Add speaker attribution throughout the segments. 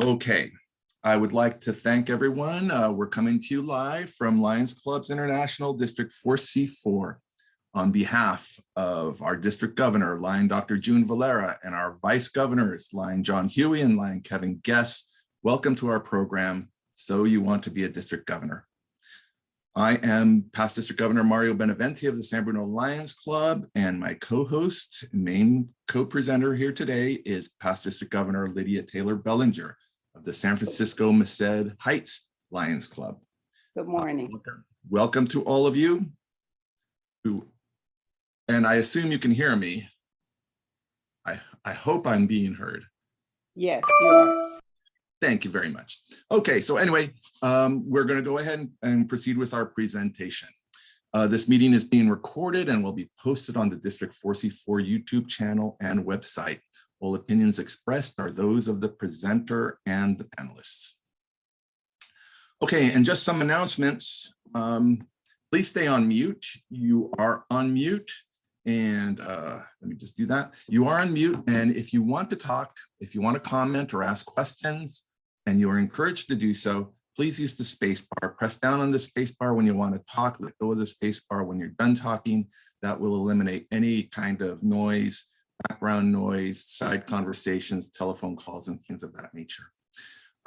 Speaker 1: Okay, I would like to thank everyone. We're coming to you live from Lions Clubs International District 4C4 on behalf of our district governor, Lion Dr. June Valera, and our vice governors, Lion John Huey and Lion Kevin Guess. Welcome to our program, So You Want to Be a District Governor. I am past District Governor Mario Benavente of the San Bruno Lions Club, and my co-host and main co-presenter here today is past District Governor Lydia Taylor-Bellinger of the San Francisco Merced Heights Lions Club.
Speaker 2: Good morning.
Speaker 1: Welcome to all of you. And I assume you can hear me. I hope I'm being heard.
Speaker 2: Yes, you are.
Speaker 1: Thank you very much. Okay, so anyway, we're going to go ahead and proceed with our presentation. This meeting is being recorded and will be posted on the District 4C4 YouTube channel and website. All opinions expressed are those of the presenter and the panelists. Okay, and just some announcements. Please stay on mute. You are on mute. And let me just do that. You are on mute. And if you want to talk, if you want to comment or ask questions, and you are encouraged to do so, please use the space bar. Press down on the space bar when you want to talk. Let go of the space bar when you're done talking. That will eliminate any kind of noise, background noise, side conversations, telephone calls, and things of that nature.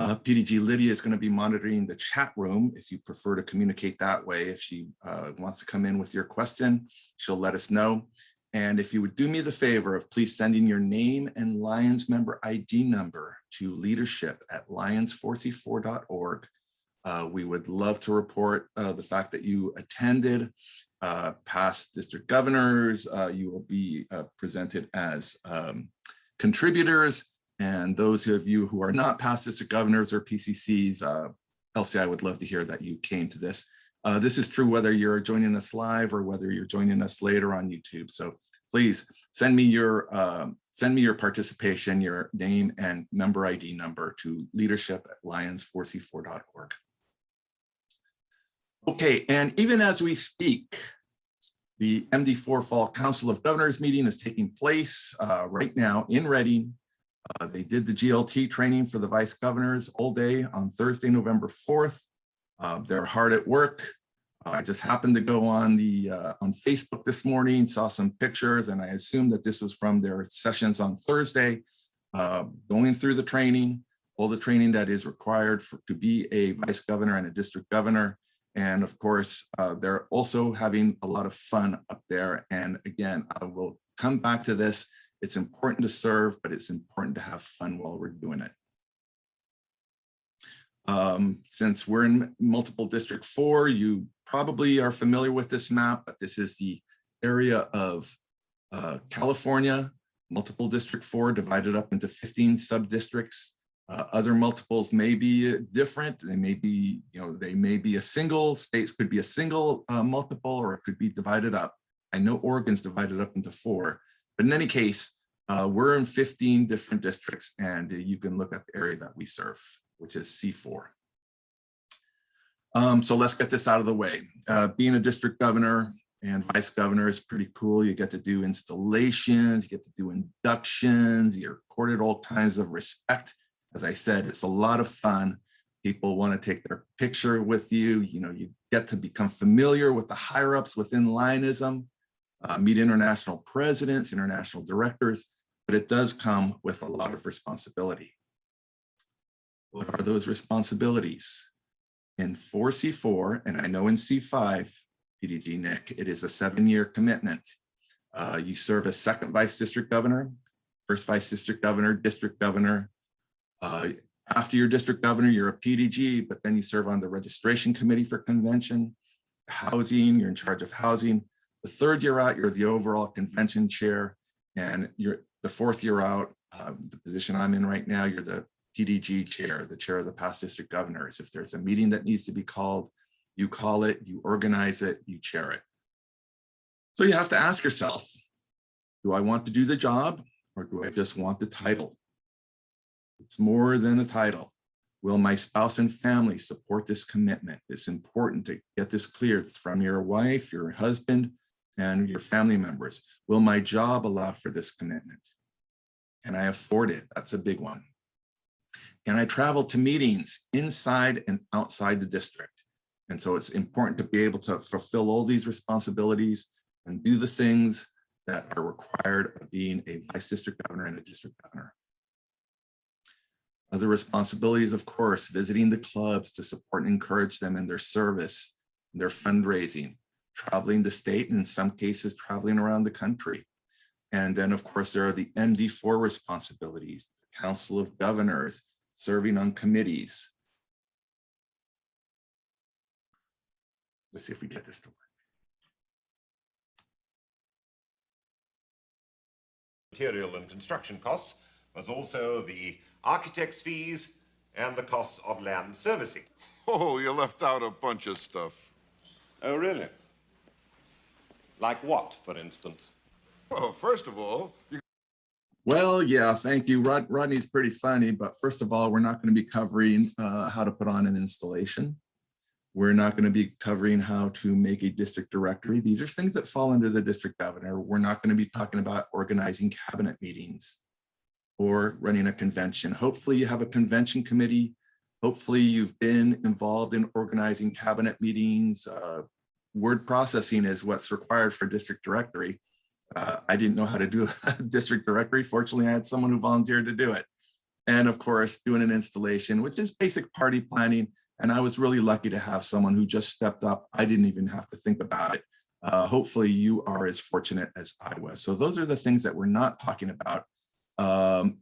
Speaker 1: PDG Lydia is going to be monitoring the chat room. If you prefer to communicate that way, if she wants to come in with your question, she'll let us know. And if you would do me the favor of please sending your name and Lions member ID number to leadership@lions4c4.org. We would love to report the fact that you attended. Past district governors, you will be presented as contributors. And those of you who are not past district governors or PCCs, Elsie, I would love to hear that you came to this. This is true whether you're joining us live or whether you're joining us later on YouTube. So please send me your participation, your name and member ID number to leadership@lions4c4.org. Okay, and even as we speak, the MD4 Fall Council of Governors meeting is taking place right now in Reading. They did the GLT training for the vice governors all day on Thursday, November 4th. They're hard at work. I just happened to go on Facebook this morning, saw some pictures, and I assumed that this was from their sessions on Thursday, going through the training, all the training that is required to be a vice governor and a district governor. And of course, they're also having a lot of fun up there. And again, I will come back to this. It's important to serve, but it's important to have fun while we're doing it. Since we're in multiple District 4, you probably are familiar with this map, but this is the area of California, multiple District 4 divided up into 15 sub-districts. Other multiples may be different. They may be, they may be a single, states could be a single multiple, or it could be divided up. I know Oregon's divided up into 4, but in any case, we're in 15 different districts, and you can look at the area that we serve, which is C4. So let's get this out of the way. Being a district governor and vice governor is pretty cool. You get to do installations, you get to do inductions, you're accorded all kinds of respect. As I said, it's a lot of fun. People want to take their picture with you. You get to become familiar with the higher ups within Lionism, meet international presidents, international directors, but it does come with a lot of responsibility. What are those responsibilities? In 4C4, and I know in C5, PDG Nick, it is a 7-year commitment. You serve as second vice district governor, first vice district governor, district governor. After you're district governor, you're a PDG, but then you serve on the registration committee for convention, housing, you're in charge of housing. The third year out, you're the overall convention chair, and you're the fourth year out, the position I'm in right now, you're the PDG chair, the chair of the past district governors. If there's a meeting that needs to be called, you call it, you organize it, you chair it. So you have to ask yourself, do I want to do the job, or do I just want the title? It's more than a title. Will my spouse and family support this commitment? It's important to get this clear from your wife, your husband, and your family members. Will my job allow for this commitment? Can I afford it? That's a big one. Can I travel to meetings inside and outside the district? And so it's important to be able to fulfill all these responsibilities and do the things that are required of being a vice district governor and a district governor. Other responsibilities, of course, visiting the clubs to support and encourage them in their service, their fundraising, traveling the state, and in some cases, traveling around the country. And then, of course, there are the MD4 responsibilities, the Council of Governors, serving on committees. Let's see if we get this to work.
Speaker 3: Material and construction costs, but also the architect's fees and the costs of land servicing.
Speaker 4: Oh, you left out a bunch of stuff.
Speaker 3: Oh, really? Like what, for instance?
Speaker 4: Well, first of all,
Speaker 1: Well, yeah, thank you. Rodney's pretty funny, but first of all, we're not going to be covering how to put on an installation. We're not going to be covering how to make a district directory. These are things that fall under the district governor. We're not going to be talking about organizing cabinet meetings or running a convention. Hopefully you have a convention committee. Hopefully you've been involved in organizing cabinet meetings. Word processing is what's required for district directory. I didn't know how to do a district directory. Fortunately, I had someone who volunteered to do it. And of course, doing an installation, which is basic party planning. And I was really lucky to have someone who just stepped up. I didn't even have to think about it. Hopefully you are as fortunate as I was. So those are the things that we're not talking about.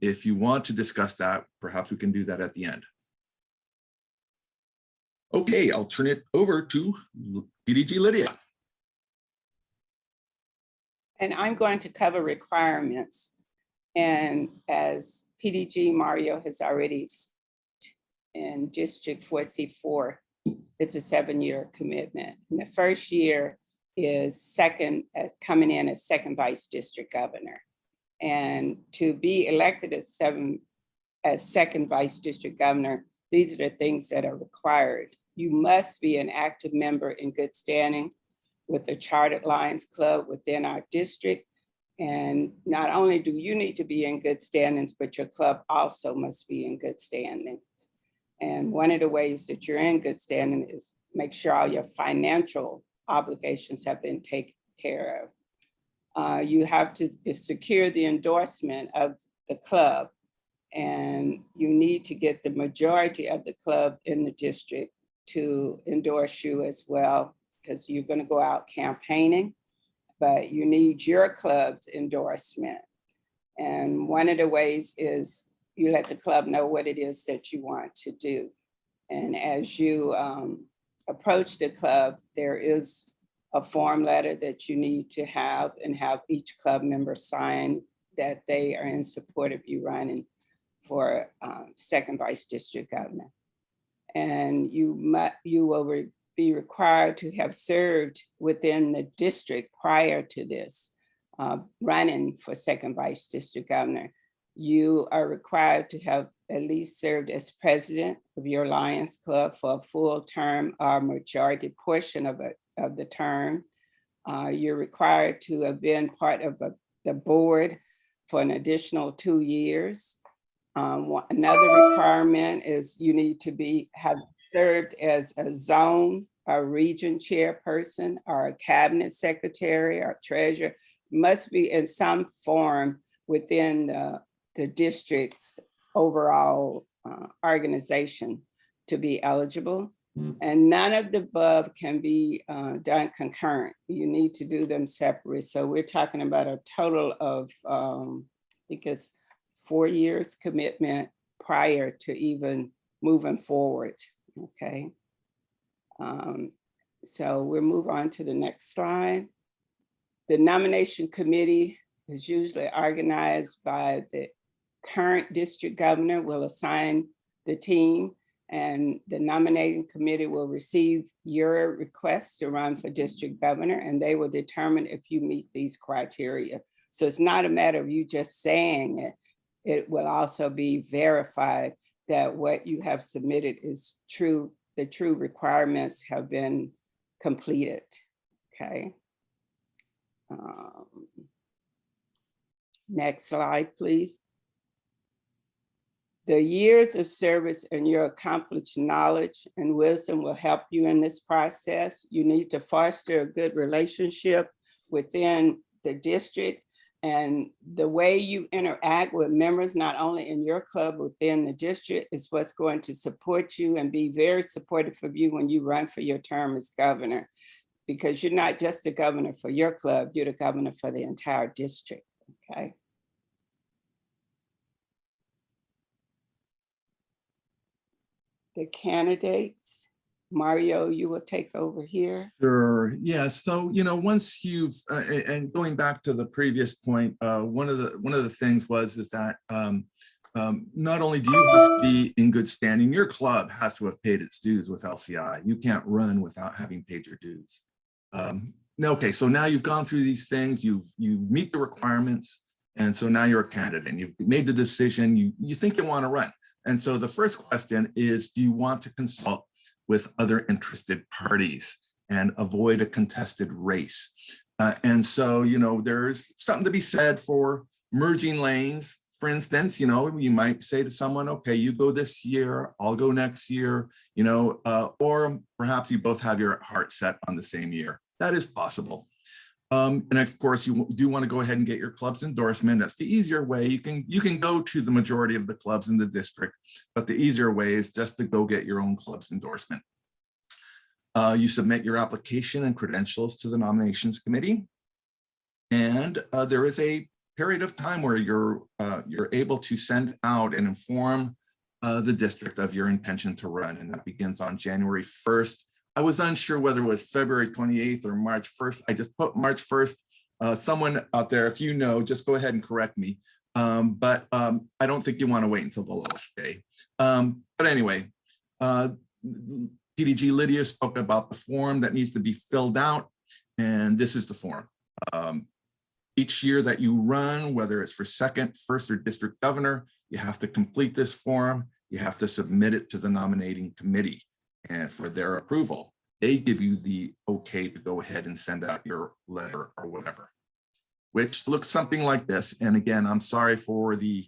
Speaker 1: If you want to discuss that, perhaps we can do that at the end. Okay, I'll turn it over to PDG Lydia.
Speaker 2: And I'm going to cover requirements. And as PDG Mario has already in District 4C4, it's a 7-year commitment. And the first year is coming in as second vice district governor. And to be elected as second vice district governor, these are the things that are required. You must be an active member in good standing with the Chartered Lions Club within our district. And not only do you need to be in good standings, but your club also must be in good standings. And one of the ways that you're in good standing is make sure all your financial obligations have been taken care of. You have to secure the endorsement of the club, and you need to get the majority of the club in the district to endorse you as well, because you're going to go out campaigning, but you need your club's endorsement. And one of the ways is you let the club know what it is that you want to do. And as you approach the club, there is a form letter that you need to have and have each club member sign that they are in support of you running for second vice district governor. And you will be required to have served within the district prior to this running for second vice district governor. You are required to have at least served as president of your Lions Club for a full term or majority portion of the term. You're required to have been part of the board for an additional 2 years. Another requirement is you need to have served as a zone or region chairperson or a cabinet secretary or treasurer. Must be in some form within the district's overall organization to be eligible. And none of the above can be done concurrent. You need to do them separately. So we're talking about a total of, I think it's 4 years commitment prior to even moving forward, okay? So we'll move on to the next slide. The nomination committee is usually organized by the current district governor will assign the team, and the nominating committee will receive your request to run for district governor, and they will determine if you meet these criteria. So it's not a matter of you just saying it. It will also be verified that what you have submitted is true, the true requirements have been completed, okay? Next slide, please. The years of service and your accomplished knowledge and wisdom will help you in this process. You need to foster a good relationship within the district, and the way you interact with members, not only in your club, within the district, is what's going to support you and be very supportive of you when you run for your term as governor, because you're not just the governor for your club, you're the governor for the entire district, okay? The candidates, Mario, you will take over here.
Speaker 1: Sure. Yeah. So, once you've and going back to the previous point, one of the things is that not only do you have to be in good standing, your club has to have paid its dues with LCI. You can't run without having paid your dues. Okay. So now you've gone through these things. You meet the requirements, and so now you're a candidate. And you've made the decision. You think you want to run. And so the first question is, do you want to consult with other interested parties and avoid a contested race? And so, there's something to be said for merging lanes. For instance, you might say to someone, okay, you go this year, I'll go next year, or perhaps you both have your heart set on the same year. That is possible. And of course, you do want to go ahead and get your club's endorsement. That's the easier way. You can go to the majority of the clubs in the district, but the easier way is just to go get your own club's endorsement. You submit your application and credentials to the nominations committee, and there is a period of time where you're able to send out and inform the district of your intention to run, and that begins on January 1st. I was unsure whether it was February 28th or March 1st. I just put March 1st. Someone out there, if you know, just go ahead and correct me. But I don't think you want to wait until the last day. But anyway, PDG Lydia spoke about the form that needs to be filled out, and this is the form. Each year that you run, whether it's for second, first, or district governor, you have to complete this form. You have to submit it to the nominating committee, and for their approval. They give you the okay to go ahead and send out your letter or whatever, which looks something like this. And again, I'm sorry for the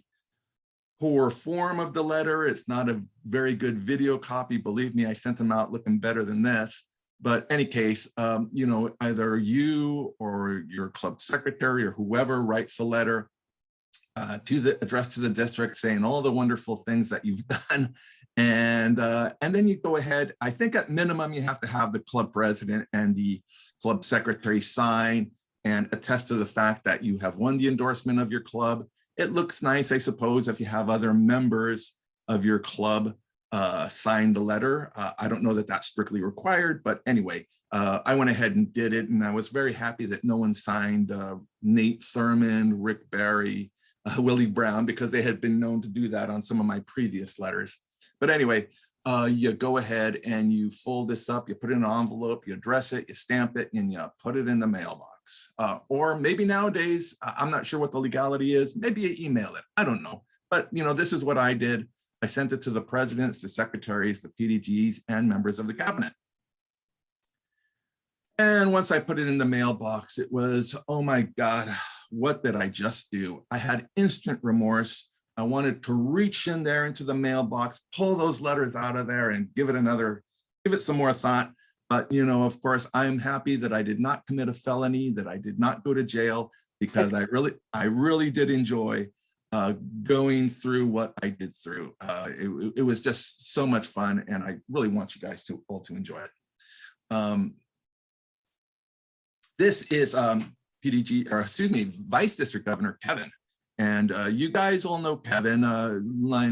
Speaker 1: poor form of the letter. It's not a very good video copy. Believe me, I sent them out looking better than this. But any case, either you or your club secretary or whoever writes a letter addressed to the district saying all the wonderful things that you've done. And then you go ahead. I think at minimum, you have to have the club president and the club secretary sign and attest to the fact that you have won the endorsement of your club. It looks nice, I suppose, if you have other members of your club sign the letter. I don't know that that's strictly required, but anyway, I went ahead and did it. And I was very happy that no one signed Nate Thurman, Rick Barry, Willie Brown, because they had been known to do that on some of my previous letters. But anyway, you go ahead and you fold this up, you put it in an envelope, you address it, you stamp it, and you put it in the mailbox. Or maybe nowadays, I'm not sure what the legality is, maybe you email it, I don't know. But this is what I did. I sent it to the presidents, the secretaries, the PDGs, and members of the cabinet. And once I put it in the mailbox, it was, oh my God, what did I just do? I had instant remorse. I wanted to reach in there into the mailbox, pull those letters out of there and give it some more thought. But, of course, I'm happy that I did not commit a felony, that I did not go to jail, because I really did enjoy going through what I did through. It was just so much fun, and I really want you guys to all to enjoy it. This is Vice District Governor Kevin. And you guys all know Kevin,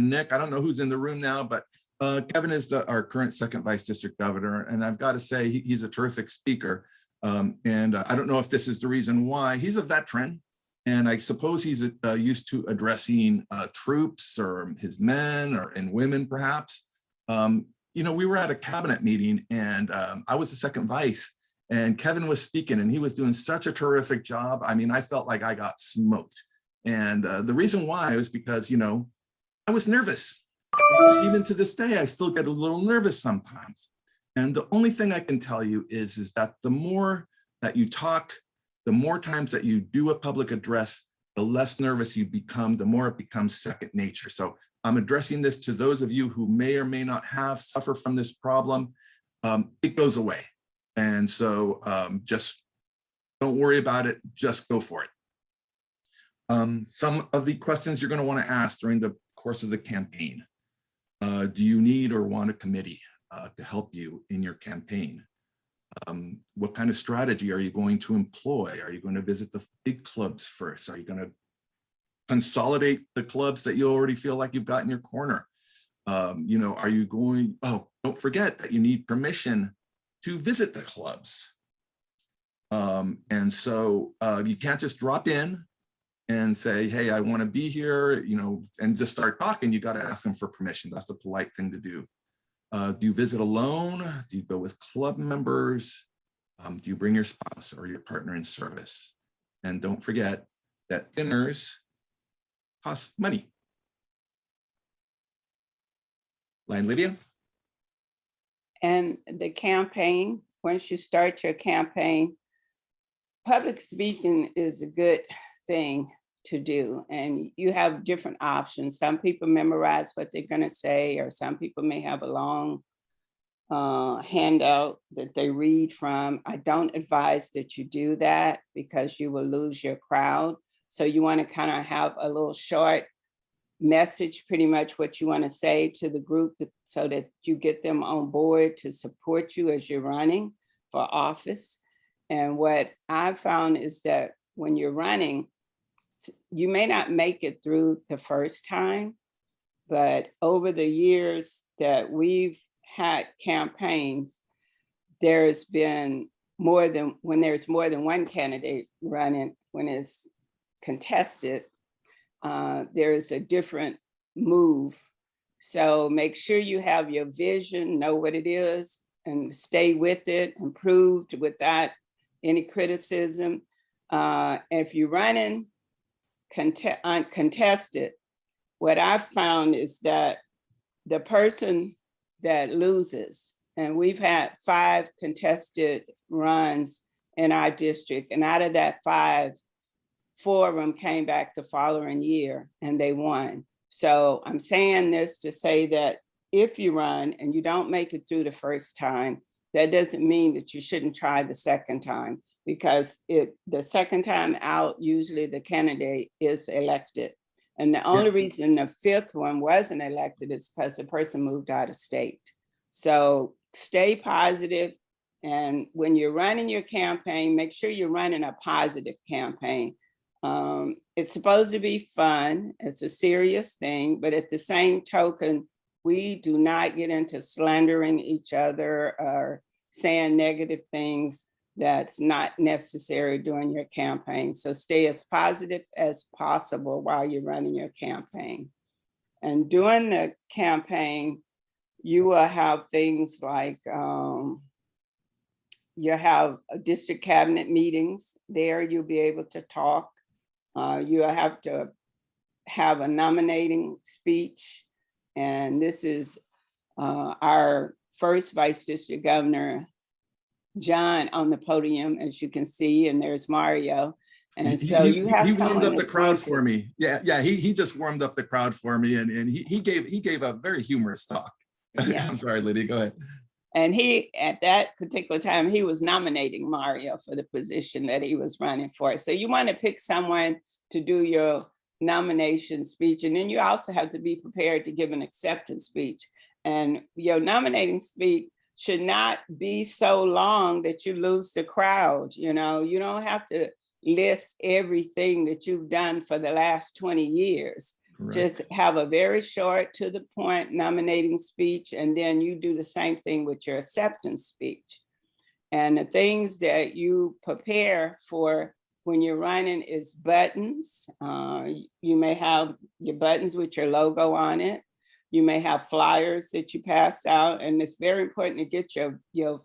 Speaker 1: Nick, I don't know who's in the room now, but Kevin is our current second Vice District Governor. And I've got to say, he's a terrific speaker. And I don't know if this is the reason why. He's a veteran. And I suppose he's used to addressing troops or his men and women, perhaps. We were at a cabinet meeting, and I was the second vice. And Kevin was speaking, and he was doing such a terrific job. I mean, I felt like I got smoked. And the reason why was because, I was nervous. Even to this day, I still get a little nervous sometimes. And the only thing I can tell you is that the more that you talk, the more times that you do a public address, the less nervous you become, the more it becomes second nature. So I'm addressing this to those of you who may or may not suffer from this problem. It goes away. And so just don't worry about it, just go for it. Some of the questions you're going to want to ask during the course of the campaign. Do you need or want a committee to help you in your campaign? What kind of strategy are you going to employ? Are you going to visit the big clubs first? Are you going to consolidate the clubs that you already feel like you've got in your corner? You know, are you going, oh, don't forget that you need permission to visit the clubs. And so you can't just drop in and say, hey, I want to be here, you know, and just start talking. You got to ask them for permission. That's the polite thing to do. Do you visit alone? Do you go with club members? Do you bring your spouse or your partner in service? And don't forget that dinners cost money. Line Lydia?
Speaker 2: And the campaign, once you start your campaign, public speaking is a good thing to do. And you have different options. Some people memorize what they're going to say, or some people may have a long handout that they read from. I don't advise that you do that because you will lose your crowd. So you want to kind of have a little short message, pretty much what you want to say to the group so that you get them on board to support you as you're running for office. And what I've found is that when you're running, you may not make it through the first time, but over the years that we've had campaigns, there's been more than, when there's more than one candidate running, when it's contested, there is a different move. So make sure you have your vision, know what it is, and stay with it, improved without any criticism. If you're running uncontested, what I've found is that the person that loses, and we've had 5 contested runs in our district, and out of that 5, 4 of them came back the following year and they won. So I'm saying this to say that if you run and you don't make it through the first time, that doesn't mean that you shouldn't try the second time, because the second time out, usually the candidate is elected. And the only reason the 5th one wasn't elected is because the person moved out of state. So stay positive. And when you're running your campaign, make sure you're running a positive campaign. It's supposed to be fun. It's a serious thing, but at the same token, we do not get into slandering each other or saying negative things that's not necessary during your campaign. So stay as positive as possible while you're running your campaign. And during the campaign, you will have things like, you have district cabinet meetings there, you'll be able to talk. You'll have to have a nominating speech. And this is our first vice district governor, John, on the podium, as you can see, and there's Mario. And so you have
Speaker 1: he warmed up the crowd for
Speaker 2: me.
Speaker 1: me. Yeah, he just warmed up the crowd for me, and he gave a very humorous talk.
Speaker 2: Yeah.
Speaker 1: I'm sorry, Lydia, go ahead.
Speaker 2: And he, at that particular time, he was nominating Mario for the position that he was running for. So you want to pick someone to do your nomination speech. And then you also have to be prepared to give an acceptance speech. And your nominating speech should not be so long that you lose the crowd. You know, you don't have to list everything that you've done for the last 20 years. Correct. Just have a very short, to the point nominating speech, and then you do the same thing with your acceptance speech. And the things that you prepare for when you're running is buttons. You may have your buttons with your logo on it. You may have flyers that you pass out, and it's very important to get your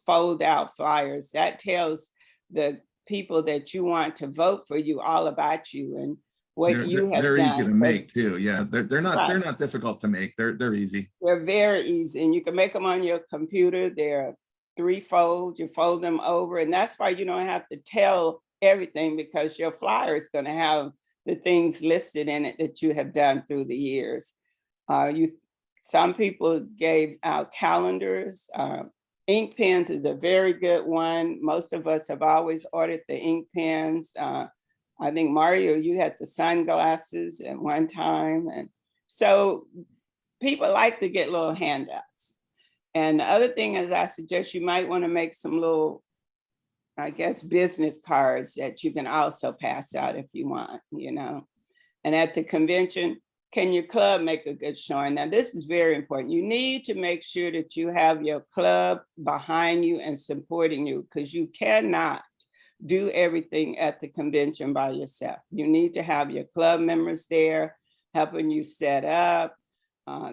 Speaker 2: fold out flyers. That tells the people that you want to vote for you all about you and what you have done.
Speaker 1: They're easy to make too. Yeah, they're not difficult to make. They're easy.
Speaker 2: They're very easy, and you can make them on your computer. They're 3-fold. You fold them over, and that's why you don't have to tell everything, because your flyer is going to have the things listed in it that you have done through the years. Some people gave out calendars. Ink pens is a very good one. Most of us have always ordered the ink pens. I think Mario, you had the sunglasses at one time. And so people like to get little handouts. And the other thing is, I suggest you might want to make some little, I guess, business cards that you can also pass out if you want, you know. And at the convention, can your club make a good showing? Now, this is very important. You need to make sure that you have your club behind you and supporting you, because you cannot do everything at the convention by yourself. You need to have your club members there helping you set up.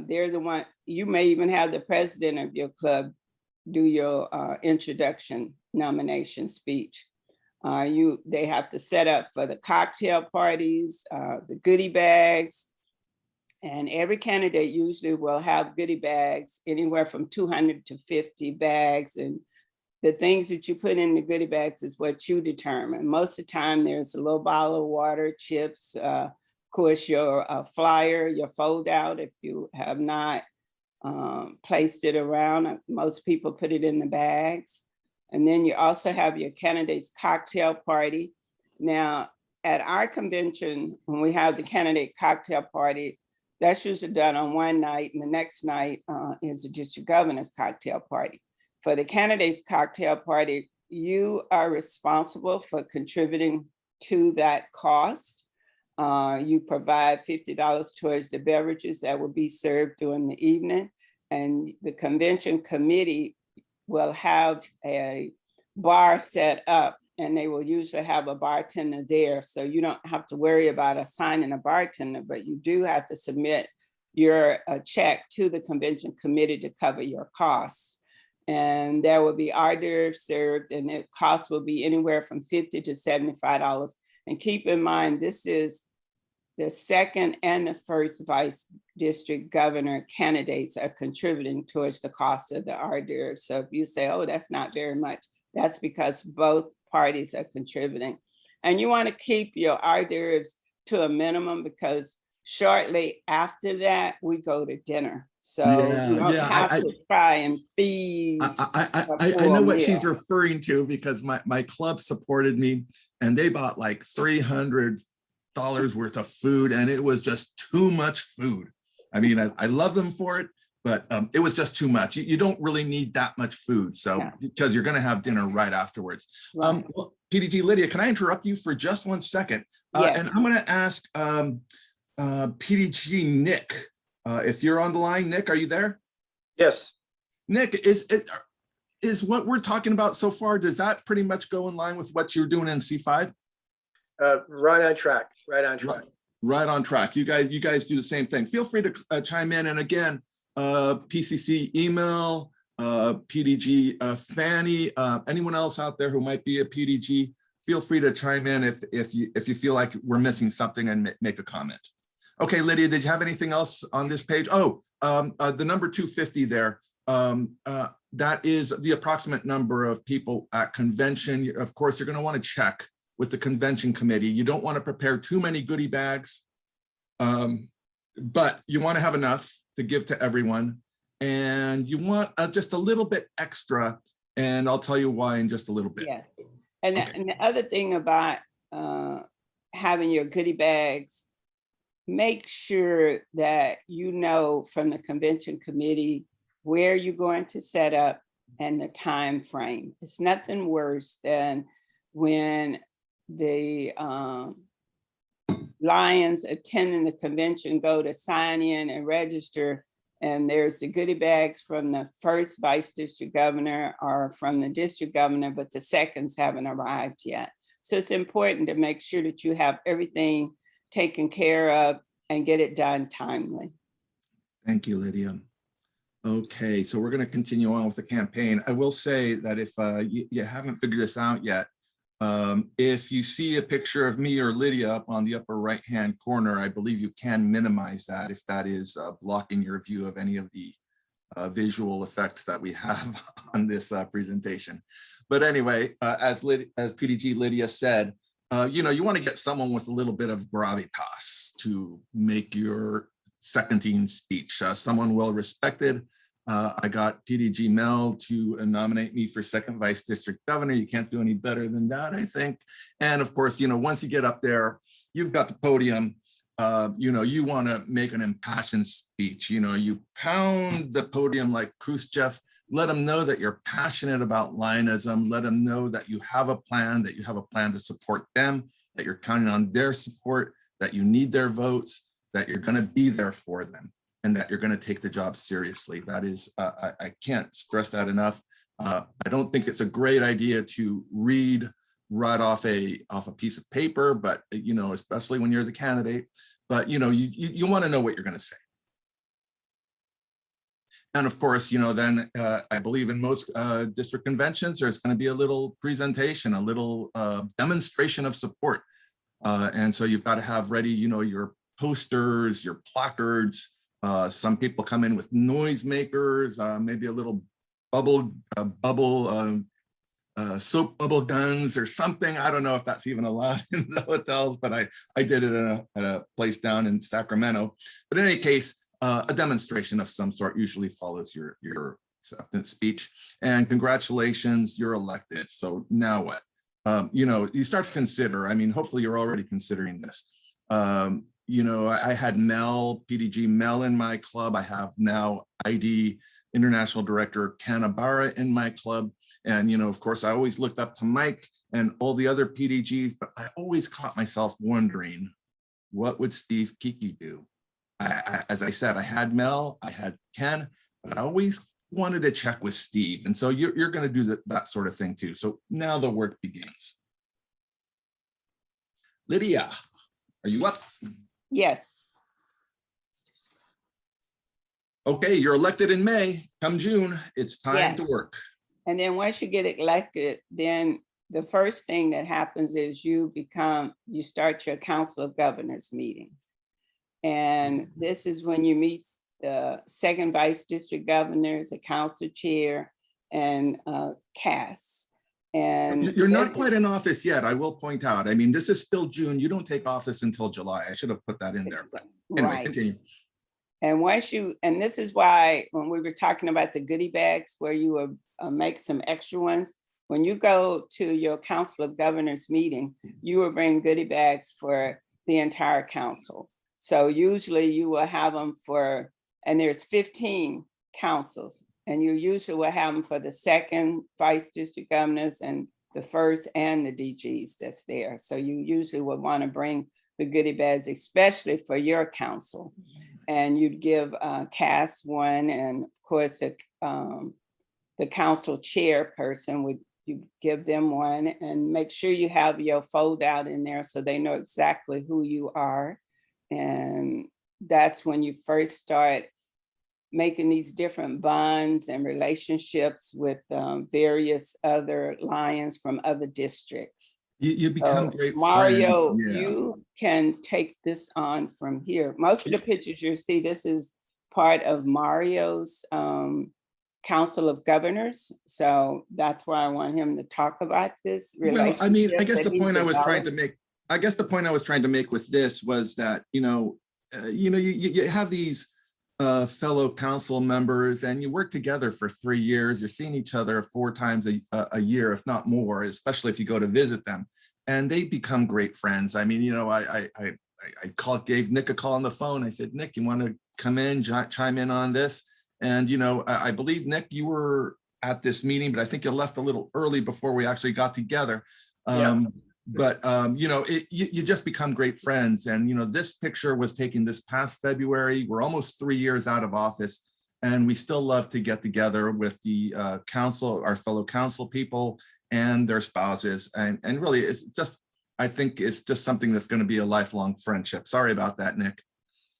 Speaker 2: They're the one, you may even have the president of your club do your introduction nomination speech. They have to set up for the cocktail parties, the goodie bags, and every candidate usually will have goodie bags, anywhere from 200 to 50 bags. And the things that you put in the goodie bags is what you determine. Most of the time there's a little bottle of water, chips, of course, your flyer, your fold out, if you have not placed it around. Most people put it in the bags. And then you also have your candidate's cocktail party. Now, at our convention, when we have the candidate cocktail party, that's usually done on one night, and the next night is the district governor's cocktail party. For the candidate's cocktail party, you are responsible for contributing to that cost. You provide $50 towards the beverages that will be served during the evening, and the convention committee will have a bar set up, and they will usually have a bartender there. So you don't have to worry about assigning a bartender, but you do have to submit your check to the convention committee to cover your costs. And there will be hors d'oeuvres served, and the cost will be anywhere from $50 to $75. And keep in mind, this is the second and the first vice district governor candidates are contributing towards the cost of the hors d'oeuvres. So if you say, oh, that's not very much, that's because both parties are contributing. And you want to keep your hors d'oeuvres to a minimum, because shortly after that, we go to dinner. So you don't have to try and feed.
Speaker 1: I know what she's referring to, because my club supported me and they bought like $300 worth of food, and it was just too much food. I mean, I love them for it, but it was just too much. You don't really need that much food, so because you're going to have dinner right afterwards. Right. Well, PDG Lydia, can I interrupt you for just 1 second? Yes. And I'm going to ask PDG Nick, if you're on the line. Nick, are you there?
Speaker 5: Yes.
Speaker 1: Nick, is what we're talking about so far, does that pretty much go in line with what you're doing in C5?
Speaker 5: Right on track. Right on track.
Speaker 1: Right on track. You guys do the same thing. Feel free to chime in. And again, PCC email, PDG Fanny, anyone else out there who might be a PDG, feel free to chime in if you feel like we're missing something and make a comment. Okay, Lydia, did you have anything else on this page? Oh, the number 250 there. That is the approximate number of people at convention. Of course, you're going to want to check with the convention committee. You don't want to prepare too many goodie bags, but you want to have enough to give to everyone. And you want just a little bit extra, and I'll tell you why in just a little bit.
Speaker 2: Yes, and, okay. And the other thing about having your goodie bags, make sure that you know from the convention committee where you're going to set up and the time frame. It's nothing worse than when the Lions attending the convention go to sign in and register, and there's the goodie bags from the first vice district governor or from the district governor, but the seconds haven't arrived yet. So it's important to make sure that you have everything taken care of and get it done timely.
Speaker 1: Thank you, Lydia. Okay, so we're going to continue on with the campaign. I will say that if you haven't figured this out yet, if you see a picture of me or Lydia up on the upper right-hand corner, I believe you can minimize that if that is blocking your view of any of the visual effects that we have on this presentation. But anyway, as PDG Lydia said, you want to get someone with a little bit of gravitas to make your second team speech, someone well respected. I got PDG Mel to nominate me for second vice district governor. You can't do any better than that, I think. And of course, once you get up there, you've got the podium. You want to make an impassioned speech. You pound the podium like Khrushchev. Let them know that you're passionate about Lionism. Let them know that you have a plan, to support them, that you're counting on their support, that you need their votes, that you're going to be there for them, and that you're going to take the job seriously. That is, I can't stress that enough. I don't think it's a great idea to read right off a piece of paper, but especially when you're the candidate. But you want to know what you're going to say. And of course, then I believe in most district conventions, there's going to be a little presentation, a little demonstration of support. And so you've got to have ready, your posters, your placards. Some people come in with noisemakers, maybe a little soap bubble guns or something. I don't know if that's even allowed in the hotels, but I did it at a place down in Sacramento. But in any case, a demonstration of some sort usually follows your acceptance speech. And congratulations, you're elected. So now what? You start to consider, hopefully you're already considering this. I had PDG Mel in my club. I have now ID International Director Canabara in my club. And, of course, I always looked up to Mike and all the other PDGs, but I always caught myself wondering, what would Steve Kiki do? As I said, I had Mel, I had Ken, but I always wanted to check with Steve. And so you're going to do that sort of thing too. So now the work begins. Lydia, are you up?
Speaker 2: Yes.
Speaker 1: Okay, you're elected in May. Come June, it's time to work.
Speaker 2: And then once you get elected, then the first thing that happens is you start your Council of Governors meetings. And this is when you meet the second vice district governors, the council chair, and CAS. And
Speaker 1: you're not quite in office yet, I will point out. This is still June. You don't take office until July. I should have put that in there. But anyway,
Speaker 2: right.
Speaker 1: Continue.
Speaker 2: And and this is why when we were talking about the goodie bags, where you will make some extra ones, when you go to your Council of Governors meeting, you will bring goodie bags for the entire council. So usually you will have them and there's 15 councils, and you usually will have them for the second vice district governors and the first and the DGs that's there. So you usually would want to bring the goodie bags, especially for your council. And you'd give CAS one, and of course the council chairperson you give them one, and make sure you have your fold out in there so they know exactly who you are. And that's when you first start making these different bonds and relationships with various other Lions from other districts.
Speaker 1: You become great
Speaker 2: Mario,
Speaker 1: friends. Yeah.
Speaker 2: You can take this on from here. Most of the pictures you see, this is part of Mario's Council of Governors. So that's why I want him to talk about this.
Speaker 1: Well, I guess the point I was trying to make with this was that, you have these fellow council members and you work together for 3 years. You're seeing each other 4 times a year, if not more, especially if you go to visit them, and they become great friends. I gave Nick a call on the phone. I said, Nick, you want to come in, chime in on this? And, I believe, Nick, you were at this meeting, but I think you left a little early before we actually got together. But, you just become great friends. And, this picture was taken this past February. We're almost 3 years out of office, and we still love to get together with the council, our fellow council people and their spouses. And really, I think it's just something that's going to be a lifelong friendship. Sorry about that, Nick.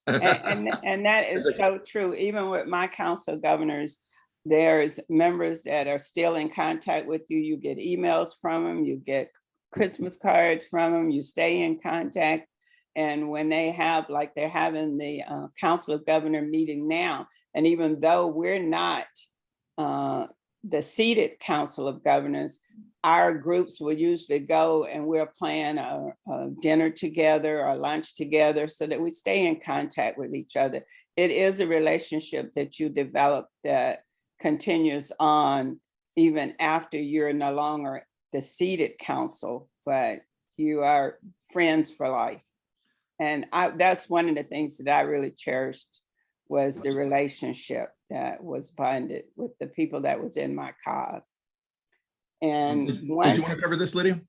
Speaker 2: and that is so true. Even with my Council of Governors, there's members that are still in contact with you. You get emails from them, you get Christmas cards from them, you stay in contact. And when they have, like they're having the Council of Governor meeting now, and even though we're not the seated council of governors, our groups will usually go and we'll plan a dinner together or lunch together so that we stay in contact with each other. It is a relationship that you develop that continues on even after you're no longer the seated council, but you are friends for life. And that's one of the things that I really cherished, was the relationship that was bonded with the people that was in my COG. And
Speaker 1: Did you
Speaker 2: once
Speaker 1: want to cover this, Lydia?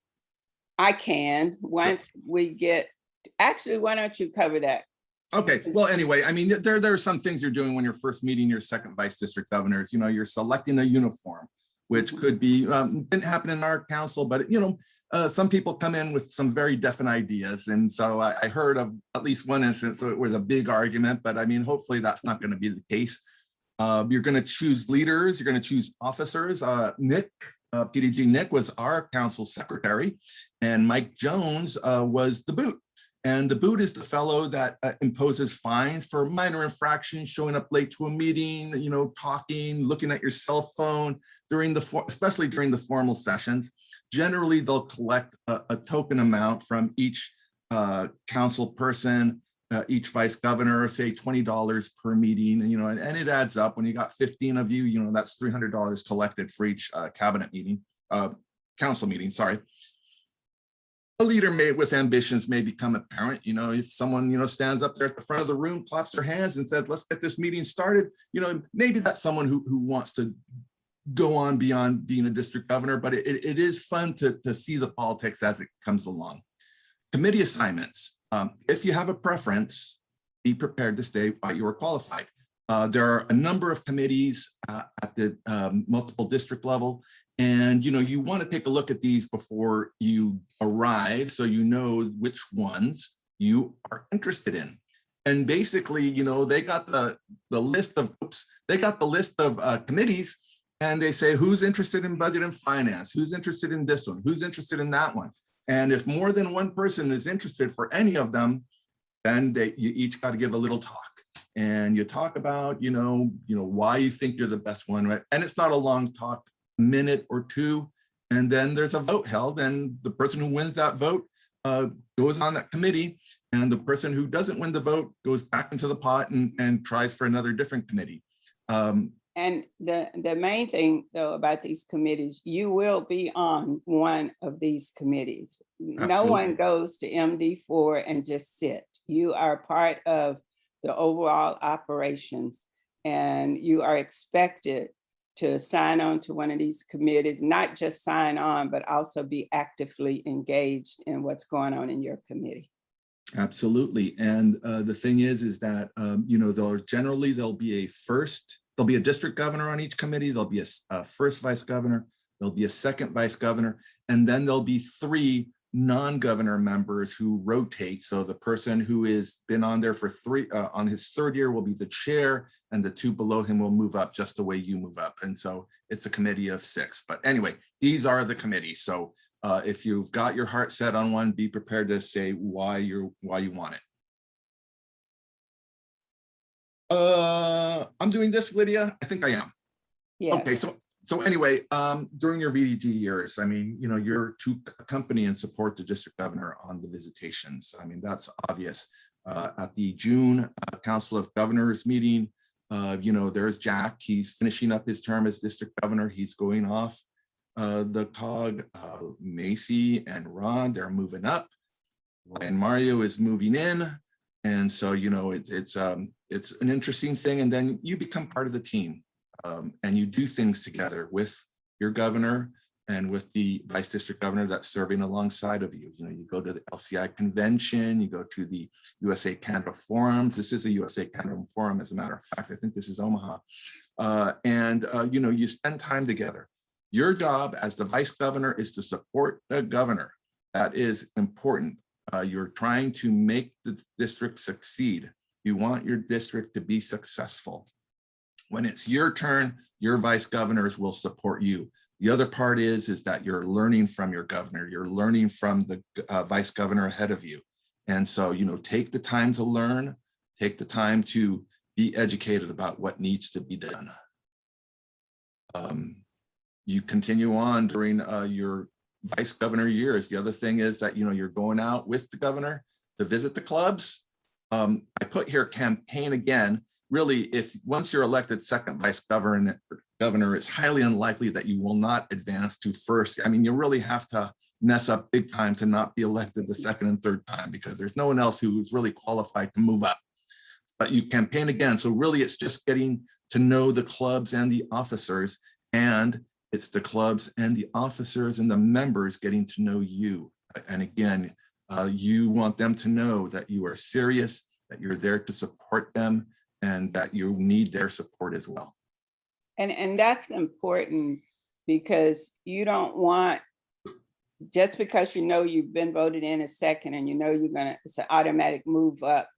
Speaker 2: I can, once we get, actually, why don't you cover that?
Speaker 1: Okay, well, anyway, I mean, there are some things you're doing when you're first meeting your second vice district governors. You know, you're selecting a uniform, which could be, didn't happen in our council, but, you know, some people come in with some very definite ideas. And so I heard of at least one instance where it was a big argument, but I mean, hopefully that's not going to be the case. You're going to choose leaders, you're going to choose officers. Nick, PDG Nick was our council secretary, and Mike Jones was the boot. And the boot is the fellow that imposes fines for minor infractions, showing up late to a meeting, you know, talking, looking at your cell phone during especially during the formal sessions. Generally, they'll collect a token amount from each council person, each vice governor, say $20 per meeting, you know, and it adds up. When you got 15 of you, you know, that's $300 collected for each cabinet meeting, council meeting, sorry. A leader with ambitions may become apparent. You know, if someone, you know, stands up there at the front of the room, claps their hands and said, let's get this meeting started, you know, maybe that's someone who wants to go on beyond being a district governor, but it is fun to see the politics as it comes along. Committee assignments. If you have a preference, be prepared to stay while you are qualified. There are a number of committees at the multiple district level. And, you know, you want to take a look at these before you arrive so you know which ones you are interested in. And basically, you know, they got the list of, committees, and they say, who's interested in budget and finance? Who's interested in this one? Who's interested in that one? And if more than one person is interested for any of them, then you each got to give a little talk. And you talk about, you know, why you think you're the best one, right? And it's not a long talk, minute or two, and then there's a vote held, and the person who wins that vote goes on that committee, and the person who doesn't win the vote goes back into the pot and tries for another different committee.
Speaker 2: And the main thing, though, about these committees, you will be on one of these committees.
Speaker 1: Absolutely.
Speaker 2: No one goes to MD4 and just sit. You are part of the overall operations, and you are expected to sign on to one of these committees, not just sign on, but also be actively engaged in what's going on in your committee.
Speaker 1: Absolutely. And the thing is that, you know, there'll be a district governor on each committee. There'll be a first vice governor. There'll be a second vice governor. And then there'll be 3 non-governor members who rotate. So the person who has been on there for on his 3rd year will be the chair, and the 2 below him will move up just the way you move up. And so it's a committee of 6. But anyway, these are the committees. So if you've got your heart set on one, be prepared to say why you want it. I'm doing this, Lydia. I think I am.
Speaker 2: Yeah.
Speaker 1: Okay, so anyway, during your VDG years, I mean, you know, you're to accompany and support the district governor on the visitations. I mean, that's obvious. At the June Council of Governors meeting, you know, there's Jack. He's finishing up his term as district governor. He's going off the COG. Macy and Ron, they're moving up. And Mario is moving in. And so, you know, it's an interesting thing. And then you become part of the team. And you do things together with your governor and with the vice district governor that's serving alongside of you. You know, you go to the LCI convention, you go to the USA Canada forums. This is a USA Canada forum, as a matter of fact. I think this is Omaha. You know, you spend time together. Your job as the vice governor is to support the governor. That is important. You're trying to make the district succeed. You want your district to be successful. When it's your turn, your vice governors will support you. The other part is that you're learning from your governor. You're learning from the vice governor ahead of you. And so, you know, take the time to learn, take the time to be educated about what needs to be done. you continue on during your vice governor years. The other thing is that, you're going out with the governor to visit the clubs. I put here campaign again. Really, if once you're elected second vice governor, it's highly unlikely that you will not advance to first. I mean, you really have to mess up big time to not be elected the second and third time, because there's no one else who's really qualified to move up. But you campaign again. So really, it's just getting to know the clubs and the officers, and it's the clubs and the officers and the members getting to know you. And again, you want them to know that you are serious, that you're there to support them, and that you need their support as well.
Speaker 2: And that's important, because you don't want, just because you've been voted in a second and it's an automatic move up.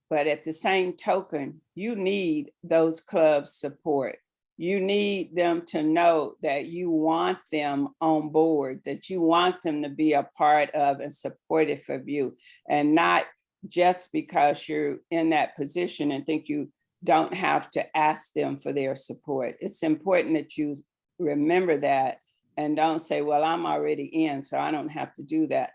Speaker 2: But at the same token, you need those clubs' support. You need them to know that you want them on board, that you want them to be a part of and supportive of you, and not just because you're in that position and think you don't have to ask them for their support. It's important that you remember that and don't say, well, I'm already in, so I don't have to do that.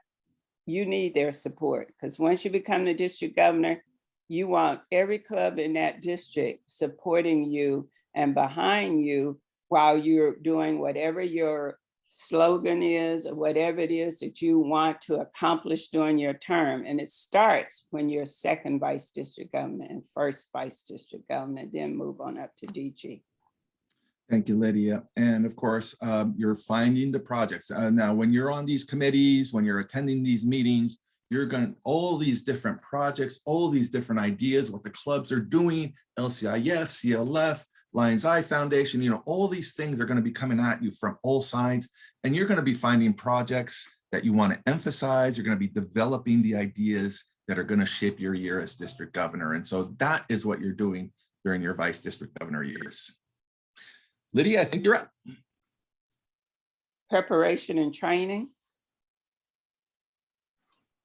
Speaker 2: You need their support, because once you become the district governor, you want every club in that district supporting you and behind you while you're doing whatever your slogan is or whatever it is that you want to accomplish during your term. And it starts when you're second vice district governor and first vice district governor, then move on up to DG.
Speaker 1: Thank you, Lydia. And of course, you're finding the projects. Now, when you're on these committees, when you're attending these meetings, you're going to all these different projects, all these different ideas, what the clubs are doing, LCIF, CLF, Lions Eye Foundation, all these things are going to be coming at you from all sides, and you're going to be finding projects that you want to emphasize. You're going to be developing the ideas that are going to shape your year as district governor. And so that is what you're doing during your vice district governor years. Lydia, I think you're up.
Speaker 2: Preparation and training.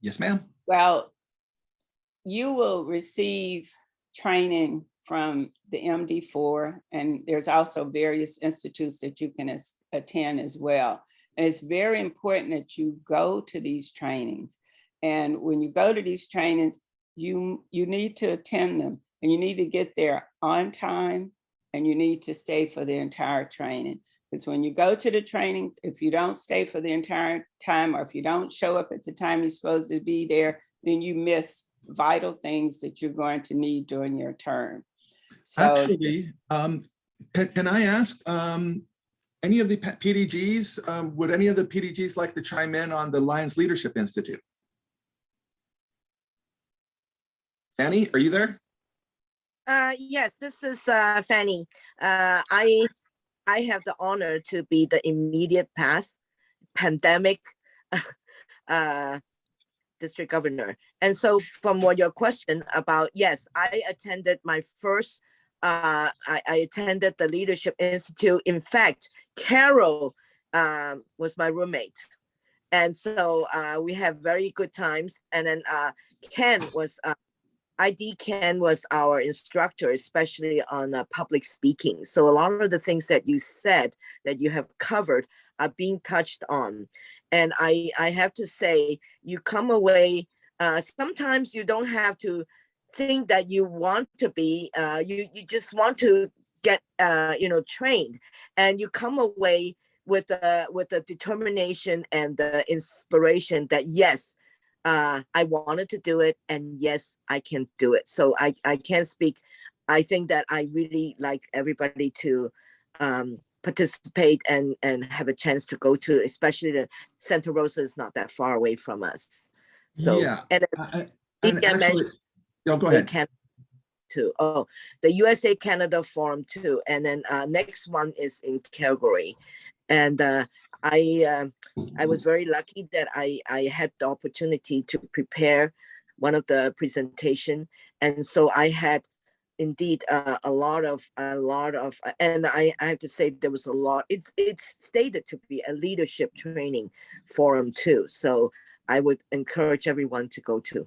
Speaker 1: Yes, ma'am.
Speaker 2: Well, you will receive training from the MD4, and there's also various institutes that you can attend as well. And it's very important that you go to these trainings. And when you go to these trainings, you need to attend them, and you need to get there on time, and you need to stay for the entire training. Because when you go to the training, if you don't stay for the entire time, or if you don't show up at the time you're supposed to be there, then you miss vital things that you're going to need during your term. So
Speaker 1: actually, can I ask any of the PDGs, would any of the PDGs like to chime in on the Lions Leadership Institute? Fanny, are you there?
Speaker 6: Yes, this is Fanny. I have the honor to be the immediate past pandemic district governor. And so from what your question about, yes, I attended my first, I attended the Leadership Institute. In fact, Carol was my roommate. And so we have very good times. And then Ken was, ID Ken was our instructor, especially on public speaking. So a lot of the things that you said that you have covered are being touched on. And I have to say, you come away, sometimes you don't have to think that you want to be, you just want to get, trained. And you come away with the determination and the inspiration that, yes, I wanted to do it, and yes, I can do it. So I can't speak. I think that I really like everybody to participate and have a chance to go to, especially the Santa Rosa is not that far away from us. So
Speaker 1: yeah,
Speaker 6: and
Speaker 1: actually, go ahead.
Speaker 6: Too. Oh, the USA Canada Forum too, and then next one is in Calgary, and I was very lucky that I had the opportunity to prepare one of the presentation, and so I had indeed a lot of, and I have to say there was a lot. It's stated to be a leadership training forum too, so I would encourage everyone to go to.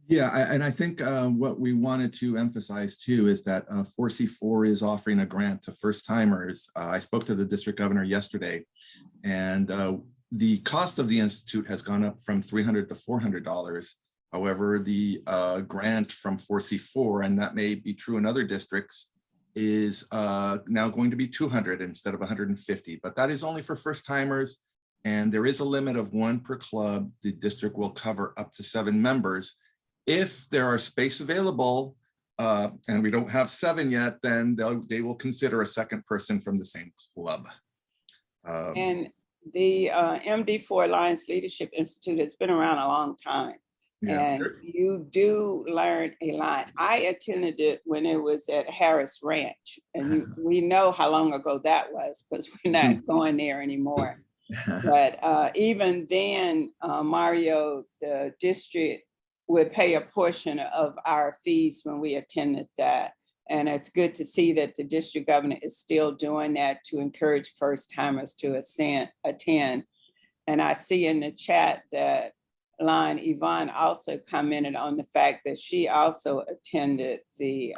Speaker 1: Yeah, and I think what we wanted to emphasize too is that 4C4 is offering a grant to first timers. I spoke to the district governor yesterday, and the cost of the institute has gone up from $300 to $400. However, the grant from 4C4, and that may be true in other districts, is now going to be $200 instead of $150. But that is only for first timers, and there is a limit of 1 per club. The district will cover up to 7 members. If there are space available, and we don't have 7 yet, then they will consider a second person from the same club.
Speaker 2: And the MD4 Alliance Leadership Institute has been around a long time.
Speaker 1: Yeah.
Speaker 2: And you do learn a lot. I attended it when it was at Harris Ranch, and we know how long ago that was because we're not going there anymore. But even then, Mario, the district would pay a portion of our fees when we attended that. And it's good to see that the district governor is still doing that to encourage first timers to attend. And I see in the chat that line Yvonne also commented on the fact that she also attended the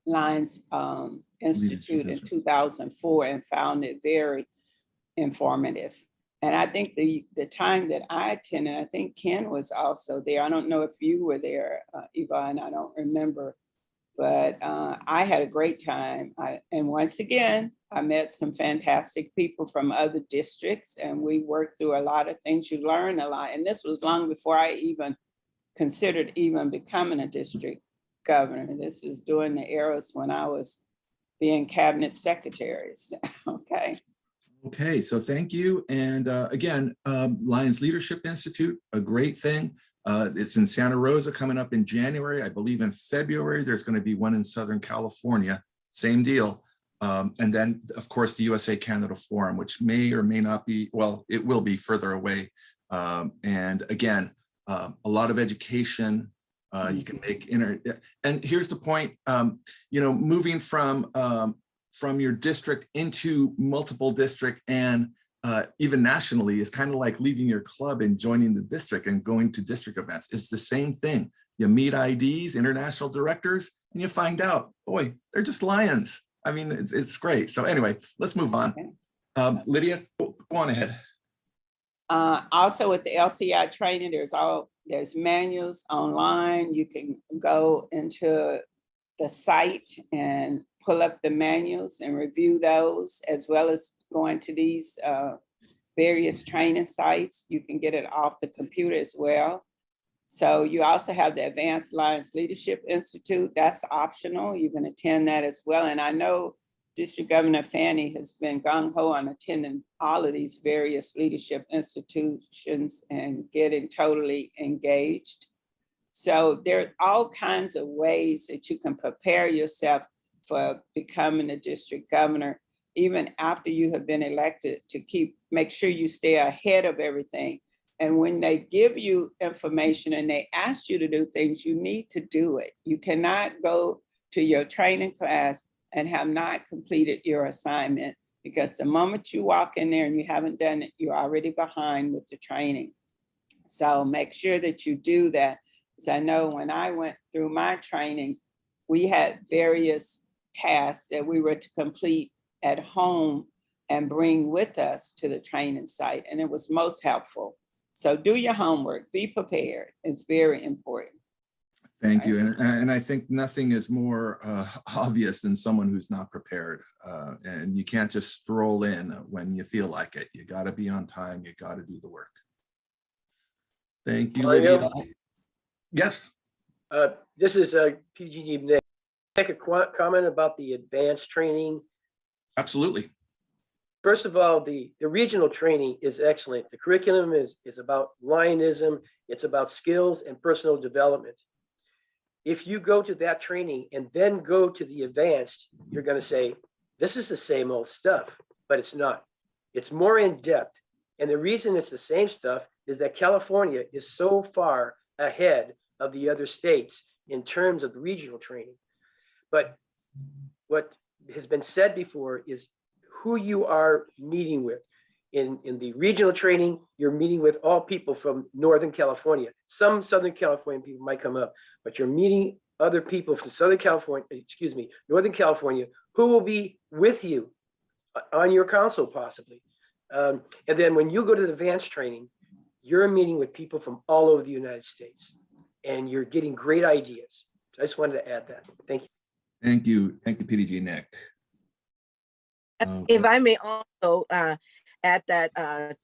Speaker 2: Lions Institute in 2004 and found it very informative. And I think the time that I attended, I think Ken was also there. I don't know if you were there, Yvonne, I don't remember, but I had a great time. And once again, I met some fantastic people from other districts, and we worked through a lot of things. You learn a lot. And this was long before I even considered even becoming a district governor. This is during the eras when I was being cabinet secretary. Okay.
Speaker 1: Okay, so thank you. And again, Lions Leadership Institute, a great thing. It's in Santa Rosa coming up in January. I believe in February, there's going to be one in Southern California, same deal. And then, of course, the USA-Canada Forum, which may or may not be, well, it will be further away. And again, a lot of education. You can make and here's the point, you know, moving from your district into multiple district and even nationally is kind of like leaving your club and joining the district and going to district events. It's the same thing. You meet IDs, international directors, and you find out, boy, they're just Lions. I mean, it's great. So anyway, let's move on. Lydia, go on ahead.
Speaker 2: Also with the LCI training, there's manuals online. You can go into the site and pull up the manuals and review those, as well as going to these various training sites. You can get it off the computer as well. So you also have the Advanced Lions Leadership Institute. That's optional. You can attend that as well. And I know District Governor Fanny has been gung-ho on attending all of these various leadership institutions and getting totally engaged. So there are all kinds of ways that you can prepare yourself for becoming a district governor, even after you have been elected, to make sure you stay ahead of everything. And when they give you information and they ask you to do things, you need to do it. You cannot go to your training class and have not completed your assignment, because the moment you walk in there and you haven't done it, you're already behind with the training. So make sure that you do that. So I know when I went through my training, we had various tasks that we were to complete at home and bring with us to the training site. And it was most helpful. So do your homework, be prepared. It's very important.
Speaker 1: Thank you. And I think nothing is more obvious than someone who's not prepared. And you can't just stroll in when you feel like it. You got to be on time. You got to do the work. Thank you, Lydia. Yes.
Speaker 5: This is PDG Nick. Make a comment about the advanced training.
Speaker 1: Absolutely.
Speaker 5: First of all, the regional training is excellent. The curriculum is about Lionism. It's about skills and personal development. If you go to that training and then go to the advanced, you're going to say, this is the same old stuff, but it's not. It's more in depth. And the reason it's the same stuff is that California is so far ahead of the other states in terms of the regional training. But what has been said before is who you are meeting with. In the regional training, you're meeting with all people from Northern California. Some Southern California people might come up, but you're meeting other people from Northern California, who will be with you on your council possibly. And then when you go to the advanced training, you're meeting with people from all over the United States, and you're getting great ideas. I just wanted to add that. Thank you.
Speaker 1: Thank you. Thank you, PDG Nick.
Speaker 6: If I may also add that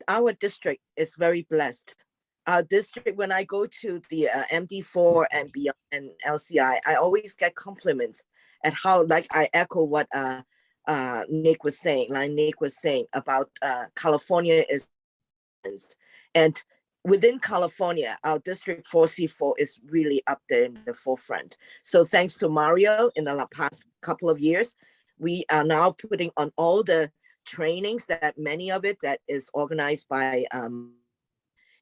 Speaker 6: our district is very blessed. Our district, when I go to the MD4 and beyond and LCI, I always get compliments at how, like I echo what Nick was saying, about California is, and within California, our District 4C4 is really up there in the forefront. So thanks to Mario in the past couple of years, we are now putting on all the trainings that many of it that is organized by,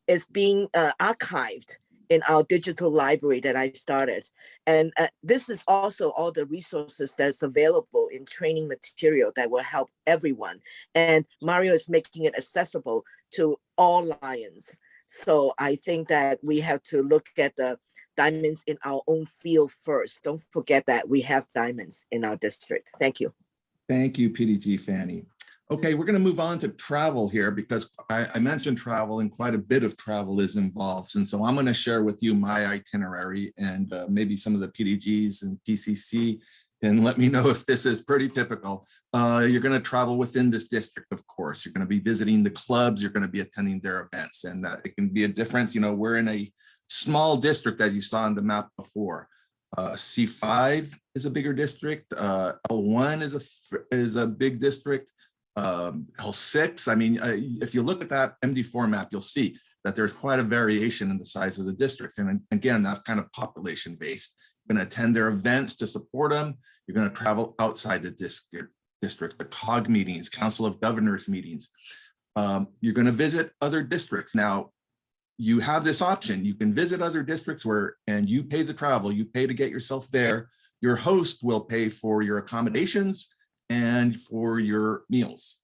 Speaker 6: is being archived in our digital library that I started. And this is also all the resources that's available in training material that will help everyone. And Mario is making it accessible to all Lions. So I think that we have to look at the diamonds in our own field first. Don't forget that we have diamonds in our district. Thank you.
Speaker 1: Thank you, PDG Fanny. Okay, we're going to move on to travel here because I mentioned travel and quite a bit of travel is involved. And so I'm going to share with you my itinerary, and maybe some of the PDGs and PCC and let me know if this is pretty typical. You're going to travel within this district, of course. You're going to be visiting the clubs. You're going to be attending their events, and it can be a difference. You know, we're in a small district, as you saw on the map before. C5 is a bigger district. L1 is a big district. L6, I mean, if you look at that MD4 map, you'll see that there's quite a variation in the size of the districts. And again, that's kind of population based. You're going to attend their events to support them. You're going to travel outside the district, the COG meetings, Council of Governors meetings. You're going to visit other districts. Now, you have this option. You can visit other districts and you pay the travel, you pay to get yourself there. Your host will pay for your accommodations and for your meals.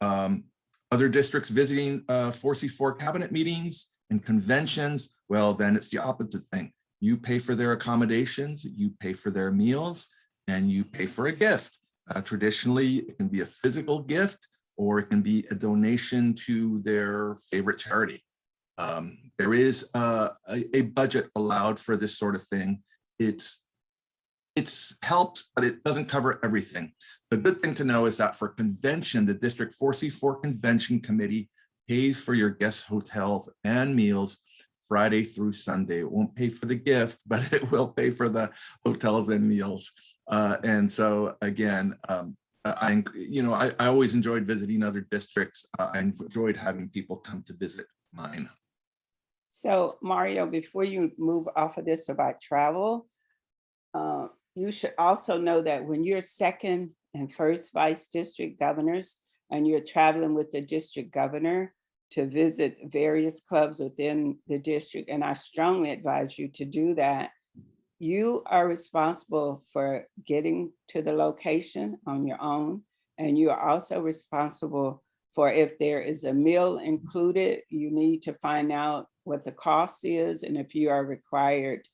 Speaker 1: Other districts visiting 4C4 cabinet meetings and conventions, well, then it's the opposite thing. You pay for their accommodations, you pay for their meals, and you pay for a gift. Traditionally, it can be a physical gift, or it can be a donation to their favorite charity. There is a budget allowed for this sort of thing. It's helps, but it doesn't cover everything. The good thing to know is that for convention, the District 4C4 Convention Committee pays for your guest hotels and meals Friday through Sunday. It won't pay for the gift, but it will pay for the hotels and meals. And so again, I always enjoyed visiting other districts. I enjoyed having people come to visit mine.
Speaker 2: So Mario, before you move off of this about travel, you should also know that when you're second and first vice district governors and you're traveling with the district governor to visit various clubs within the district, and I strongly advise you to do that, you are responsible for getting to the location on your own. And you are also responsible for, if there is a meal included, you need to find out what the cost is and if you are required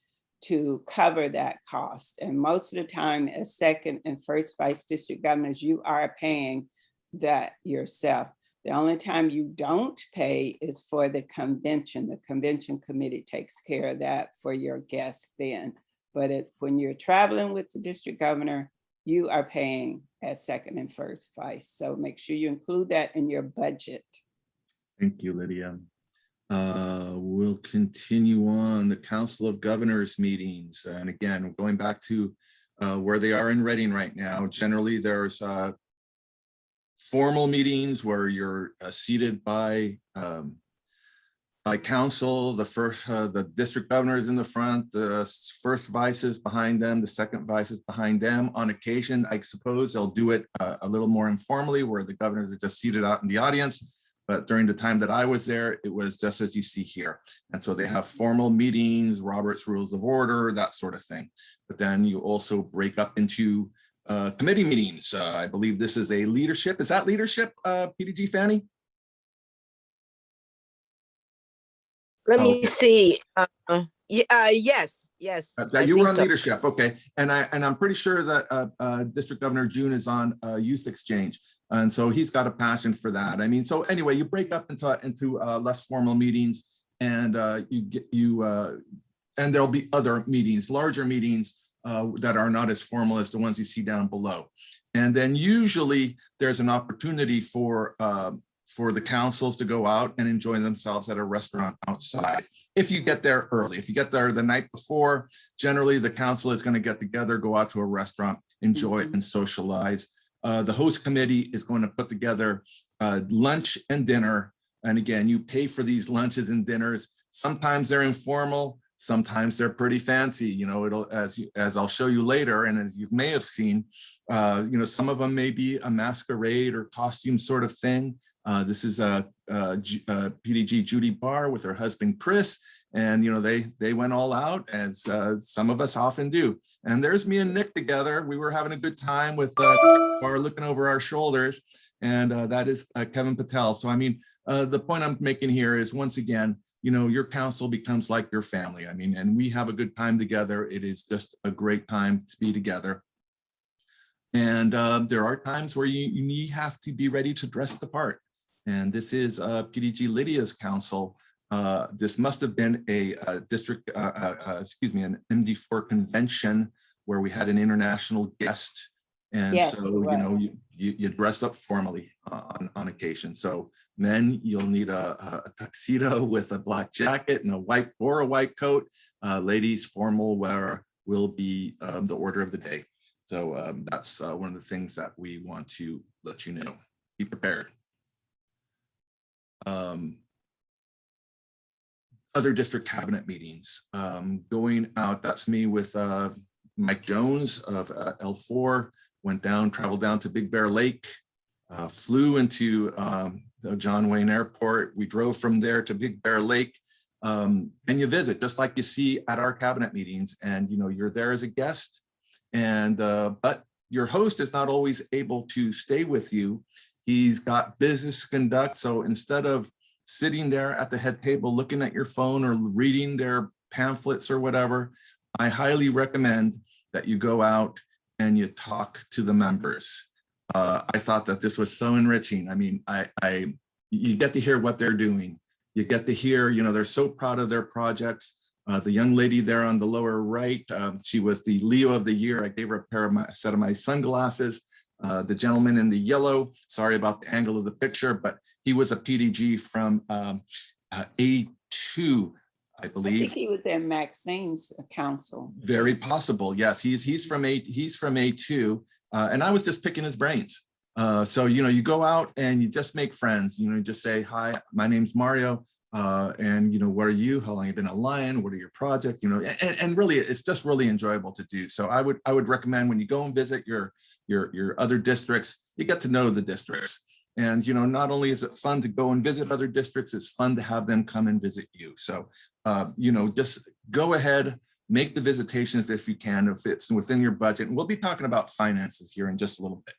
Speaker 2: to cover that cost. And most of the time, as second and first vice district governors, you are paying that yourself. The only time you don't pay is for the convention. The convention committee takes care of that for your guests then. But when you're traveling with the district governor, you are paying as second and first vice. So make sure you include that in your budget.
Speaker 1: Thank you, Lydia. We'll continue on the Council of Governors meetings. And again, going back to where they are in Reading right now, generally there's formal meetings where you're seated by council, the district governors in the front, the first vices behind them, the second vices behind them. On occasion, I suppose they'll do it a little more informally where the governors are just seated out in the audience. But during the time that I was there, it was just as you see here. And so they have formal meetings, Robert's Rules of Order, that sort of thing. But then you also break up into Committee meetings. I believe this is a leadership. Is that leadership, PDG Fanny?
Speaker 6: Let me
Speaker 1: Okay.
Speaker 6: see. Yes. I
Speaker 1: You were
Speaker 6: think
Speaker 1: on
Speaker 6: so.
Speaker 1: leadership, okay, and I'm pretty sure that District Governor June is on Youth Exchange, and so he's got a passion for that. I mean, so anyway, you break up into less formal meetings, and and there'll be other meetings, larger meetings that are not as formal as the ones you see down below, and then usually there's an opportunity for the councils to go out and enjoy themselves at a restaurant outside. If you get there early, if you get there the night before, generally the council is going to get together, go out to a restaurant, enjoy and socialize. The host committee is going to put together lunch and dinner. And again, you pay for these lunches and dinners. Sometimes they're informal, sometimes they're pretty fancy. You know, it'll, as I'll show you later, and as you may have seen, you know, some of them may be a masquerade or costume sort of thing. This is PDG Judy Barr with her husband Chris, and you know they went all out, as some of us often do. And there's me and Nick together. We were having a good time with Barr looking over our shoulders, and that is Kevin Patel. So I mean, the point I'm making here is, once again, you know, your council becomes like your family. I mean, and we have a good time together. It is just a great time to be together. And there are times where you have to be ready to dress the part. And this is PDG Lydia's council. This must have been a district, an MD4 convention where we had an international guest. And
Speaker 2: Yes,
Speaker 1: so, you know, you dress up formally on occasion. So men, you'll need a tuxedo with a black jacket and a white coat. Ladies, formal wear will be the order of the day. So that's one of the things that we want to let you know. Be prepared. Other district cabinet meetings, going out, that's me with Mike Jones of L4, traveled down to Big Bear Lake, flew into the John Wayne Airport. We drove from there to Big Bear Lake, and you visit just like you see at our cabinet meetings, and you know, you're there as a guest, and but your host is not always able to stay with you. He's got business to conduct. So instead of sitting there at the head table looking at your phone or reading their pamphlets or whatever, I highly recommend that you go out and you talk to the members. I thought that this was so enriching. I mean, you get to hear what they're doing. You get to hear, you know, they're so proud of their projects. The young lady there on the lower right, she was the Leo of the year. I gave her a set of my sunglasses. The gentleman in the yellow, sorry about the angle of the picture, but he was a PDG from A2, I believe.
Speaker 2: I think he was at Maxine's council.
Speaker 1: Very possible, yes. He's from A2, and I was just picking his brains. So you know, you go out and you just make friends. You know, just say, "Hi, my name's Mario." And you know, where are you? How long have you been a Lion? What are your projects? You know, and really, it's just really enjoyable to do. So I would recommend, when you go and visit your other districts, you get to know the districts. And you know, not only is it fun to go and visit other districts, it's fun to have them come and visit you. So you know, just go ahead, make the visitations if you can, if it's within your budget. And we'll be talking about finances here in just a little bit.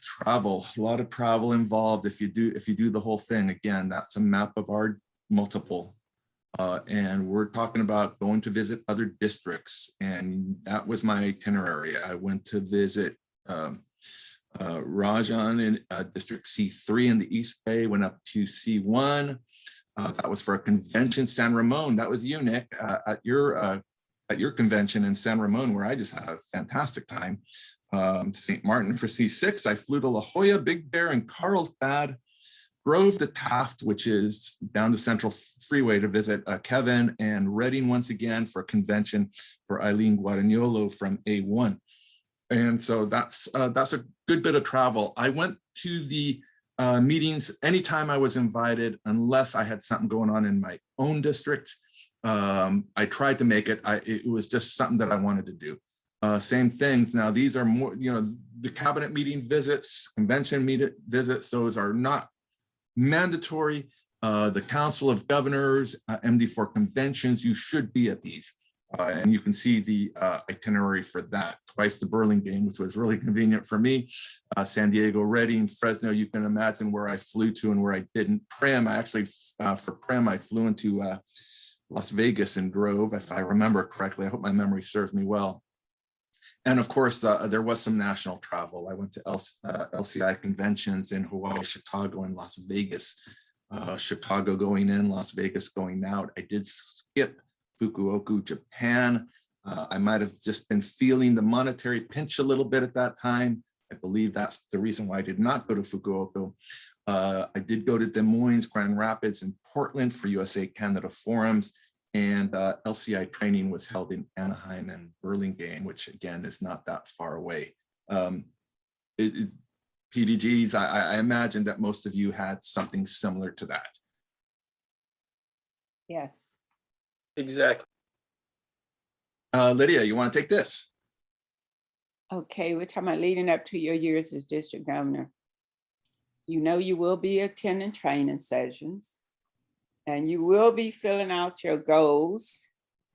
Speaker 1: Travel, a lot of travel involved. If you do the whole thing, again, that's a map of our multiple. And we're talking about going to visit other districts. And that was my itinerary. I went to visit Rajan in District C3 in the East Bay, went up to C1. That was for a convention. San Ramon, that was you, Nick, at your convention in San Ramon, where I just had a fantastic time. St. Martin for C6. I flew to La Jolla, Big Bear, and Carlsbad. Drove to Taft, which is down the Central Freeway, to visit Kevin, and Reading once again for a convention for Eileen Guadagnolo from A1. And so that's a good bit of travel. I went to the meetings anytime I was invited, unless I had something going on in my own district. I tried to make it. It was just something that I wanted to do. Same things. Now, these are more, you know, the cabinet meeting visits, convention visits, those are not mandatory. The Council of Governors, MD4 conventions, you should be at these. And you can see the itinerary for that. Twice the Burlingame, which was really convenient for me. San Diego, Reading, Fresno, you can imagine where I flew to and where I didn't. Prim, I actually, for Prim, I flew into Las Vegas and drove, if I remember correctly. I hope my memory serves me well. And of course, there was some national travel. I went to LCI conventions in Hawaii, Chicago, and Las Vegas. Chicago going in, Las Vegas going out. I did skip Fukuoka, Japan. I might have just been feeling the monetary pinch a little bit at that time. I believe that's the reason why I did not go to Fukuoka. I did go to Des Moines, Grand Rapids, and Portland for USA-Canada forums. And LCI training was held in Anaheim and Burlingame, which again is not that far away. PDGs, I imagine that most of you had something similar to that.
Speaker 2: Yes.
Speaker 5: Exactly.
Speaker 1: Lydia, you want to take this?
Speaker 2: Okay, we're talking about leading up to your years as district governor. You know you will be attending training sessions, and you will be filling out your goals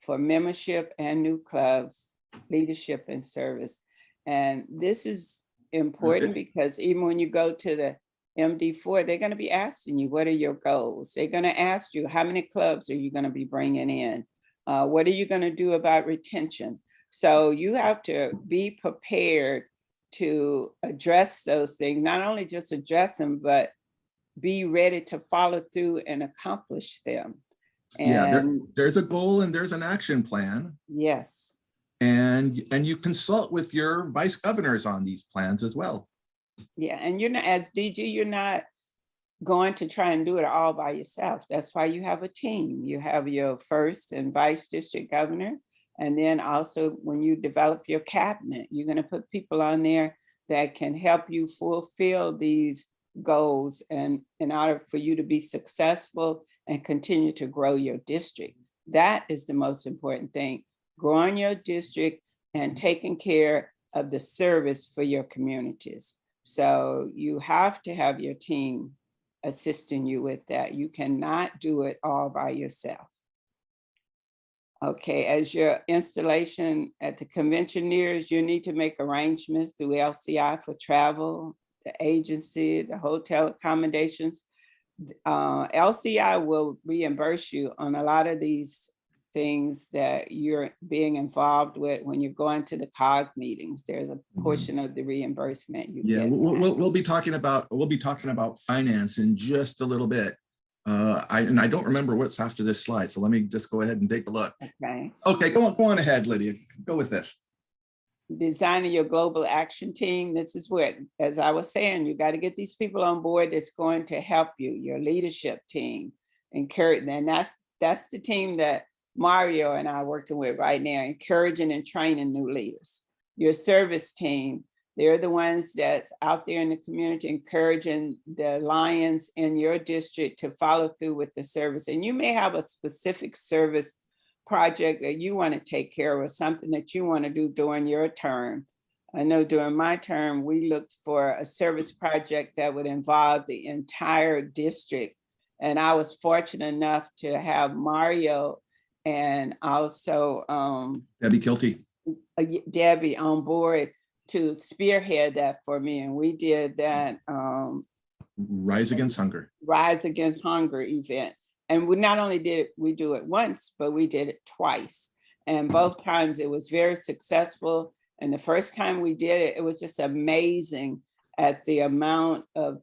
Speaker 2: for membership and new clubs, leadership and service. And this is important because even when you go to the MD4, they're going to be asking you, what are your goals? They're going to ask you, how many clubs are you going to be bringing in? What are you going to do about retention? So you have to be prepared to address those things, not only just address them, but be ready to follow through and accomplish them. And
Speaker 1: there's a goal and there's an action plan.
Speaker 2: yes.
Speaker 1: And you consult with your vice governors on these plans as well.
Speaker 2: Yeah, and you're not, as DG, you're not going to try and do it all by yourself. That's why you have a team. You have your first and vice district governor. And then also when you develop your cabinet, you're going to put people on there that can help you fulfill these goals and in order for you to be successful and continue to grow your district. That is the most important thing, growing your district and taking care of the service for your communities. So you have to have your team assisting you with that. You cannot do it all by yourself. Okay, as your installation at the convention nears, you need to make arrangements through LCI for travel, the agency, the hotel accommodations. LCI will reimburse you on a lot of these things that you're being involved with when you're going to the COG meetings. There's a portion of the reimbursement you get.
Speaker 1: We'll be talking about finance in just a little bit. I don't remember what's after this slide, so let me just go ahead and take a look. Okay, go on ahead, Lydia. Go with this.
Speaker 2: Designing your global action team. This is what, as I was saying, you got to get these people on board that's going to help you, your leadership team. Encourage, and that's the team that Mario and I are working with right now, encouraging and training new leaders. Your service team, they're the ones that's out there in the community encouraging the Lions in your district to follow through with the service. And you may have a specific service project that you want to take care of or something that you want to do during your term. I know during my term, we looked for a service project that would involve the entire district. And I was fortunate enough to have Mario and also
Speaker 1: Debbie Kilty.
Speaker 2: Debbie on board to spearhead that for me. And we did that.
Speaker 1: Rise Against Hunger.
Speaker 2: Rise Against Hunger event. And we not only did we do it once, but we did it twice. And both times it was very successful. And the first time we did it, it was just amazing at the amount of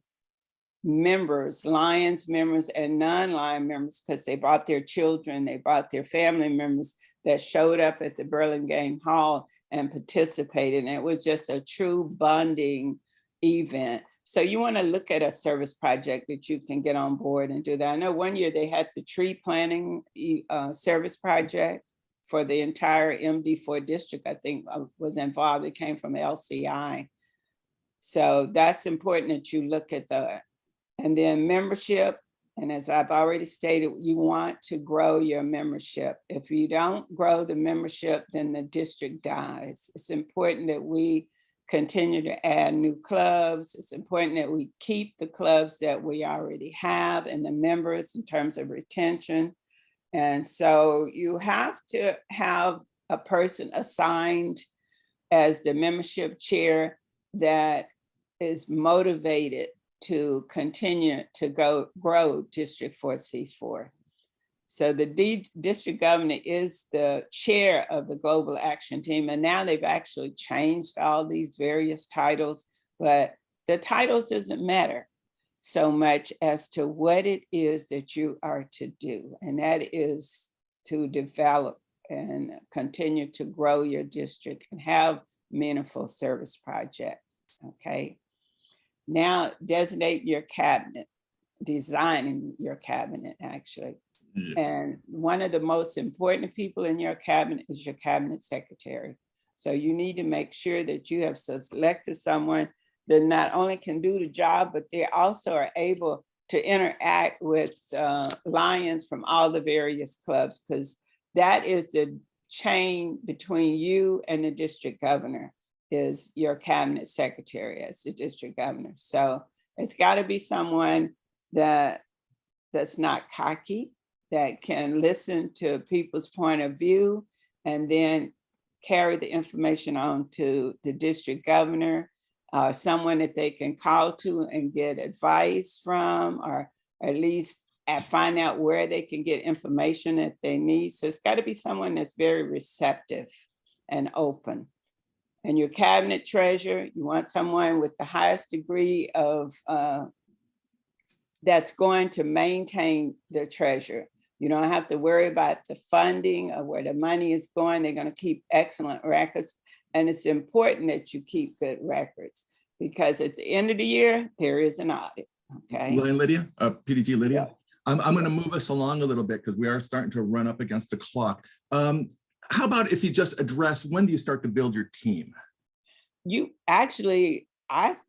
Speaker 2: members, Lions members and non-Lion members, because they brought their children, they brought their family members that showed up at the Burlingame Hall and participated. And it was just a true bonding event. So you want to look at a service project that you can get on board and do that. I know one year they had the tree planting service project for the entire MD4 district, I think was involved. It came from LCI. So that's important that you look at that. And then membership. And as I've already stated, you want to grow your membership. If you don't grow the membership, then the district dies. It's important that we continue to add new clubs. It's important that we keep the clubs that we already have and the members in terms of retention. And so you have to have a person assigned as the membership chair that is motivated to continue to grow District 4C4. So the district governor is the chair of the global action team. And now they've actually changed all these various titles, but the titles doesn't matter so much as to what it is that you are to do. And that is to develop and continue to grow your district and have meaningful service projects, okay? Now designate your cabinet, designing your cabinet actually.
Speaker 1: Yeah.
Speaker 2: And one of the most important people in your cabinet is your cabinet secretary. So you need to make sure that you have selected someone that not only can do the job, but they also are able to interact with Lions from all the various clubs, because that is the chain between you and the district governor, is your cabinet secretary as the district governor. So it's got to be someone that's not cocky, that can listen to people's point of view and then carry the information on to the district governor, someone that they can call to and get advice from, or at least find out where they can get information that they need. So it's got to be someone that's very receptive and open. And your cabinet treasurer, you want someone with the highest degree of, that's going to maintain the treasure. You don't have to worry about the funding or where the money is going. They're going to keep excellent records. And it's important that you keep good records, because at the end of the year, there is an audit, okay?
Speaker 1: Lydia, PDG Lydia.
Speaker 2: Yeah.
Speaker 1: I'm going to move us along a little bit because we are starting to run up against the clock. How about if you just address, when do you start to build your team?
Speaker 2: You actually,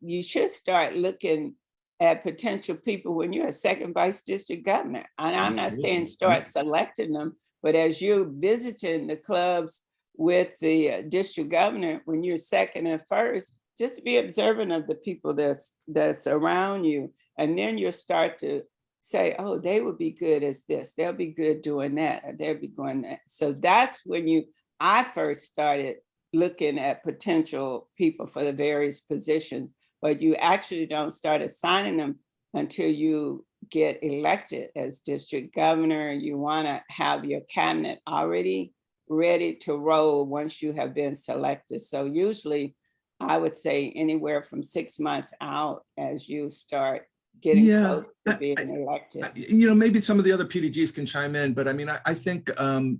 Speaker 2: you should start looking at potential people when you're a second vice district governor. And I'm not saying start selecting them, but as you're visiting the clubs with the district governor, when you're second and first, just be observant of the people that's around you. And then you'll start to say, oh, they would be good as this. They'll be good doing that, or they'll be going that. So that's when I first started looking at potential people for the various positions, but you actually don't start assigning them until you get elected as district governor. You want to have your cabinet already ready to roll once you have been selected. So usually I would say anywhere from 6 months out as you start getting close to being elected.
Speaker 1: Maybe some of the other PDGs can chime in, but I mean, I think,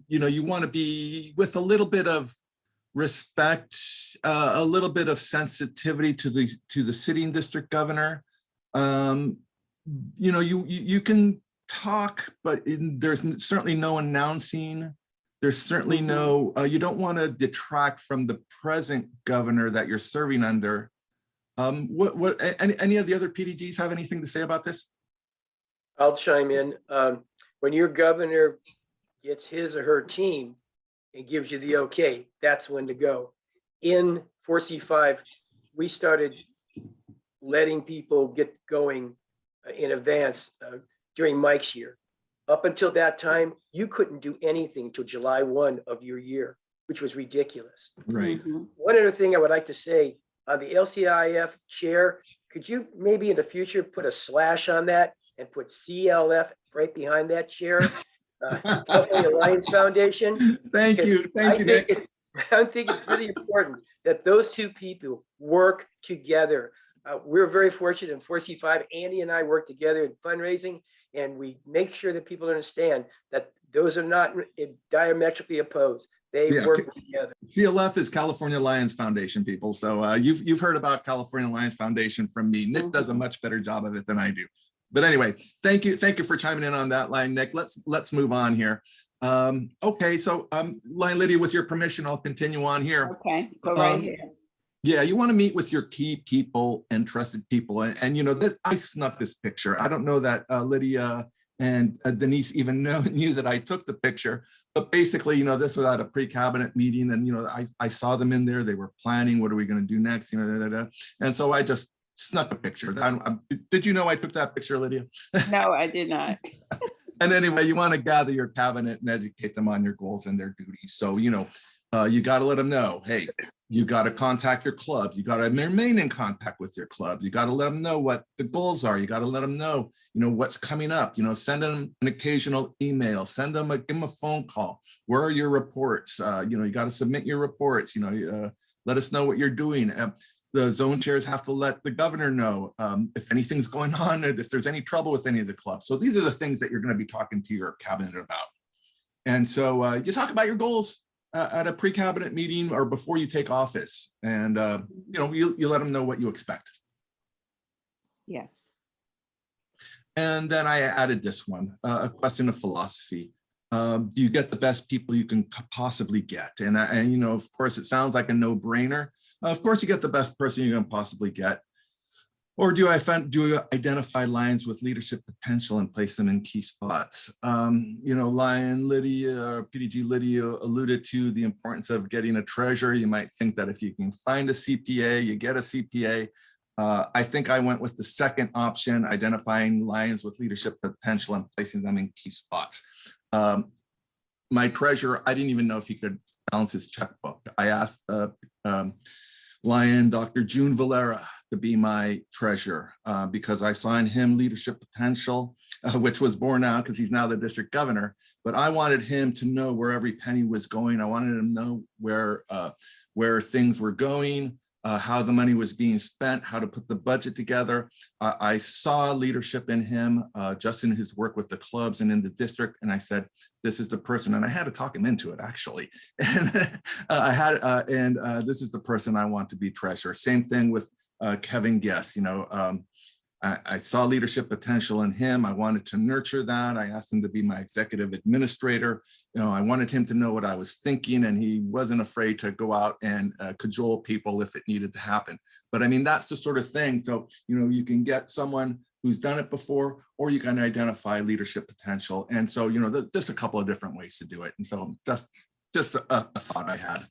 Speaker 1: you want to be with a little bit of respect, a little bit of sensitivity to the sitting district governor. You can talk, but there's certainly no announcing. There's certainly no, you don't want to detract from the present governor that you're serving under. Any of the other PDGs have anything to say about this?
Speaker 5: I'll chime in. When your governor gets his or her team and gives you the okay, that's when to go. In 4C5, we started letting people get going in advance during Mike's year. Up until that time, you couldn't do anything till July 1 of your year, which was ridiculous.
Speaker 1: Right.
Speaker 5: One other thing I would like to say, on the LCIF chair, could you maybe in the future put a slash on that and put CLF right behind that chair? California Lions Foundation.
Speaker 1: Thank you, Nick.
Speaker 5: I think it's really important that those two people work together. We're very fortunate in 4C5. Andy and I work together in fundraising, and we make sure that people understand that those are not diametrically opposed. They work together.
Speaker 1: CLF is California Lions Foundation, people. So you've heard about California Lions Foundation from me. Nick does a much better job of it than I do. But anyway, thank you for chiming in on that line, Nick. Let's move on here. Okay, so Lydia, with your permission, I'll continue on here.
Speaker 2: Okay, go right here.
Speaker 1: Yeah, you want to meet with your key people and trusted people, and I snuck this picture. I don't know that Lydia and Denise even knew that I took the picture, but basically, this was at a pre-cabinet meeting, and I saw them in there. They were planning, what are we going to do next, and so I just snuck a picture. Did you know I took that picture, Lydia?
Speaker 2: No, I did not.
Speaker 1: And anyway, you want to gather your cabinet and educate them on your goals and their duties. So, you got to let them know, hey, you got to contact your clubs. You got to remain in contact with your clubs. You got to let them know what the goals are. You got to let them know, what's coming up. Send them an occasional email. Give them a phone call. Where are your reports? You got to submit your reports. Let us know what you're doing. The zone chairs have to let the governor know if anything's going on, or if there's any trouble with any of the clubs. So these are the things that you're going to be talking to your cabinet about. And so you talk about your goals at a pre-cabinet meeting or before you take office, and you let them know what you expect.
Speaker 2: Yes.
Speaker 1: And then I added this one, a question of philosophy. Do you get the best people you can possibly get? And of course, it sounds like a no-brainer. Of course, you get the best person you can possibly get. Or do you identify lines with leadership potential and place them in key spots? Lydia, PDG Lydia alluded to the importance of getting a treasurer. You might think that if you can find a CPA, you get a CPA. I think I went with the second option, identifying lines with leadership potential and placing them in key spots. My treasurer, I didn't even know if he could balance his checkbook. I asked Dr. June Valera to be my treasurer because I saw in him leadership potential, which was borne out because he's now the district governor. But I wanted him to know where every penny was going. I wanted him to know where things were going, how the money was being spent, how to put the budget together. I saw leadership in him just in his work with the clubs and in the district. And I said, this is the person, and I had to talk him into it actually. And this is the person I want to be treasurer. Same thing with Kevin Guess. I saw leadership potential in him. I wanted to nurture that. I asked him to be my executive administrator. I wanted him to know what I was thinking, and he wasn't afraid to go out and cajole people if it needed to happen. But I mean, that's the sort of thing. So, you can get someone who's done it before, or you can identify leadership potential. And so, there's a couple of different ways to do it. And so that's just a thought I had.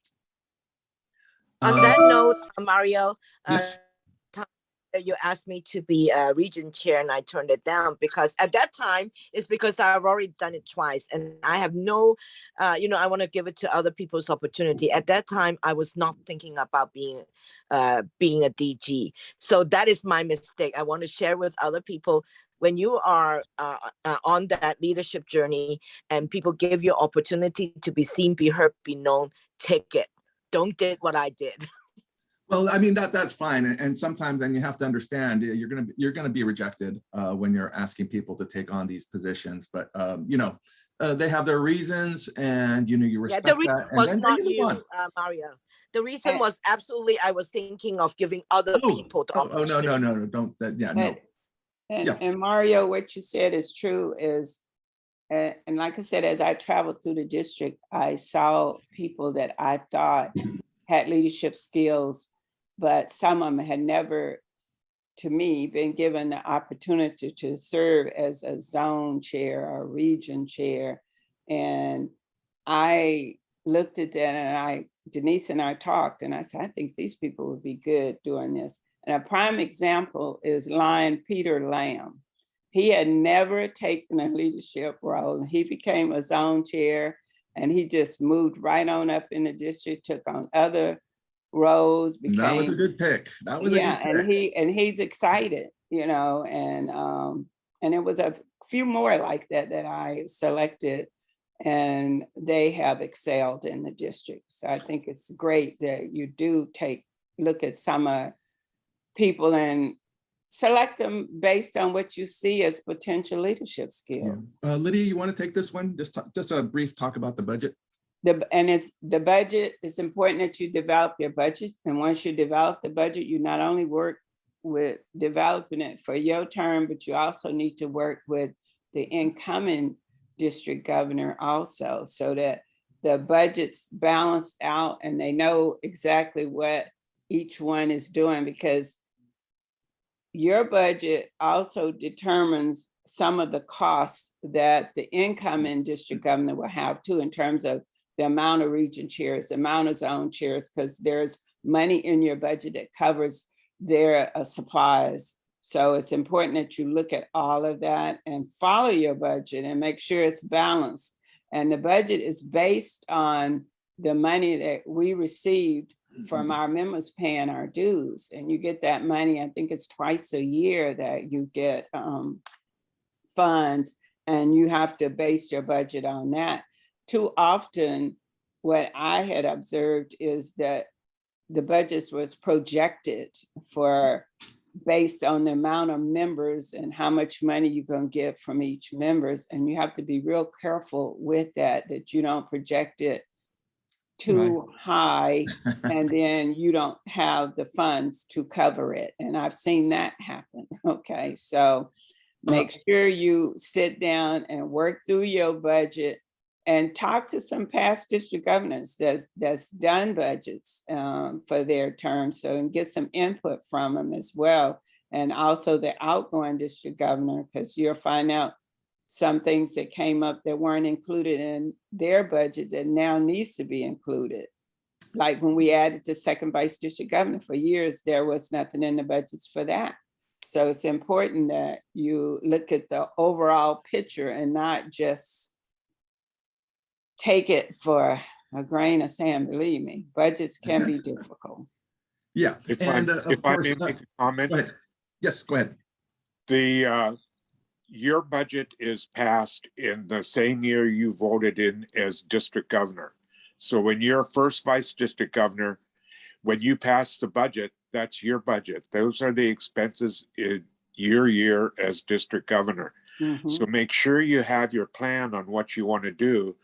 Speaker 6: On that note, Mario,
Speaker 1: yes.
Speaker 6: You asked me to be a region chair and I turned it down because at that time it's because I've already done it twice and I have no, I want to give it to other people's opportunity. At that time, I was not thinking about being a DG. So that is my mistake. I want to share with other people. When you are on that leadership journey and people give you opportunity to be seen, be heard, be known, take it. Don't do what I did.
Speaker 1: Well, I mean, that's fine. And sometimes, and you have to understand, you're gonna be rejected when you're asking people to take on these positions. But they have their reasons, and you respect
Speaker 6: the reason
Speaker 1: that.
Speaker 6: Was
Speaker 1: and
Speaker 6: not you, Mario. The reason was absolutely I was thinking of giving other people the opportunity.
Speaker 1: No, don't that. Yeah, no.
Speaker 2: And Mario, what you said is true. And like I said, as I traveled through the district, I saw people that I thought had leadership skills, but some of them had never, to me, been given the opportunity to serve as a zone chair or region chair. And I looked at that and Denise and I talked and I said, I think these people would be good doing this. And a prime example is Peter Lamb. He had never taken a leadership role. He became a zone chair and he just moved right on up in the district, took on other roles.
Speaker 1: That was a good pick. That was a good pick.
Speaker 2: And he's excited, and it was a few more like that I selected, and they have excelled in the district. So I think it's great that you do look at some people and select them based on what you see as potential leadership skills.
Speaker 1: Yeah. Lydia, you want to take this one? Just a brief talk about the budget.
Speaker 2: The budget. It's important that you develop your budget. And once you develop the budget, you not only work with developing it for your term, but you also need to work with the incoming district governor also, so that the budget's balanced out and they know exactly what each one is doing, because your budget also determines some of the costs that the incoming district governor will have too, in terms of the amount of region chairs, the amount of zone chairs, because there's money in your budget that covers their supplies So it's important that you look at all of that and follow your budget and make sure it's balanced. And the budget is based on the money that we received from our members paying our dues. And you get that money, I think it's twice a year that you get funds, and you have to base your budget on that. Too often, what I had observed is that the budgets was projected for based on the amount of members and how much money you're going to get from each members. And you have to be real careful with that you don't project it too high and then you don't have the funds to cover it. And I've seen that happen. Okay, so make sure you sit down and work through your budget and talk to some past district governors that's done budgets for their term, so and get some input from them as well. And also the outgoing district governor, because you'll find out some things that came up that weren't included in their budget that now needs to be included. Like when we added the second vice district governor, for years, there was nothing in the budgets for that. So it's important that you look at the overall picture and not just take it for a grain of sand. Believe me, budgets can be difficult.
Speaker 1: Yeah,
Speaker 7: If
Speaker 1: and of
Speaker 7: I
Speaker 1: course,
Speaker 7: may make a comment,
Speaker 1: go ahead. Yes, go ahead.
Speaker 7: Your budget is passed in the same year you voted in as district governor. So when you're first vice district governor, when you pass the budget, that's your budget. Those are the expenses in your year as district governor. So make sure you have your plan on what you want to do.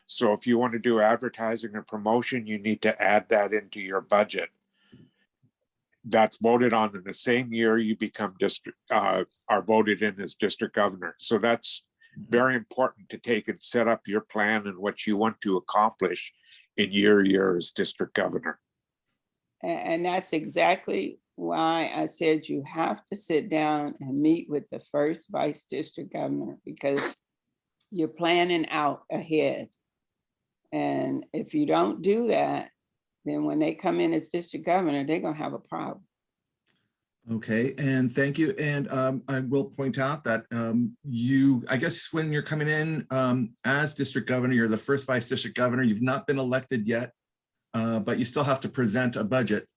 Speaker 7: So if you want to do advertising and promotion, you need to add that into your budget. That's voted on in the same year you become are voted in as district governor. So that's very important to take and set up your plan and what you want to accomplish in your year as district governor.
Speaker 2: And that's exactly why I said you have to sit down and meet with the first vice district governor, because you're planning out ahead. And if you don't do that, then when they come in as district governor, they're going to have a problem.
Speaker 1: Okay, and thank you. And I will point out that I guess when you're coming in as district governor, you're the first vice district governor. You've not been elected yet, but you still have to present a budget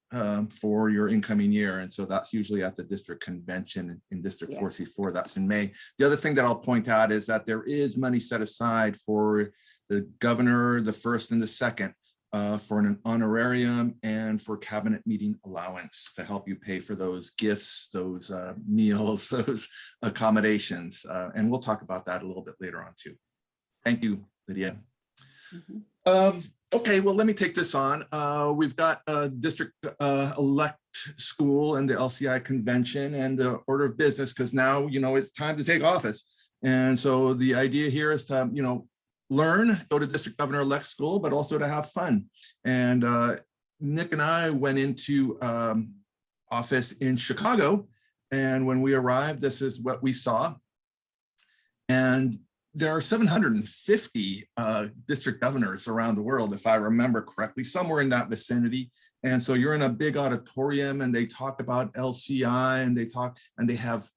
Speaker 1: for your incoming year. And so that's usually at the district convention in District 4C4. That's in May. The other thing that I'll point out is that there is money set aside for the governor, the first and the second, for an honorarium and for cabinet meeting allowance to help you pay for those gifts, those meals, those accommodations. And we'll talk about that a little bit later on too. Thank you, Lydia. Okay, well, let me take this on. We've got district elect school and the LCI convention and the order of business, because now, it's time to take office. And so the idea here is to, learn, go to district governor-elect school, but also to have fun. And Nick and I went into office in Chicago. And when we arrived, this is what we saw. And there are 750 district governors around the world, if I remember correctly, somewhere in that vicinity. And so you're in a big auditorium and they talk about LCI and they have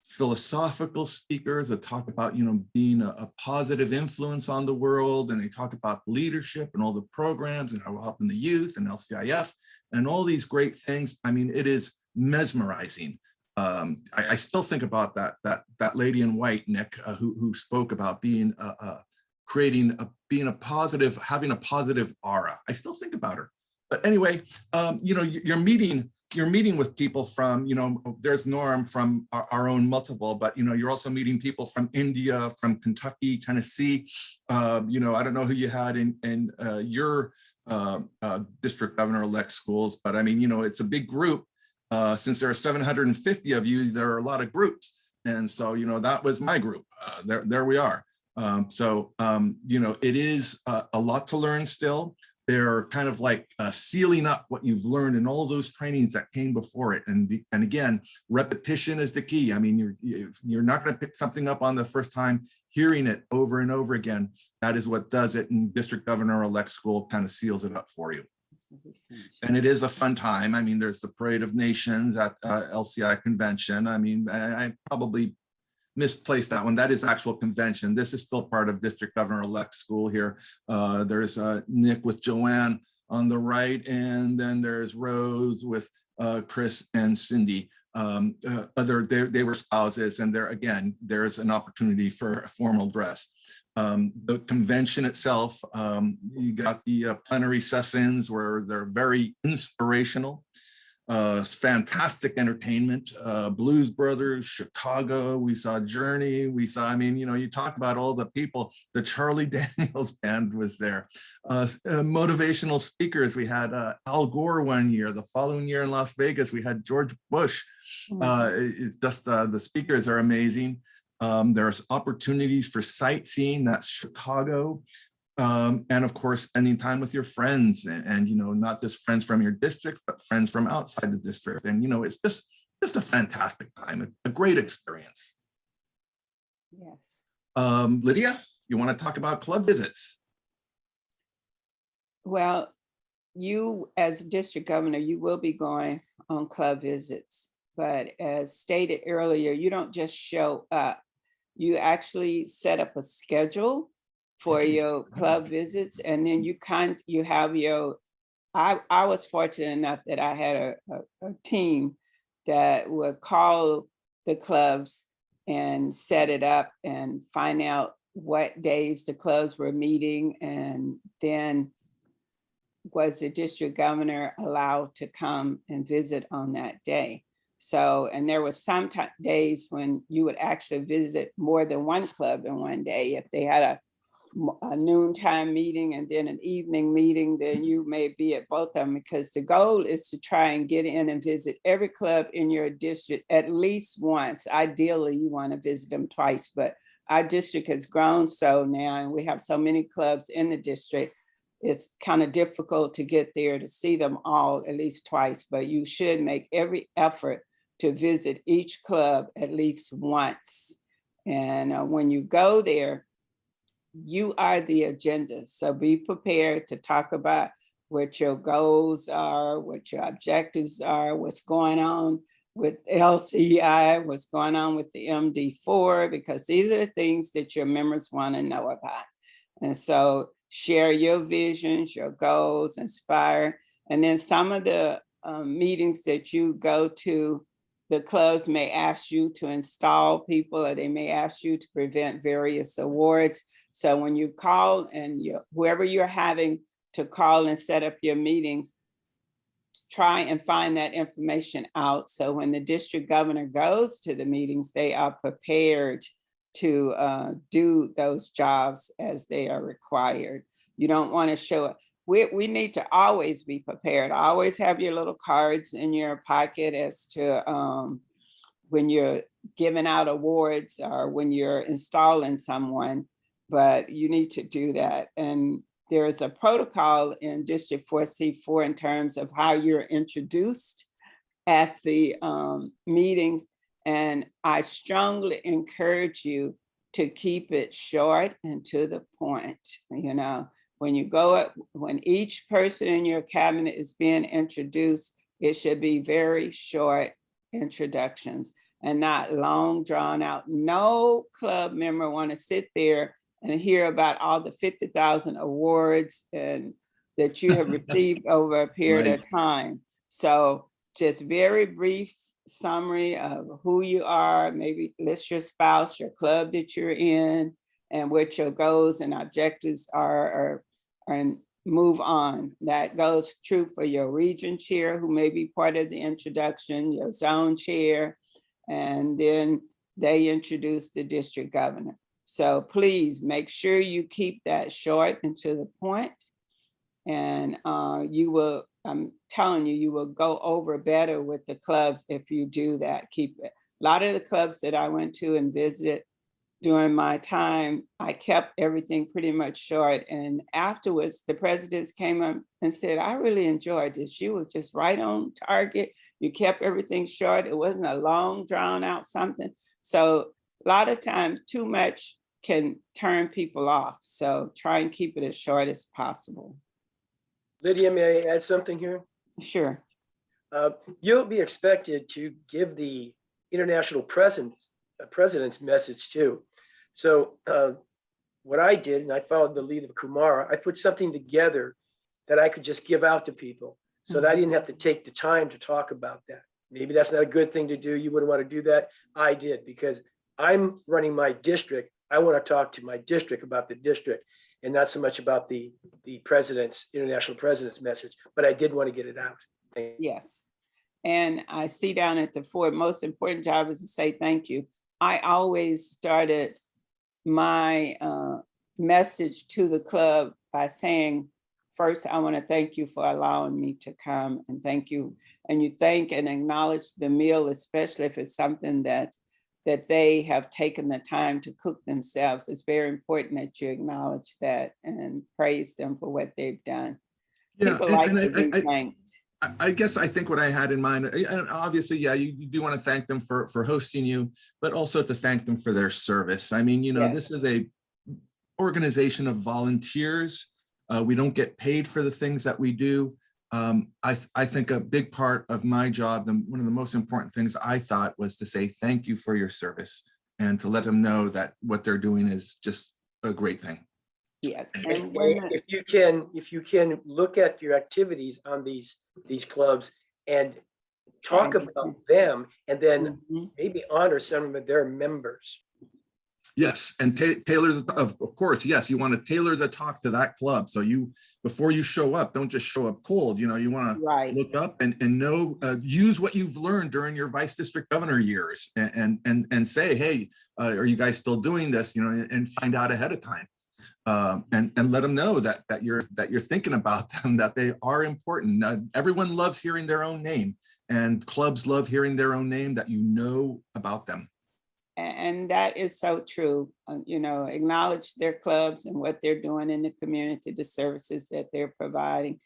Speaker 1: philosophical speakers that talk about, being a positive influence on the world. And they talk about leadership and all the programs and how we're helping the youth and LCIF and all these great things. I mean, it is mesmerizing. I still think about that lady in white, Nick, who spoke about being having a positive aura. I still think about her. But anyway, you're meeting with people from, there's Norm from our own multiple, but you're also meeting people from India, from Kentucky, Tennessee. I don't know who you had in your district governor-elect schools, but I mean, it's a big group. Since there are 750 of you, there are a lot of groups. And so, that was my group. There we are. It is a lot to learn still. They're kind of like sealing up what you've learned in all those trainings that came before it. And again, repetition is the key. I mean, you're not going to pick something up on the first time. Hearing it over and over again, that is what does it. And district governor-elect school kind of seals it up for you. And it is a fun time. I mean, there's the Parade of Nations at LCI convention. I mean, I probably misplaced that one. That is actual convention. This is still part of District Governor-elect school here. There's Nick with Joanne on the right, and then there's Rose with Chris and Cindy. They were spouses, and there again, there's an opportunity for a formal dress. The convention itself, you got the plenary sessions where they're very inspirational. Fantastic entertainment, Blues Brothers, Chicago, we saw Journey, we saw, I mean, you know, you talk about all the people, the Charlie Daniels band was there. Motivational speakers, we had Al Gore one year, the following year in Las Vegas, we had George Bush. It's just, the speakers are amazing. There's opportunities for sightseeing, that's Chicago. And of course, spending time with your friends and, you know, not just friends from your district, but friends from outside the district. And, you know, it's just a fantastic time, a great experience.
Speaker 2: Yes.
Speaker 1: Lydia, you want to talk about club visits?
Speaker 2: Well, you as district governor, you will be going on club visits, but as stated earlier, you don't just show up. You actually set up a schedule for your club visits, and then you have your, I was fortunate enough that I had a team that would call the clubs and set it up and find out what days the clubs were meeting, and then was the district governor allowed to come and visit on that day. So, and there was some days when you would actually visit more than one club in one day. If they had a noontime meeting and then an evening meeting, then you may be at both of them, because the goal is to try and get in and visit every club in your district at least once. Ideally, you want to visit them twice, but our district has grown so now, and we have so many clubs in the district, it's kind of difficult to get there to see them all at least twice, but you should make every effort to visit each club at least once. And when you go there, you are the agenda. So be prepared to talk about what your goals are, what your objectives are, what's going on with LCI, what's going on with the MD4, because these are the things that your members want to know about. And so share your visions, your goals, inspire. And then some of the meetings that you go to, the clubs may ask you to install people, or they may ask you to present various awards. So when you call, and whoever you're having to call and set up your meetings, try and find that information out. So when the district governor goes to the meetings, they are prepared to do those jobs as they are required. You don't want to show it. We need to always be prepared. Always have your little cards in your pocket as to when you're giving out awards or when you're installing someone, but you need to do that. And there's a protocol in District 4C4 in terms of how you're introduced at the meetings. And I strongly encourage you to keep it short and to the point. You know, when you go up, when each person in your cabinet is being introduced, it should be very short introductions and not long drawn out. No club member want to sit there and hear about all the 50,000 awards and that you have received over a period of time. So just very brief summary of who you are, maybe list your spouse, your club that you're in, and what your goals and objectives are, and move on. That goes true for your region chair, who may be part of the introduction, your zone chair, and then they introduce the district governor. So please make sure you keep that short and to the point. And you will, I'm telling you, you will go over better with the clubs if you do that. Keep it. A lot of the clubs that I went to and visited during my time, I kept everything pretty much short. And afterwards, the presidents came up and said, I really enjoyed this. You was just right on target. You kept everything short. It wasn't a long drawn out something. So a lot of times too much can turn people off. So try and keep it as short as possible.
Speaker 5: Lydia, may I add something here?
Speaker 2: Sure.
Speaker 5: You'll be expected to give the international president's message too. So what I did, and I followed the lead of Kumara, I put something together that I could just give out to people so that I didn't have to take the time to talk about that. Maybe that's not a good thing to do. You wouldn't want to do that. I did because I'm running my district. I want to talk to my district about the district and not so much about the international president's message, but I did want to get it out. Thank you.
Speaker 2: Yes. And I see down at the fort, most important job is to say thank you. I always started my message to the club by saying, first, I want to thank you for allowing me to come, and thank you. And you thank and acknowledge the meal, especially if it's something that they have taken the time to cook themselves. It's very important that you acknowledge that and praise them for what they've done.
Speaker 1: Yeah,
Speaker 2: People like to be thanked.
Speaker 1: I guess I think what I had in mind, and obviously, yeah, you do want to thank them for hosting you, but also to thank them for their service. I mean,
Speaker 2: Yes.
Speaker 1: This is a organization of volunteers. We don't get paid for the things that we do. I think a big part of my job, one of the most important things I thought was to say thank you for your service and to let them know that what they're doing is just a great thing.
Speaker 2: Yes.
Speaker 5: And if you can look at your activities on these clubs and talk about them and then maybe honor some of their members.
Speaker 1: Yes, and tailor, of course, yes, you want to tailor the talk to that club. So before you show up, don't just show up cold. You want to look up and know, use what you've learned during your vice district governor years and say, hey, are you guys still doing this? And find out ahead of time. And let them know that you're thinking about them, that they are important. Everyone loves hearing their own name, and clubs love hearing their own name, that you know about them.
Speaker 2: And that is so true. Acknowledge their clubs and what they're doing in the community, the services that they're providing.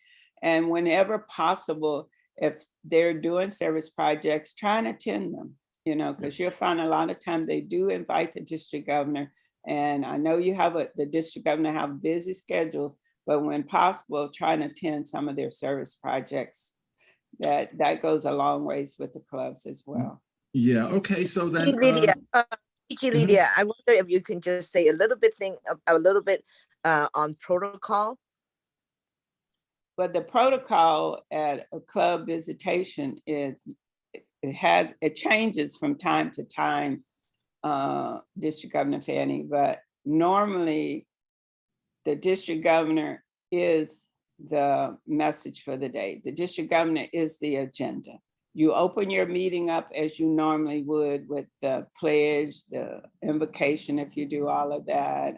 Speaker 2: And whenever possible, if they're doing service projects, try and attend them, because you'll find a lot of time they do invite the district governor. And I know the district governor have busy schedules, but when possible, try and attend some of their service projects. That goes a long ways with the clubs as well.
Speaker 1: Yeah. Okay. So then,
Speaker 6: Lydia, Lydia, I wonder if you can just say a little bit on protocol.
Speaker 2: But the protocol at a club visitation it changes from time to time, District Governor Fanny, but normally the district governor is the message for the day. The district governor is the agenda. You open your meeting up as you normally would with the pledge, the invocation, if you do all of that.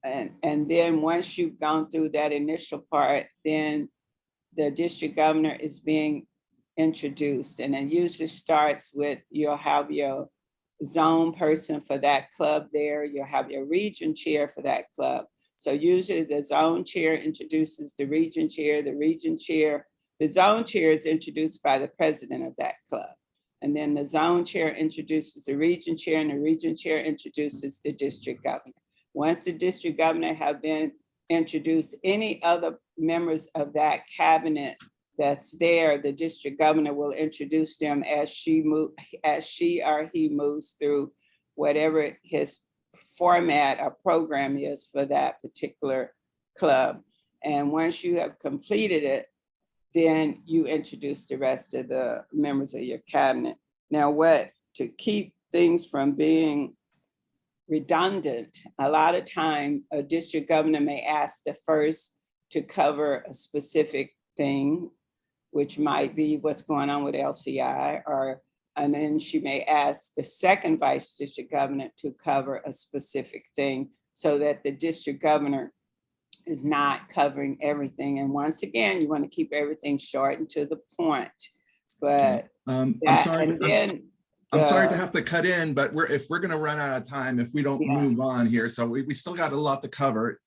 Speaker 2: And then once you've gone through that initial part, then the district governor is being introduced. And it usually starts with, you'll have your zone person for that club there. You'll have your region chair for that club. So usually the zone chair introduces the region chair, the zone chair is introduced by the president of that club. And then the zone chair introduces the region chair, and the region chair introduces the district governor. Once the district governor have been introduced, any other members of that cabinet that's there, the district governor will introduce them as she or he moves through whatever his format or program is for that particular club. And once you have completed it, then you introduce the rest of the members of your cabinet. Now, to keep things from being redundant, a lot of time a district governor may ask the first to cover a specific thing, which might be what's going on with LCI, and then she may ask the second vice district governor to cover a specific thing, so that the district governor is not covering everything. And once again, you want to keep everything short and to the point. But
Speaker 1: I'm sorry to have to cut in, but if we're going to run out of time if we don't move on here, so we still got a lot to cover.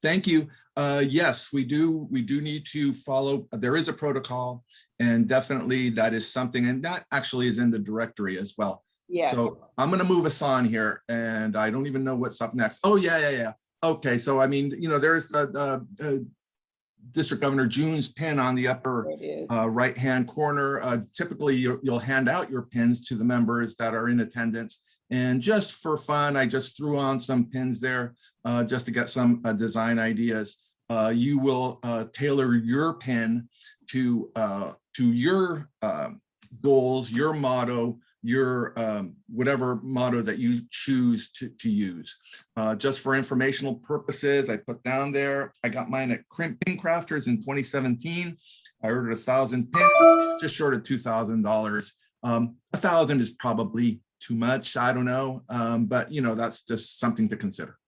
Speaker 1: Thank you. Yes, we do need to follow. There is a protocol, and definitely that is something, and that actually is in the directory as well.
Speaker 2: Yes.
Speaker 1: So I'm going to move us on here, and I don't even know what's up next. Oh yeah. Okay, so I mean, there's District Governor June's pin on the upper
Speaker 2: There it is.
Speaker 1: right-hand corner. Typically, you'll hand out your pins to the members that are in attendance. And just for fun, I just threw on some pins there just to get some design ideas. You will tailor your pin to your goals, your motto, your whatever motto that you choose to use. Just for informational purposes, I put down there, I got mine at Pin Crafters in 2017. I ordered 1,000 pins, just short of $2,000. 1,000 is probably too much, I don't know, but you know, that's just something to consider.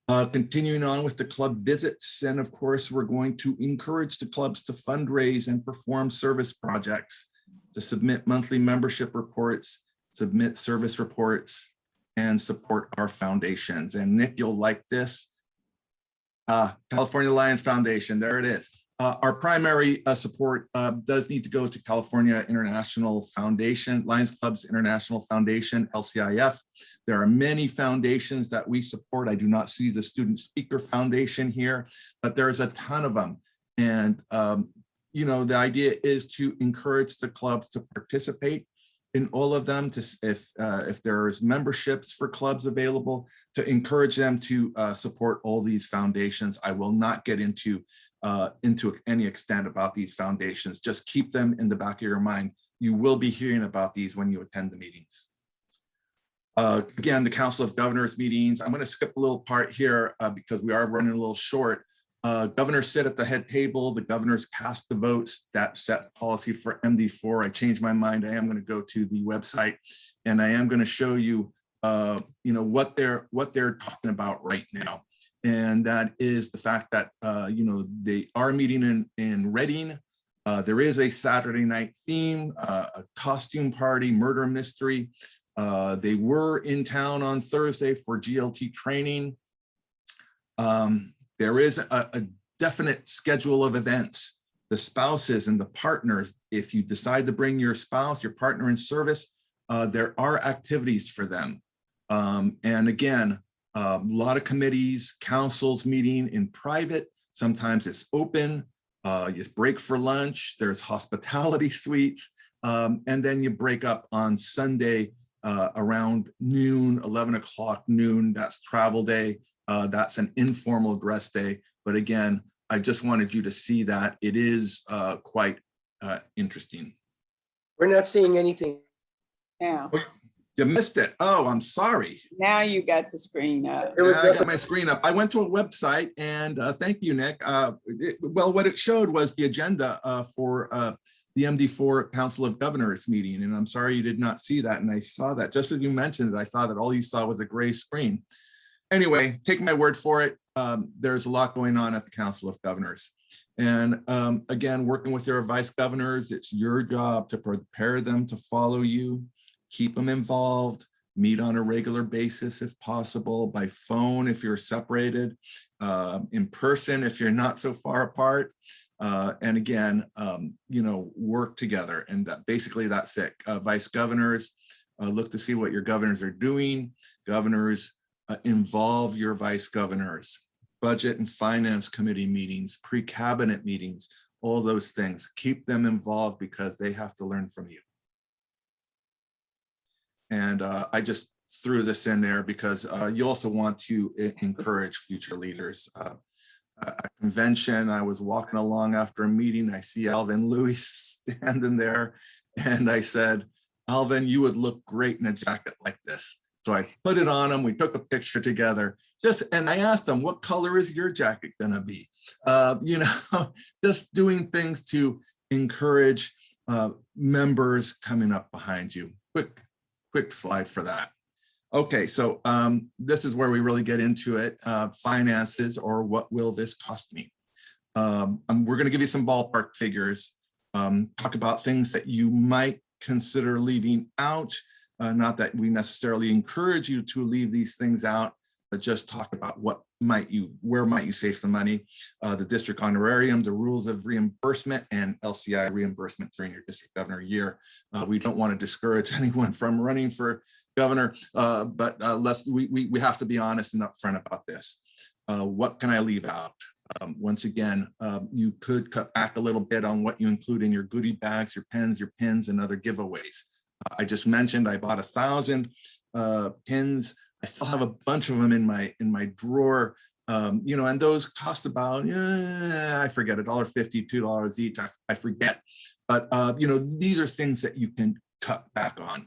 Speaker 1: Continuing on with the club visits, and of course, we're going to encourage the clubs to fundraise and perform service projects, to submit monthly membership reports, submit service reports, and support our foundations. And Nick, you'll like this. California Lions Foundation, there it is. Our primary support does need to go to California International Foundation, Lions Clubs International Foundation, LCIF. There are many foundations that we support. I do not see the Student Speaker Foundation here, but there's a ton of them. And you know, the idea is to encourage the clubs to participate in all of them, to if there's memberships for clubs available, to encourage them to support all these foundations. I will not get into any extent about these foundations. Just keep them in the back of your mind. You will be hearing about these when you attend the meetings. Again, the Council of Governors meetings. I'm going to skip a little part here because we are running a little short. Governors sit at the head table. The governors cast the votes that set policy for MD4. I changed my mind. I am going to go to the website and I am going to show you, you know, what they're talking about right now. And that is the fact that, you know, they are meeting in Reading. There is a Saturday night theme, a costume party, murder mystery. They were in town on Thursday for GLT training. There is a definite schedule of events. The spouses and the partners, if you decide to bring your spouse, your partner in service, there are activities for them. And again, a lot of committees, councils meeting in private. Sometimes it's open, you break for lunch, there's hospitality suites, and then you break up on Sunday around noon, 11 o'clock noon, that's travel day. That's an informal dress day. But again, I just wanted you to see that it is quite interesting.
Speaker 5: We're not seeing anything.
Speaker 2: Now,
Speaker 1: You missed it. Oh, I'm sorry.
Speaker 2: now you got the screen up.
Speaker 5: There was
Speaker 1: I got my screen up. I went to a website and thank you, Nick. Well, what it showed was the agenda for the MD4 Council of Governors meeting. And I'm sorry you did not see that. And I saw that just as you mentioned it, I saw that all you saw was a gray screen. Anyway, take my word for it. There's a lot going on at the Council of Governors. And again, working with your vice governors, it's your job to prepare them to follow you, keep them involved, meet on a regular basis if possible, by phone if you're separated, in person if you're not so far apart. And again, you know, work together. And basically that's it. Vice governors, look to see what your governors are doing. Governors, involve your vice governors. Budget and finance committee meetings, pre-cabinet meetings, all those things. Keep them involved because they have to learn from you. And I just threw this in there because you also want to encourage future leaders. At convention, I was walking along after a meeting. I see Alvin Lewis standing there. And I said, Alvin, you would look great in a jacket like this. So I put it on him. We took a picture together. And I asked him, what color is your jacket going to be? You know, just doing things to encourage members coming up behind you. Quick slide for that. Okay, so this is where we really get into it. Finances, or what will this cost me? We're going to give you some ballpark figures. Talk about things that you might consider leaving out. Not that we necessarily encourage you to leave these things out, but just talk about where might you save some money. The district honorarium, the rules of reimbursement, and LCI reimbursement during your district governor year. We don't want to discourage anyone from running for governor, but we have to be honest and upfront about this. What can I leave out? Once again, you could cut back a little bit on what you include in your goodie bags, your pens, your pins, and other giveaways. I just mentioned I bought 1,000 pins. I still have a bunch of them in my drawer. You know, and those cost about, I forget, $1.50, $2 each. I forget. But, you know, these are things that you can cut back on.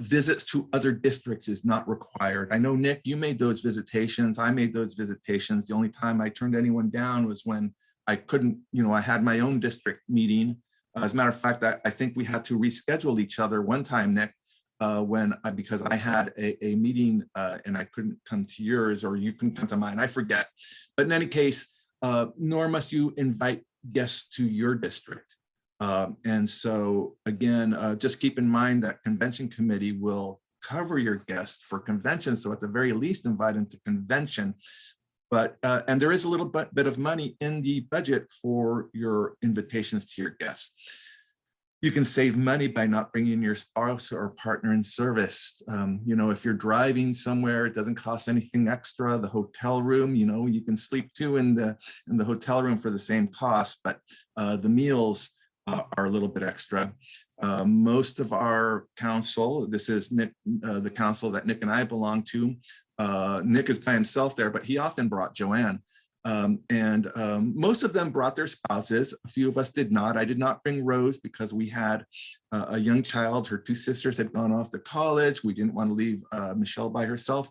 Speaker 1: Visits to other districts is not required. I know, Nick, you made those visitations. I made those visitations. The only time I turned anyone down was when I couldn't, you know, I had my own district meeting. As a matter of fact, I think we had to reschedule each other one time, Nick, because I had a meeting and I couldn't come to yours, or you couldn't come to mine. I forget. But in any case, nor must you invite guests to your district. And so again, just keep in mind that convention committee will cover your guests for convention. So at the very least, invite them to convention. But, and there is a little bit of money in the budget for your invitations to your guests. You can save money by not bringing your spouse or partner in service. You know, if you're driving somewhere, it doesn't cost anything extra. The hotel room, you know, you can sleep too in the hotel room for the same cost, but the meals are a little bit extra. Most of our council, this is Nick, the council that Nick and I belong to. Nick is by himself there, but he often brought Joanne. Most of them brought their spouses. A few of us did not. I did not bring Rose because we had a young child. Her two sisters had gone off to college. We didn't want to leave Michelle by herself.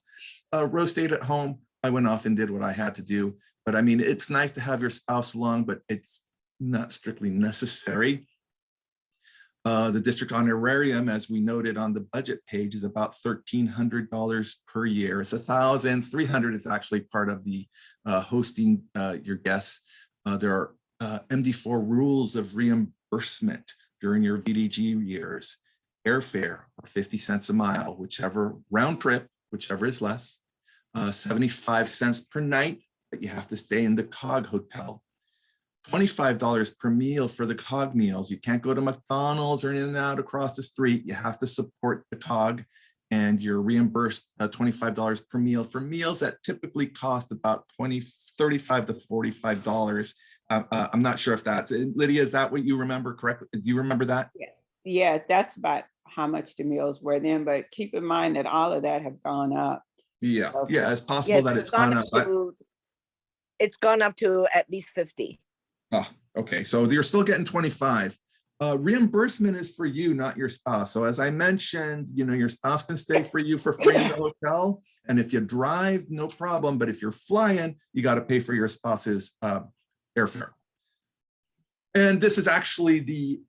Speaker 1: Rose stayed at home. I went off and did what I had to do. But I mean, it's nice to have your spouse along, but it's not strictly necessary. The district honorarium, as we noted on the budget page, is about $1,300 per year. It's $1,300 is actually part of the hosting your guests. There are MD4 rules of reimbursement during your PDG years. Airfare, 50 cents a mile, whichever round trip, whichever is less. 75 cents per night, but you have to stay in the COG hotel. $25 per meal for the COG meals. You can't go to McDonald's or in and out across the street. You have to support the COG, and you're reimbursed $25 per meal for meals that typically cost about $35 to $45. I'm not sure if that's, Lydia, is that what you remember correctly? Do you remember that?
Speaker 2: Yeah, that's about how much the meals were then, but keep in mind that all of that have gone up.
Speaker 1: Yeah,
Speaker 2: So,
Speaker 1: yeah, it's possible
Speaker 6: Yes,
Speaker 1: that it's gone up.
Speaker 6: It's gone up to at least 50.
Speaker 1: Oh, okay, so you're still getting 25. Reimbursement is for you, not your spouse. So as I mentioned, you know, your spouse can stay for you for free in the hotel. And if you drive, no problem. But if you're flying, you got to pay for your spouse's airfare. And this is actually the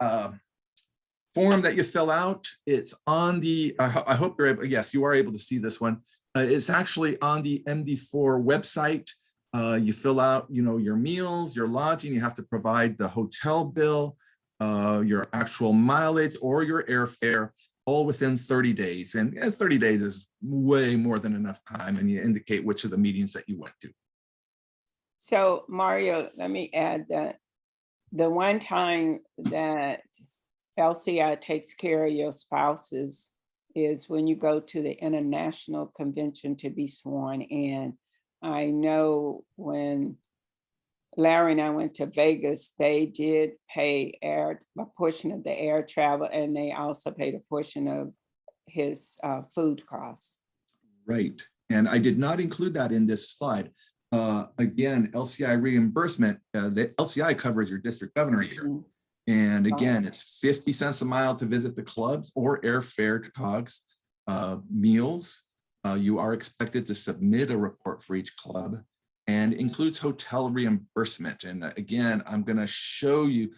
Speaker 1: form that you fill out. It's on the, I hope you're able, yes, you are able to see this one. It's actually on the MD4 website. You fill out, you know, your meals, your lodging. You have to provide the hotel bill, your actual mileage, or your airfare, all within 30 days. And 30 days is way more than enough time. And you indicate which of the meetings that you went to.
Speaker 2: So Mario, let me add that the one time that LCI takes care of your spouses is when you go to the international convention to be sworn in. I know when Larry and I went to Vegas, they did pay a portion of the air travel, and they also paid a portion of his food costs.
Speaker 1: Right, and I did not include that in this slide. Again, LCI reimbursement, the LCI covers your district governor year. Mm-hmm. And again, it's 50 cents a mile to visit the clubs or airfare to COGS, meals. You are expected to submit a report for each club, and includes hotel reimbursement. And again, I'm going to show you,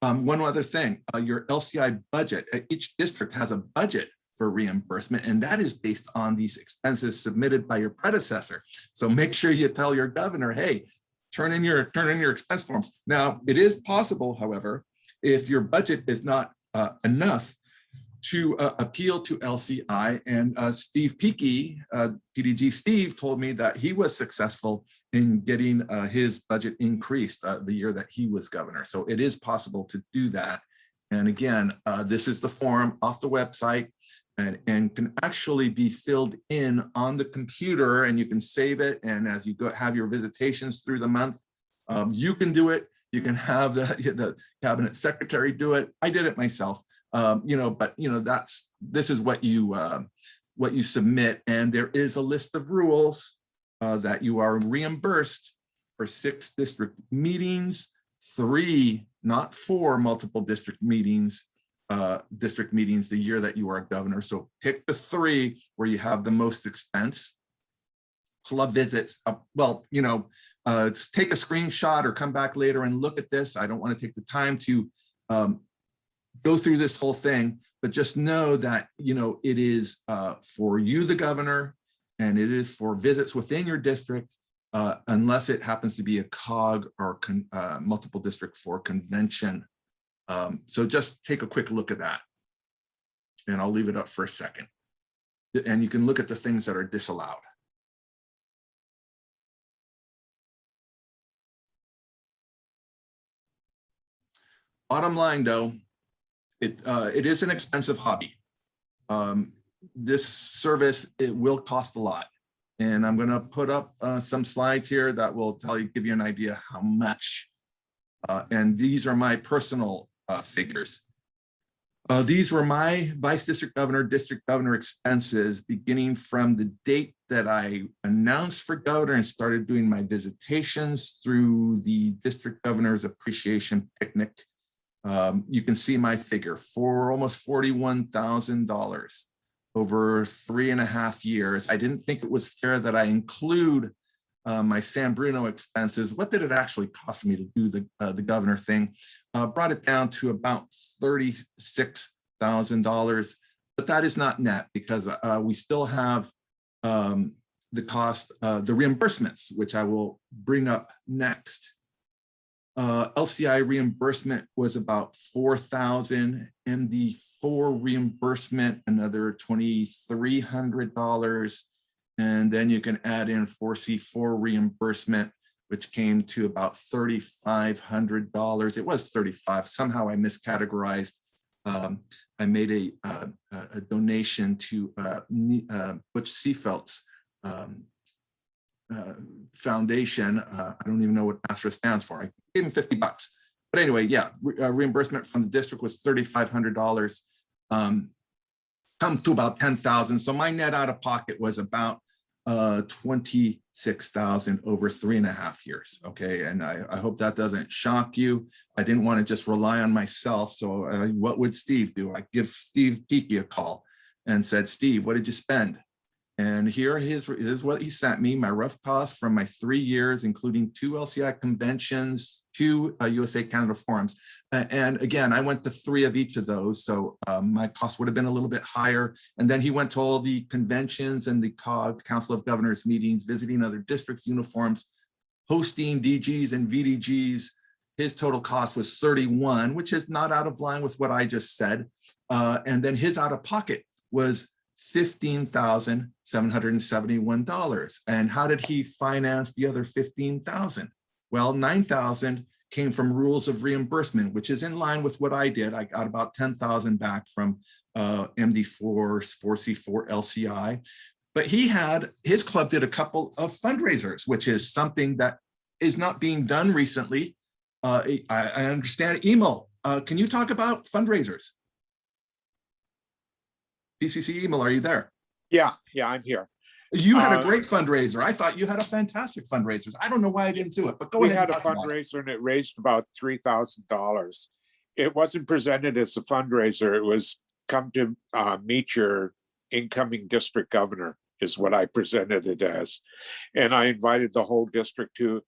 Speaker 1: one other thing, your LCI budget. Each district has a budget for reimbursement, and that is based on these expenses submitted by your predecessor. So make sure you tell your governor, hey, turn in your expense forms. Now, it is possible, however, if your budget is not enough, to appeal to LCI, and Steve Peakey, PDG Steve, told me that he was successful in getting his budget increased the year that he was governor. So it is possible to do that. And again, this is the form off the website. and can actually be filled in on the computer, and you can save it. And as you go have your visitations through the month, you can do it. You can have the cabinet secretary do it. I did it myself, but this is what you submit, and there is a list of rules that you are reimbursed for 6 district meetings, 3, not 4 multiple district meetings the year that you are governor. So pick the 3 where you have the most expense. Club visits, take a screenshot or come back later and look at this. I don't want to take the time to go through this whole thing, but just know that, it is for you, the governor, and it is for visits within your district, unless it happens to be a COG or multiple district for convention. So just take a quick look at that, and I'll leave it up for a second. And you can look at the things that are disallowed. Bottom line, though, it is an expensive hobby. This service, it will cost a lot. And I'm going to put up some slides here that will give you an idea how much. And these are my personal figures. These were my vice district governor expenses beginning from the date that I announced for governor and started doing my visitations through the district governor's appreciation picnic. You can see my figure for almost $41,000 over 3.5 years. I didn't think it was fair that I include my San Bruno expenses. What did it actually cost me to do the governor thing? Brought it down to about $36,000, but that is not net because we still have the cost, the reimbursements, which I will bring up next. LCI reimbursement was about $4,000, MD4 reimbursement another $2,300, and then you can add in 4C4 reimbursement, which came to about $3,500. It was 35. Somehow I miscategorized. I made a donation to Butch Seafeld's foundation. I don't even know what ASRA stands for. I gave him $50. But anyway, yeah, reimbursement from the district was $3,500, come to about $10,000. So my net out of pocket was about $26,000 over 3.5 years. Okay, and I hope that doesn't shock you. I didn't want to just rely on myself. So what would Steve do? I give Steve Kiki a call and said, Steve, what did you spend? And here is what he sent me, my rough costs from my 3 years, including 2 LCI conventions, 2 USA Canada forums. And again, I went to 3 of each of those. So my cost would have been a little bit higher. And then he went to all the conventions and the COG, Council of Governors meetings, visiting other districts, uniforms, hosting DGs and VDGs. His total cost was 31, which is not out of line with what I just said. And then his out of pocket was $15,771. And how did he finance the other $15,000? Well, $9,000 came from rules of reimbursement, which is in line with what I did. I got about $10,000 back from MD4, 4C4, LCI. But his club did a couple of fundraisers, which is something that is not being done recently. I understand. Emil, can you talk about fundraisers? PCC Emil, are you there?
Speaker 7: Yeah, I'm here.
Speaker 1: You had a great fundraiser. I thought you had a fantastic fundraiser. I don't know why I didn't do it, but go ahead.
Speaker 7: We had a fundraiser and it raised about $3,000. It wasn't presented as a fundraiser. It was come to meet your incoming district governor is what I presented it as. And I invited the whole district to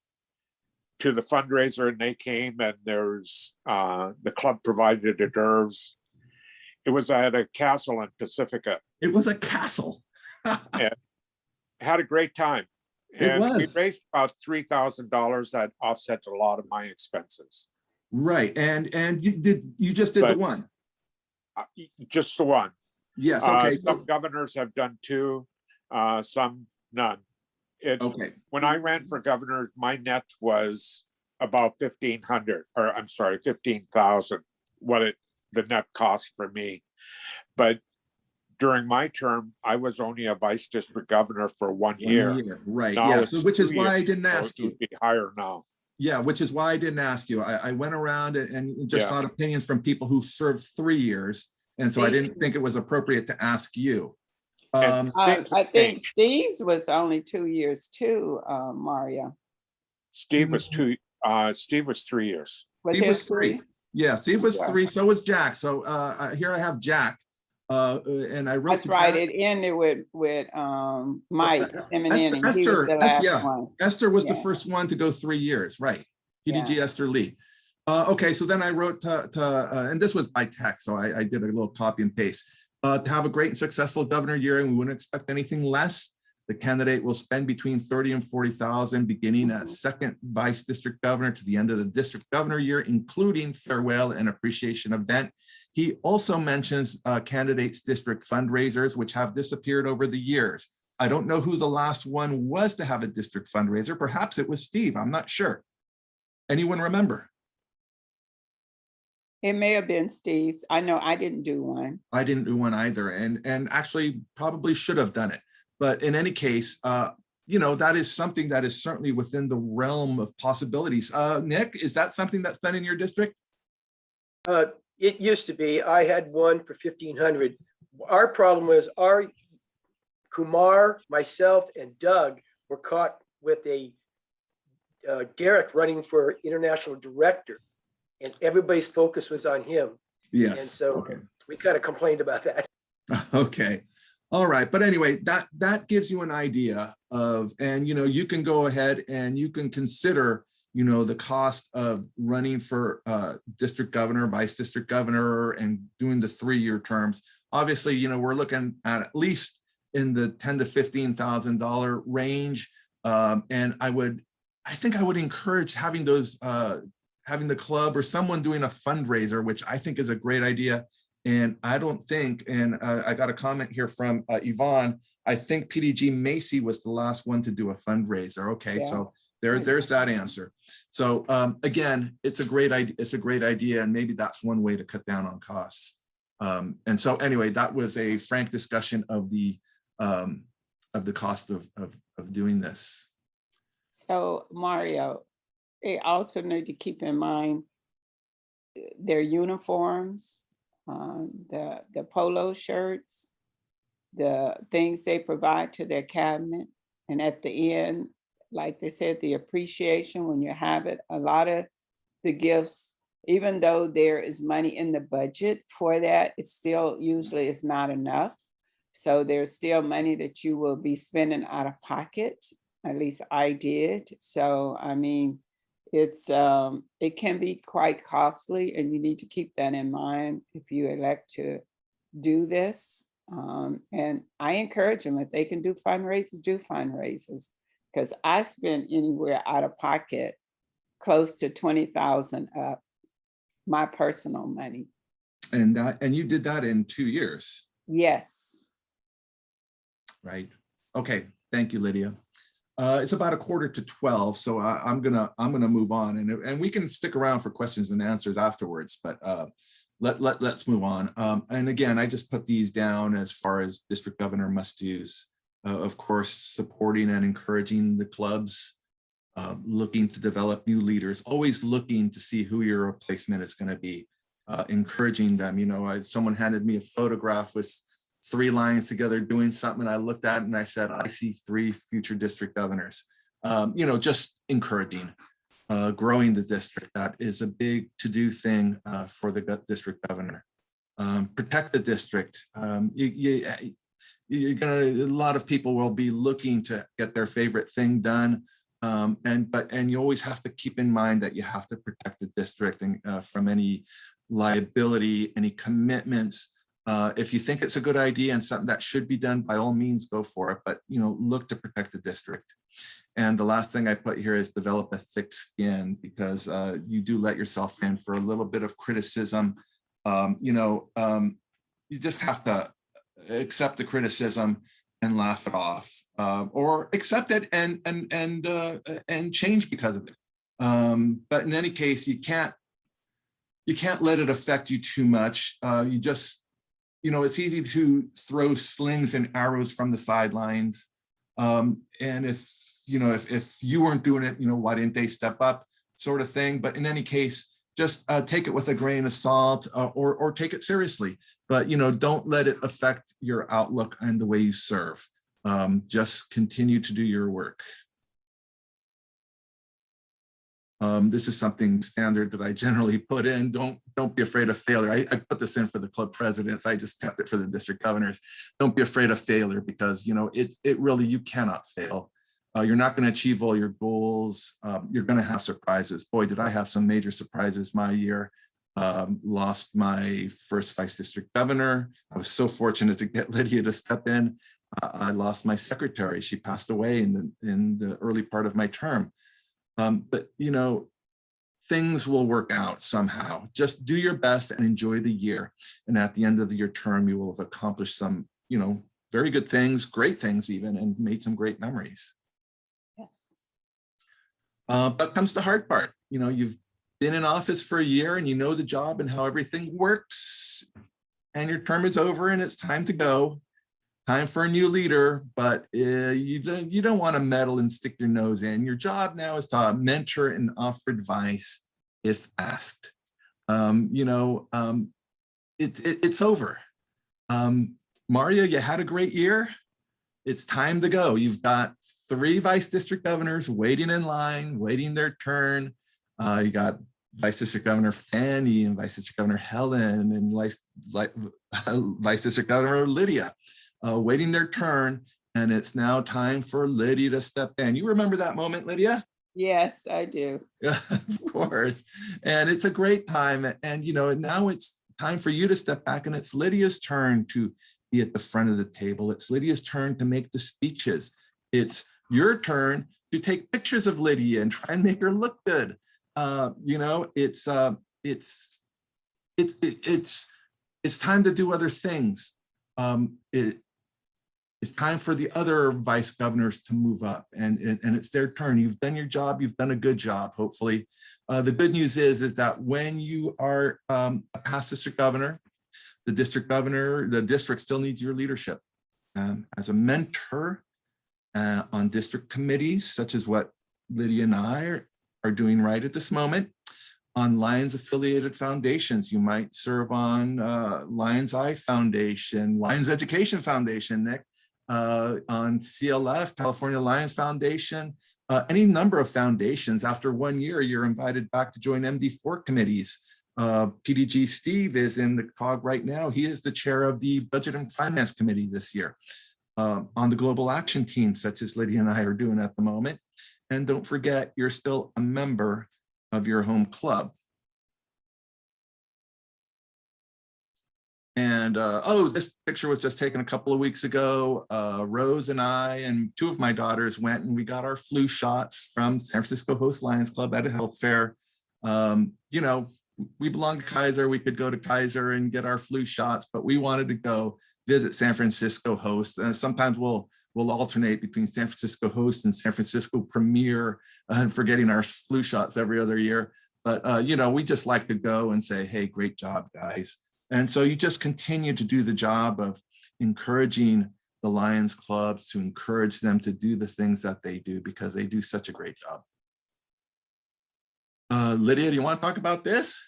Speaker 7: the fundraiser, and they came, and there's the club provided hors d'oeuvres. It was at a castle in Pacifica.
Speaker 1: It was a castle.
Speaker 7: And had a great time. And we raised about $3,000 that offset a lot of my expenses.
Speaker 1: Right. And you just did the one?
Speaker 7: Just the one.
Speaker 1: Yes. Okay.
Speaker 7: Some governors have done 2, some none.
Speaker 1: Okay.
Speaker 7: When I ran for governor, my net was about 15,000, the net cost for me. But during my term, I was only a vice district governor for 1 year.
Speaker 1: 1 year, right?
Speaker 7: Now
Speaker 1: Yeah,
Speaker 7: it's
Speaker 1: so which is
Speaker 7: 2
Speaker 1: why I
Speaker 7: years,
Speaker 1: didn't
Speaker 7: so
Speaker 1: ask
Speaker 7: it
Speaker 1: you.
Speaker 7: would be higher now.
Speaker 1: Yeah, which is why I didn't ask you. I went around and just
Speaker 7: Yeah.
Speaker 1: sought opinions from people who served 3 years. And so I didn't think it was appropriate to ask you.
Speaker 7: And
Speaker 2: I
Speaker 7: things have
Speaker 2: think
Speaker 7: changed.
Speaker 2: Steve's was only 2 years too, Mario.
Speaker 7: Steve was 3 years.
Speaker 2: Was
Speaker 1: Steve was
Speaker 2: his
Speaker 1: 3.
Speaker 2: 3?
Speaker 1: Yeah, Steve was
Speaker 7: Yeah.
Speaker 1: 3, so was Jack. So here I have Jack. And I wrote
Speaker 2: That's
Speaker 1: to
Speaker 2: right.
Speaker 1: Jack.
Speaker 2: It ended with Mike Simonini. He was the
Speaker 1: Esther,
Speaker 2: last one.
Speaker 1: Esther was the
Speaker 2: Yeah.
Speaker 1: first one to go 3 years, right? PDG
Speaker 2: Yeah.
Speaker 1: Esther Lee. Okay, so then I wrote and this was by text, so I did a little copy and paste. To have a great and successful governor year, and we wouldn't expect anything less. The candidate will spend between 30 and 40,000, beginning as second vice district governor to the end of the district governor year, including farewell and appreciation event. He also mentions candidates' district fundraisers, which have disappeared over the years. I don't know who the last one was to have a district fundraiser. Perhaps it was Steve. I'm not sure. Anyone remember?
Speaker 2: It may have been Steve's. I know I didn't do one.
Speaker 1: I didn't do one either, and actually probably should have done it. But in any case, you know, that is something that is certainly within the realm of possibilities. Nick, is that something that's done in your district?
Speaker 5: It used to be. I had one for 1,500. Our problem was Kumar, myself, and Doug were caught with a Derek running for international director, and everybody's focus was on him.
Speaker 1: Yes.
Speaker 5: And so
Speaker 1: okay.
Speaker 5: we kind of complained about that.
Speaker 1: Okay. All right. But anyway, that gives you an idea of, and, you know, you can go ahead and you can consider, you know, the cost of running for district governor, vice district governor, and doing the 3-year terms. Obviously, you know, we're looking at least in the $10,000 to $15,000 range. And I think I would encourage having those, having the club or someone doing a fundraiser, which I think is a great idea. And I don't think, and I got a comment here from Yvonne, I think PDG Macy was the last one to do a fundraiser. Okay,
Speaker 2: Yeah.
Speaker 1: so there's that answer. So again, it's a great idea, and maybe that's one way to cut down on costs. And so anyway, that was a frank discussion of the cost of doing this.
Speaker 2: So Mario, they also need to keep in mind their uniforms, the polo shirts, the things they provide to their cabinet. And at the end, like they said, the appreciation when you have it, a lot of the gifts, even though there is money in the budget for that, it still usually is not enough. So there's still money that you will be spending out of pocket. At least I did. So, I mean, it can be quite costly, and you need to keep that in mind if you elect to do this. And I encourage them, if they can do fundraisers, because I spent anywhere out of pocket close to 20,000 up, my personal money.
Speaker 1: And you did that in 2 years.
Speaker 2: Yes.
Speaker 1: Right. Okay. Thank you, Lydia. It's about 11:45, so I'm gonna move on, and we can stick around for questions and answers afterwards. But let's move on. And again, I just put these down as far as district governor must-dos. Of course, supporting and encouraging the clubs, looking to develop new leaders, always looking to see who your replacement is going to be, encouraging them. You know, someone handed me a photograph with 3 lines together doing something. I looked at it and I said, I see 3 future district governors. You know, just encouraging, growing the district. That is a big to-do thing for the district governor. Protect the district. A lot of people will be looking to get their favorite thing done. And you always have to keep in mind that you have to protect the district from any liability, any commitments. If you think it's a good idea and something that should be done, by all means, go for it. But, you know, look to protect the district. And the last thing I put here is develop a thick skin, because you do let yourself in for a little bit of criticism. You know, you just have to accept the criticism and laugh it off, or accept it and change because of it. But in any case, you can't let it affect you too much. it's easy to throw slings and arrows from the sidelines. And if you weren't doing it, why didn't they step up, sort of thing. But in any case, just take it with a grain of salt, or take it seriously. But, don't let it affect your outlook and the way you serve. Just continue to do your work. This is something standard that I generally put in. Don't be afraid of failure. I put this in for the club presidents. I just kept it for the district governors. Don't be afraid of failure, because it really, you cannot fail. You're not going to achieve all your goals. You're going to have surprises. Boy, did I have some major surprises my year. Lost my first vice district governor. I was so fortunate to get Lydia to step in. I lost my secretary. She passed away in the early part of my term. But things will work out somehow. Just do your best and enjoy the year. And at the end of your term, you will have accomplished some, very good things, great things even, and made some great memories.
Speaker 2: Yes.
Speaker 1: But comes the hard part. You've been in office for a year and you know the job and how everything works, and your term is over and it's time to go. Time for a new leader, but you don't want to meddle and stick your nose in. Your job now is to mentor and offer advice if asked. It's over. Mario, you had a great year. It's time to go. You've got 3 vice district governors waiting in line, waiting their turn. You got Vice District Governor Fanny and Vice District Governor Helen and Vice District Governor Lydia. Waiting their turn, and it's now time for Lydia to step in. You remember that moment, Lydia?
Speaker 2: Yes, I do.
Speaker 1: Yeah, of course. And it's a great time. And, now it's time for you to step back, and it's Lydia's turn to be at the front of the table. It's Lydia's turn to make the speeches. It's your turn to take pictures of Lydia and try and make her look good. It's time to do other things. It's time for the other vice governors to move up, and it's their turn. You've done your job. You've done a good job, hopefully. The good news is that when you are a past district governor, the district still needs your leadership as a mentor on district committees, such as what Lydia and I are doing right at this moment. On Lions affiliated foundations, you might serve on Lions Eye Foundation, Lions Education Foundation, Nick, on CLF, California Lions Foundation, any number of foundations. After 1 year, you're invited back to join MD4 committees. PDG Steve is in the COG right now. He is the chair of the Budget and Finance Committee this year. On the Global Action Team, such as Lydia and I are doing at the moment. And don't forget, you're still a member of your home club. And this picture was just taken a couple of weeks ago. Rose and I and 2 of my daughters went and we got our flu shots from San Francisco Host Lions Club at a health fair. We belong to Kaiser. We could go to Kaiser and get our flu shots, but we wanted to go visit San Francisco Host. And sometimes we'll alternate between San Francisco Host and San Francisco Premier, for getting our flu shots every other year. But we just like to go and say, hey, great job, guys. And so you just continue to do the job of encouraging the Lions clubs, to encourage them to do the things that they do, because they do such a great job. Lydia, do you want to talk about this?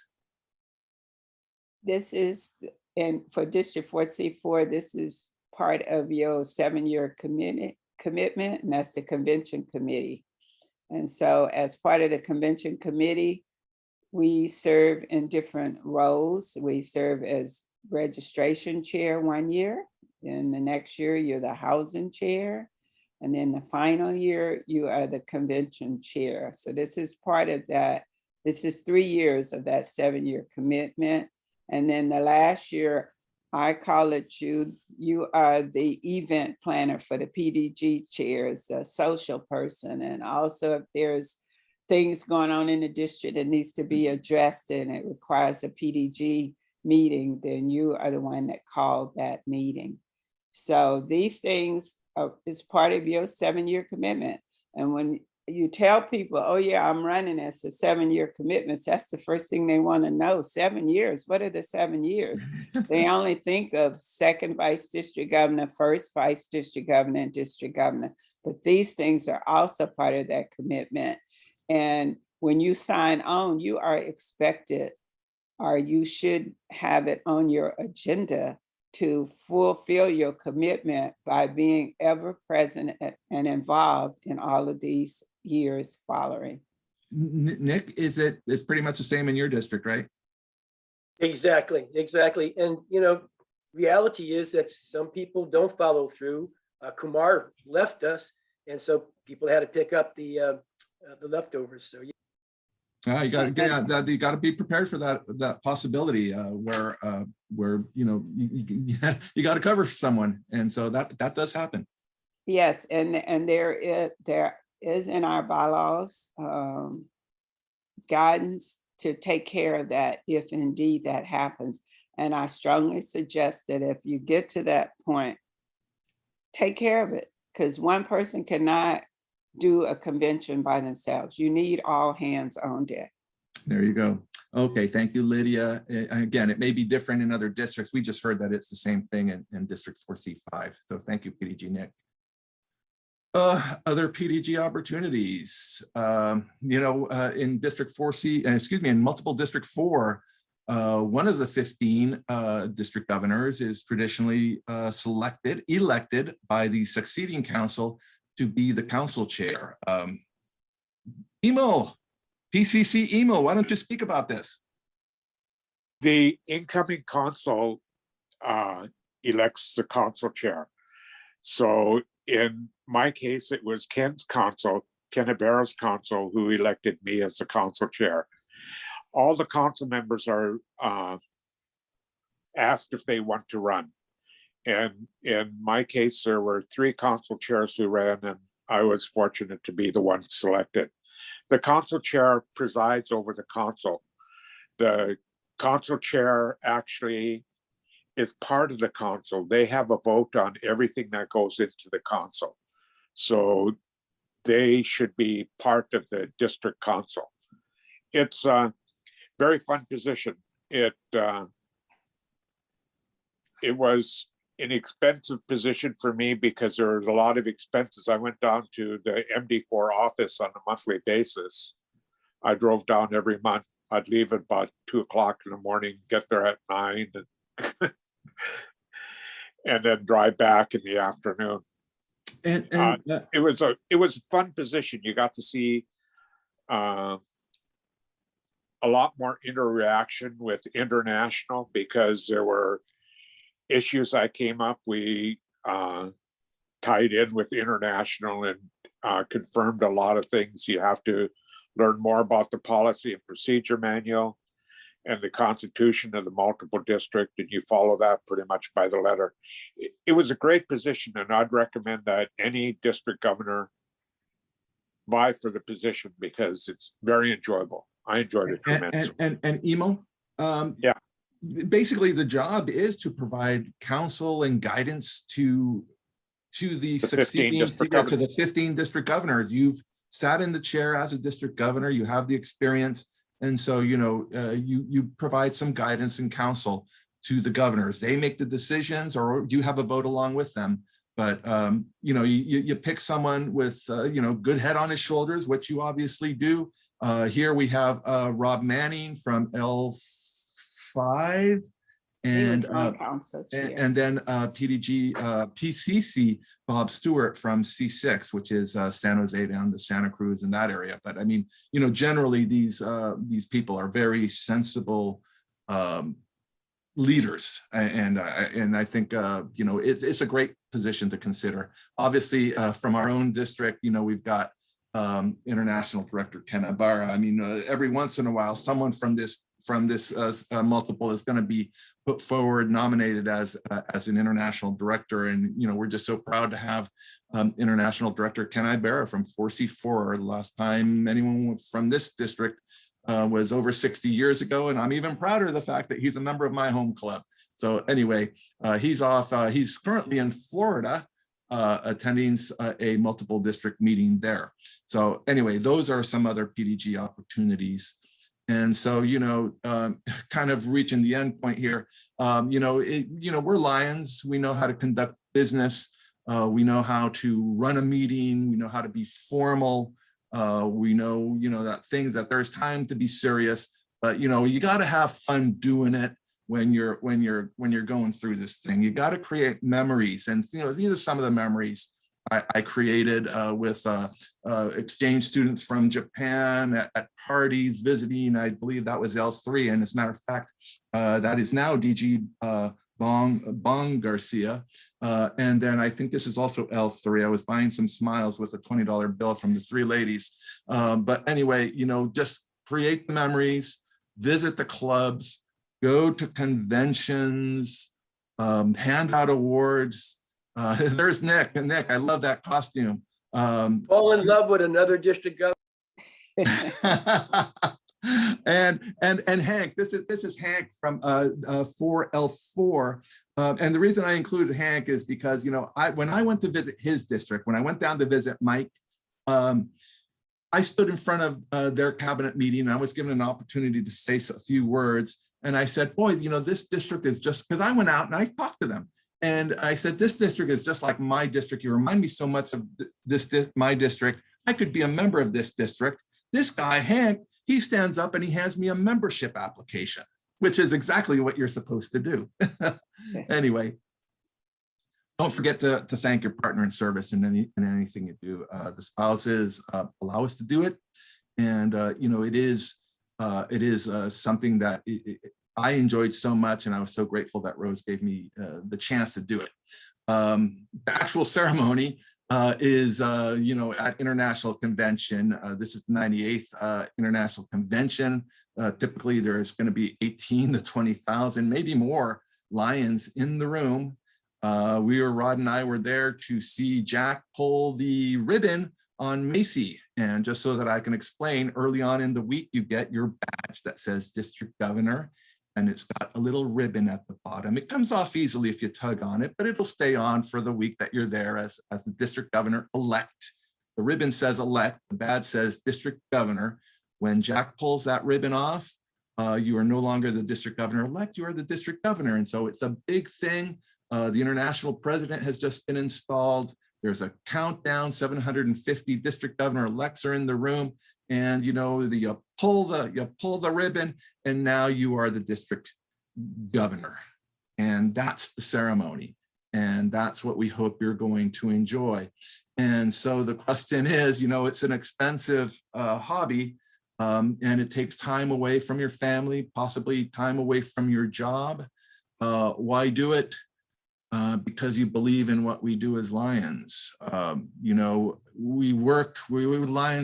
Speaker 2: This is, and for District 4C4, this is part of your 7-year commitment, and that's the convention committee. And so as part of the convention committee, we serve in different roles. We serve as registration chair 1 year. Then the next year, you're the housing chair. And then the final year, you are the convention chair. So this is part of that. This is 3 years of that 7-year commitment. And then the last year, I call it you are the event planner for the PDG chairs, the social person. And also if there's things going on in the district that needs to be addressed and it requires a PDG meeting, then you are the one that called that meeting. So these things is part of your 7-year commitment. And when you tell people, oh yeah, I'm running, it's a 7-year commitments. That's the first thing they want to know. 7 years, what are the 7 years? They only think of second vice district governor, first vice district governor, and district governor. But these things are also part of that commitment. And when you sign on, you are expected, or you should have it on your agenda to fulfill your commitment by being ever present and involved in all of these years following.
Speaker 1: Nick, it's pretty much the same in your district, right?
Speaker 5: Exactly, exactly. And, you know, reality is that some people don't follow through. Kumar left us, and so people had to pick up the leftovers. So yeah.
Speaker 1: You got to be prepared for that possibility where you know you got to cover someone, and so that does happen.
Speaker 2: Yes, and there is in our bylaws guidance to take care of that if indeed that happens. And I strongly suggest that if you get to that point, take care of it, because one person cannot do a convention by themselves. You need all hands on deck.
Speaker 1: There you go. Okay, thank you, Lydia. Again, it may be different in other districts. We just heard that it's the same thing in District 4C5. So thank you, PDG Nick. Other PDG opportunities. You know, in District 4C, excuse me, in multiple District 4, one of the 15 district governors is traditionally elected by the succeeding council to be the council chair. Emo, PCC Emo, why don't you speak about this?
Speaker 7: The incoming council elects the council chair. So in my case, it was Ken's council, Ken Ibarra's council, who elected me as the council chair. All the council members are asked if they want to run. And in my case, there were 3 council chairs who ran, and I was fortunate to be the one selected. The council chair presides over the council. The council chair actually is part of the council. They have a vote on everything that goes into the council. So they should be part of the district council. It's a very fun position. It was an expensive position for me because there was a lot of expenses. I went down to the MD4 office on a monthly basis. I drove down every month. I'd leave at about 2 o'clock in the morning, get there at 9, and then drive back in the afternoon. It was a fun position. You got to see a lot more interaction with international, because there were issues I came up, we tied in with international and confirmed a lot of things. You have to learn more about the policy and procedure manual and the constitution of the multiple district, and you follow that pretty much by the letter. It was a great position, and I'd recommend that any district governor vie for the position because it's very enjoyable. I enjoyed it tremendously.
Speaker 1: And Emo,
Speaker 7: yeah.
Speaker 1: Basically, the job is to provide counsel and guidance to the succeeding, to the 15 district governors. You've sat in the chair as a district governor, you have the experience, and so you know you provide some guidance and counsel to the governors. They make the decisions, or you have a vote along with them. But you know, you pick someone with you know, good head on his shoulders, which you obviously do. Here we have Rob Manning from L5, and then PCC Bob Stewart from C6, which is San Jose down to Santa Cruz in that area. But I mean, you know, generally these people are very sensible leaders, and I think you know, it's a great position to consider. Obviously, from our own district, you know, we've got International Director Ken Ibarra. I mean, every once in a while, someone from this multiple is going to be put forward, nominated as an international director, and you know, we're just so proud to have International Director Ken Ibarra from 4C4. Last time anyone from this district was over 60 years ago, and I'm even prouder of the fact that he's a member of my home club. So anyway, he's off. He's currently in Florida attending a multiple district meeting there. So anyway, those are some other PDG opportunities. And so, kind of reaching the end point here, we're Lions. We know how to conduct business. We know how to run a meeting. We know how to be formal. We know, that there's time to be serious, but, you got to have fun doing it when you're going through this thing. You got to create memories. And, these are some of the memories I created with exchange students from Japan at parties, visiting. I believe that was L3. And as a matter of fact, that is now DG Bong Garcia. And then I think this is also L3. I was buying some smiles with a $20 bill from the three ladies. But anyway, just create the memories, visit the clubs, go to conventions, hand out awards. There's Nick. And Nick, I love that costume.
Speaker 5: Fall in love with another district governor.
Speaker 1: and Hank, this is Hank from 4L4. And the reason I included Hank is because, when I went to visit his district, when I went down to visit Mike, I stood in front of their cabinet meeting, and I was given an opportunity to say a few words. And I said, boy, this district is just, because I went out and I talked to them. And I said, this district is just like my district. You remind me so much of my district. I could be a member of this district. This guy, Hank, he stands up and he hands me a membership application, which is exactly what you're supposed to do. Anyway, don't forget to thank your partner in service in anything you do. The spouses allow us to do it. And, it is something that I enjoyed so much, and I was so grateful that Rose gave me the chance to do it. The actual ceremony is, at International Convention. This is the 98th International Convention. Typically, there's going to be 18 to 20,000, maybe more Lions in the room. Rod and I were there to see Jack pull the ribbon on Macy. And just so that I can explain, early on in the week, you get your badge that says District Governor, and it's got a little ribbon at the bottom. It comes off easily if you tug on it, but it'll stay on for the week that you're there as the District Governor-elect. The ribbon says elect, the badge says District Governor. When Jack pulls that ribbon off, you are no longer the District Governor-elect, you are the District Governor. And so it's a big thing. The international president has just been installed. There's a countdown, 750 district governor-elects are in the room, and you pull the ribbon, and now you are the district governor. And that's the ceremony. And that's what we hope you're going to enjoy. And so the question is, it's an expensive hobby, and it takes time away from your family, possibly time away from your job. Why do it? Because you believe in what we do as Lions. Lions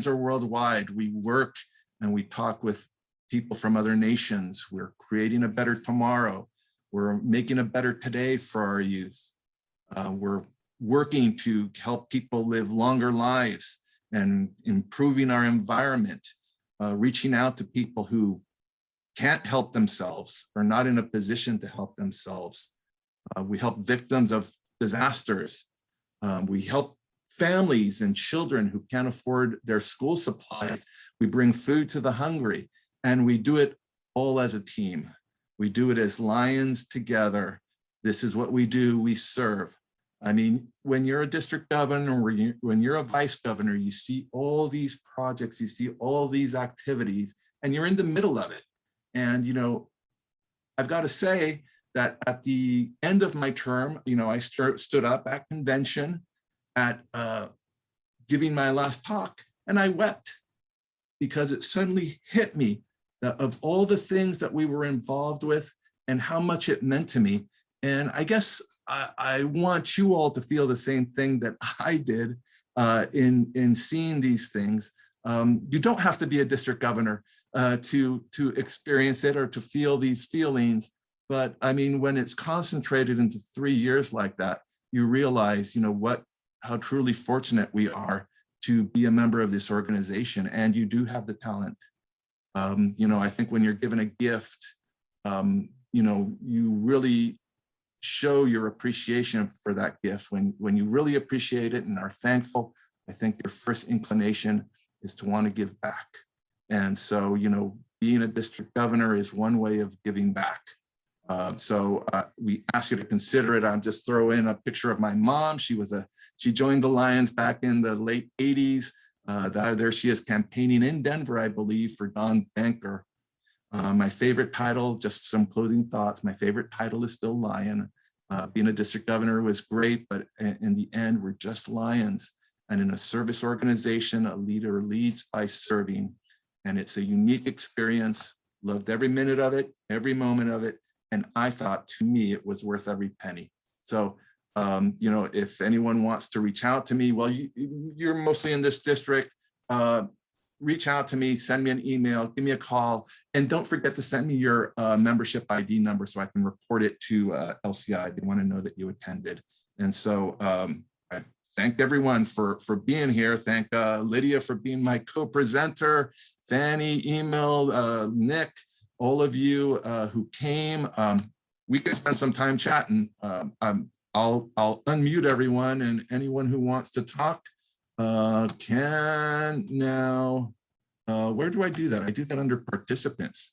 Speaker 1: are worldwide. We work and we talk with people from other nations. We're creating a better tomorrow. We're making a better today for our youth. We're working to help people live longer lives and improving our environment, reaching out to people who can't help themselves or not in a position to help themselves. We help victims of disasters. We help families and children who can't afford their school supplies. We bring food to the hungry, and we do it all as a team. We do it as Lions together. This is what we do. We serve. I mean, when you're a district governor, when you're a vice governor, you see all these projects, you see all these activities, and you're in the middle of it. And, I've got to say, that at the end of my term, I stood up at convention at giving my last talk, and I wept because it suddenly hit me that of all the things that we were involved with and how much it meant to me. And I guess I want you all to feel the same thing that I did in seeing these things. You don't have to be a district governor to experience it or to feel these feelings. But I mean, when it's concentrated into 3 years like that, you realize, how truly fortunate we are to be a member of this organization. And you do have the talent. I think when you're given a gift, you really show your appreciation for that gift, when you really appreciate it and are thankful, I think your first inclination is to want to give back. And so, you know, being a district governor is one way of giving back. So we ask you to consider it. I'll just throw in a picture of my mom. She joined the Lions back in the late 80s. There she is campaigning in Denver, I believe, for Don Banker. My favorite title, just some closing thoughts. My favorite title is still Lion. Being a district governor was great, but in the end, we're just Lions. And in a service organization, a leader leads by serving. And it's a unique experience. Loved every minute of it, every moment of it. And I thought, to me, it was worth every penny. So, you know, if anyone wants to reach out to me, well, you're mostly in this district, reach out to me, send me an email, give me a call, and don't forget to send me your membership ID number so I can report it to LCI. They want to know that you attended. And so I thank everyone for being here. Thank Lydia for being my co-presenter, Fanny, Emil, Nick, all of you who came. We could spend some time chatting. I'll unmute everyone, and anyone who wants to talk can now. Where do I do that? I do that under participants.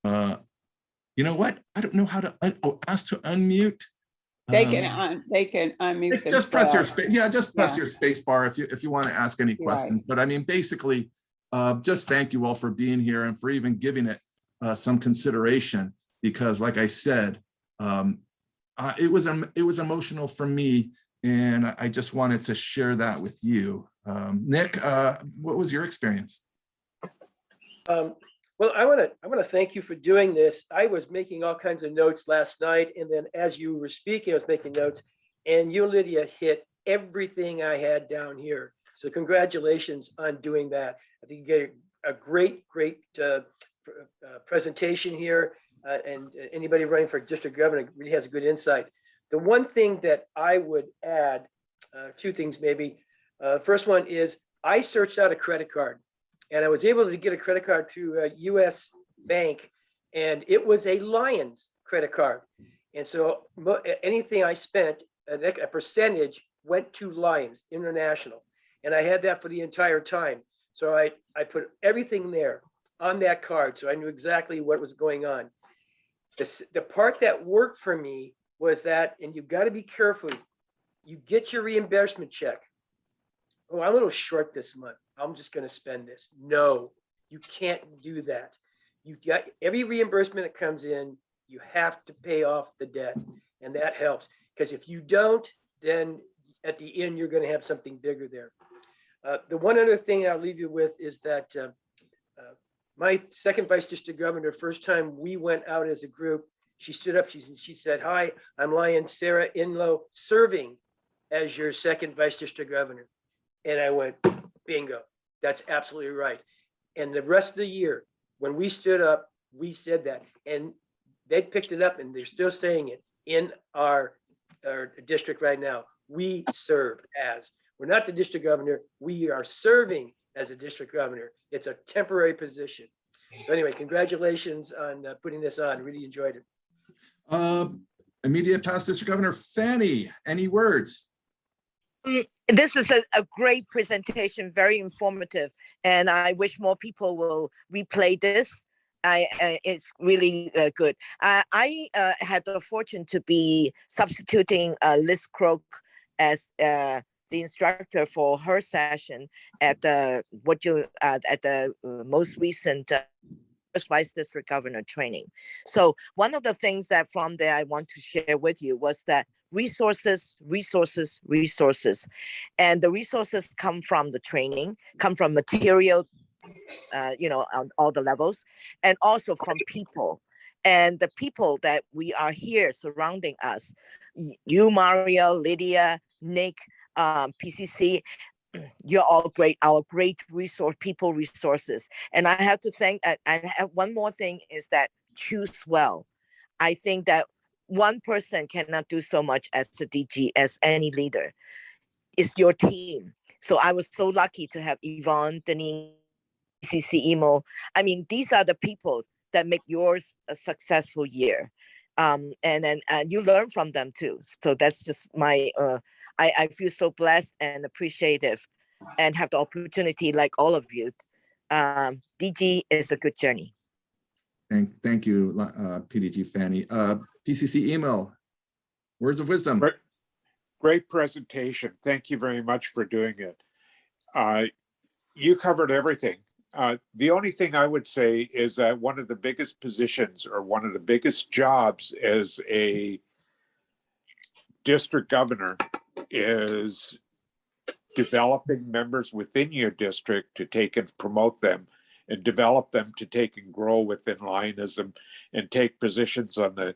Speaker 1: You know what? I don't know how to ask to unmute.
Speaker 2: They can unmute
Speaker 1: Just press your
Speaker 2: themselves.
Speaker 1: space. Yeah, just press your space bar if you want to ask any questions.
Speaker 2: Right.
Speaker 1: But I mean, basically, just thank you all for being here and for even giving it some consideration, because like I said, it was emotional for me, and I just wanted to share that with you. Nick, what was your experience?
Speaker 5: Well, I want to thank you for doing this. I was making all kinds of notes last night, and then as you were speaking, I was making notes, and you, Lydia, hit everything I had down here. So congratulations on doing that. I think you get a great presentation here, and anybody running for district governor really has a good insight. The one thing that I would add, two things maybe. First one is I searched out a credit card, and I was able to get a credit card through a US bank, and it was a Lions credit card. And so anything I spent, a percentage went to Lions International. And I had that for the entire time. So I put everything there on that card, so I knew exactly what was going on. The part that worked for me was that, and you've got to be careful, you get your reimbursement check. Oh, I'm a little short this month, I'm just going to spend this. No, you can't do that. You've got every reimbursement that comes in, you have to pay off the debt, and that helps. Because if you don't, then at the end, you're going to have something bigger there. The one other thing I'll leave you with is that my second vice district governor, first time we went out as a group, she stood up, she said, "Hi, I'm Lion Sarah Inlow, serving as your second vice district governor." And I went, bingo, that's absolutely right. And the rest of the year, when we stood up, we said that, and they picked it up, and they're still saying it in our district right now. We serve as, we're not the district governor, we are serving as a district governor. It's a temporary position. So anyway, congratulations on putting this on. Really enjoyed it.
Speaker 1: Immediate past district governor, Fanny, any words?
Speaker 6: This is a great presentation, very informative, and I wish more people will replay this. It's really good. I had the fortune to be substituting Liz Croak as the instructor for her session at the most recent vice district governor training. So one of the things that from there I want to share with you was that resources, and the resources come from the training, come from material, on all the levels, and also from people. And the people that we are here surrounding us, you, Mario, Lydia, Nick, PCC, you're all great, our great resources. And I have to thank, I have one more thing is that choose well. I think that one person cannot do so much as a DG, as any leader. It's your team. So I was so lucky to have Yvonne, Denise, PCC, Emo. I mean, these are the people that make yours a successful year. And then you learn from them too. So that's just my, I feel so blessed and appreciative and have the opportunity like all of you. DG is a good journey.
Speaker 1: Thank you, PDG Fanny. PCC email, words of wisdom.
Speaker 7: Great presentation. Thank you very much for doing it. You covered everything. The only thing I would say is that one of the biggest positions or one of the biggest jobs as a district governor is developing members within your district to take and promote them and develop them to take and grow within Lionism and take positions on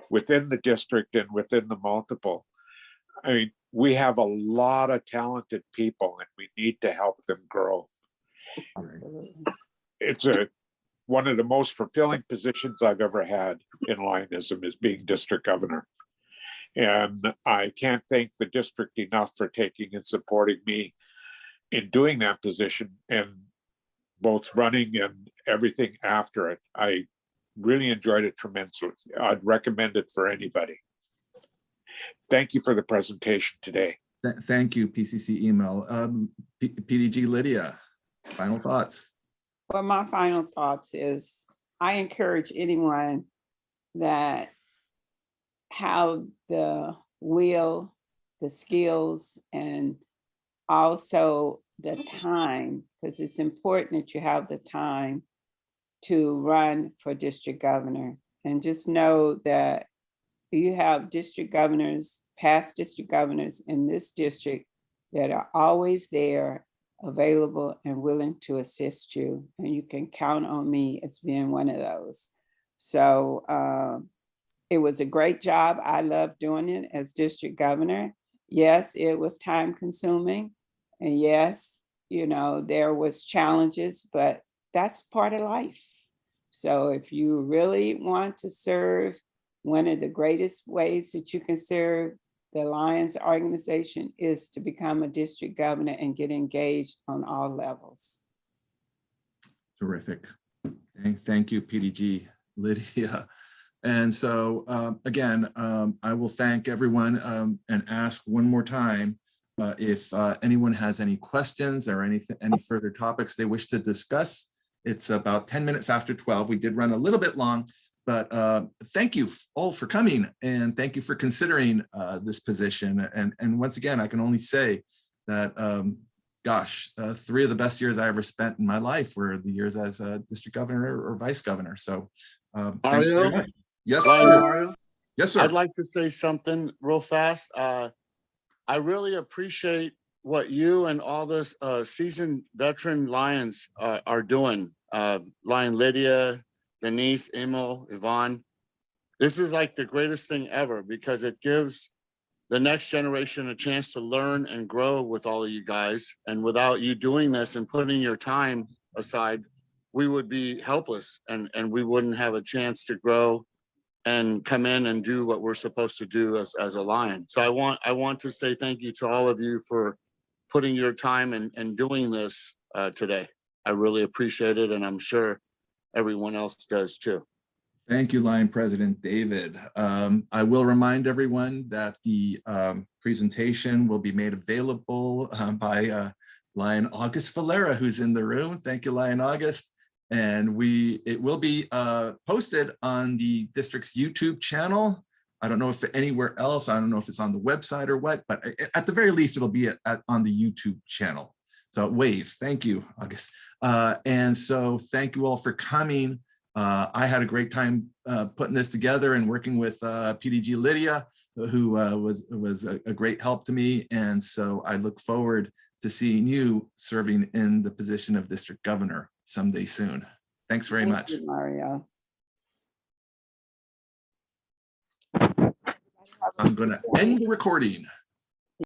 Speaker 7: within the district and within the multiple. I mean, we have a lot of talented people and we need to help them grow.
Speaker 2: Absolutely.
Speaker 7: It's one of the most fulfilling positions I've ever had in Lionism is being district governor. And I can't thank the district enough for taking and supporting me in doing that position and both running and everything after it. I really enjoyed it tremendously. I'd recommend it for anybody. Thank you for the presentation today.
Speaker 1: Thank you, PCC email. PDG Lydia, final thoughts.
Speaker 2: Well, my final thoughts is I encourage anyone that have the will, the skills, and also the time, because it's important that you have the time to run for district governor. And just know that you have district governors, past district governors in this district that are always there, available and willing to assist you. And you can count on me as being one of those. So it was a great job. I loved doing it as district governor. Yes, it was time consuming. And yes, you know, there was challenges, but that's part of life. So if you really want to serve, one of the greatest ways that you can serve the Lions organization is to become a district governor and get engaged on all levels.
Speaker 1: Terrific. Thank you, PDG Lydia. And so again, I will thank everyone and ask one more time if anyone has any questions or any further topics they wish to discuss. It's about 10 minutes after 12. We did run a little bit long, but thank you all for coming and thank you for considering this position. And once again, I can only say that, gosh, 3 of the best years I ever spent in my life were the years as a district governor or vice governor. So thanks very much. Yes, sir.
Speaker 8: Mario,
Speaker 1: Yes, sir.
Speaker 8: I'd like to say something real fast. I really appreciate what you and all this seasoned veteran Lions are doing. Lion Lydia, Denise, Emil, Yvonne. This is like the greatest thing ever because it gives the next generation a chance to learn and grow with all of you guys. And without you doing this and putting your time aside, we would be helpless and we wouldn't have a chance to grow and come in and do what we're supposed to do as a Lion. So I want to say thank you to all of you for putting your time and doing this today. I really appreciate it, and I'm sure everyone else does too.
Speaker 1: Thank you, Lion President David. I will remind everyone that the presentation will be made available by Lion August Valera, who's in the room. Thank you, Lion August. And it will be posted on the district's YouTube channel. I don't know if anywhere else, I don't know if it's on the website or what, but at the very least, it'll be on the YouTube channel. So waves, thank you, August. And so thank you all for coming. I had a great time putting this together and working with PDG Lydia, who was a great help to me. And so I look forward to seeing you serving in the position of district governor someday soon. Thanks very much.
Speaker 2: Thank you, Mario.
Speaker 1: I'm going to end the recording.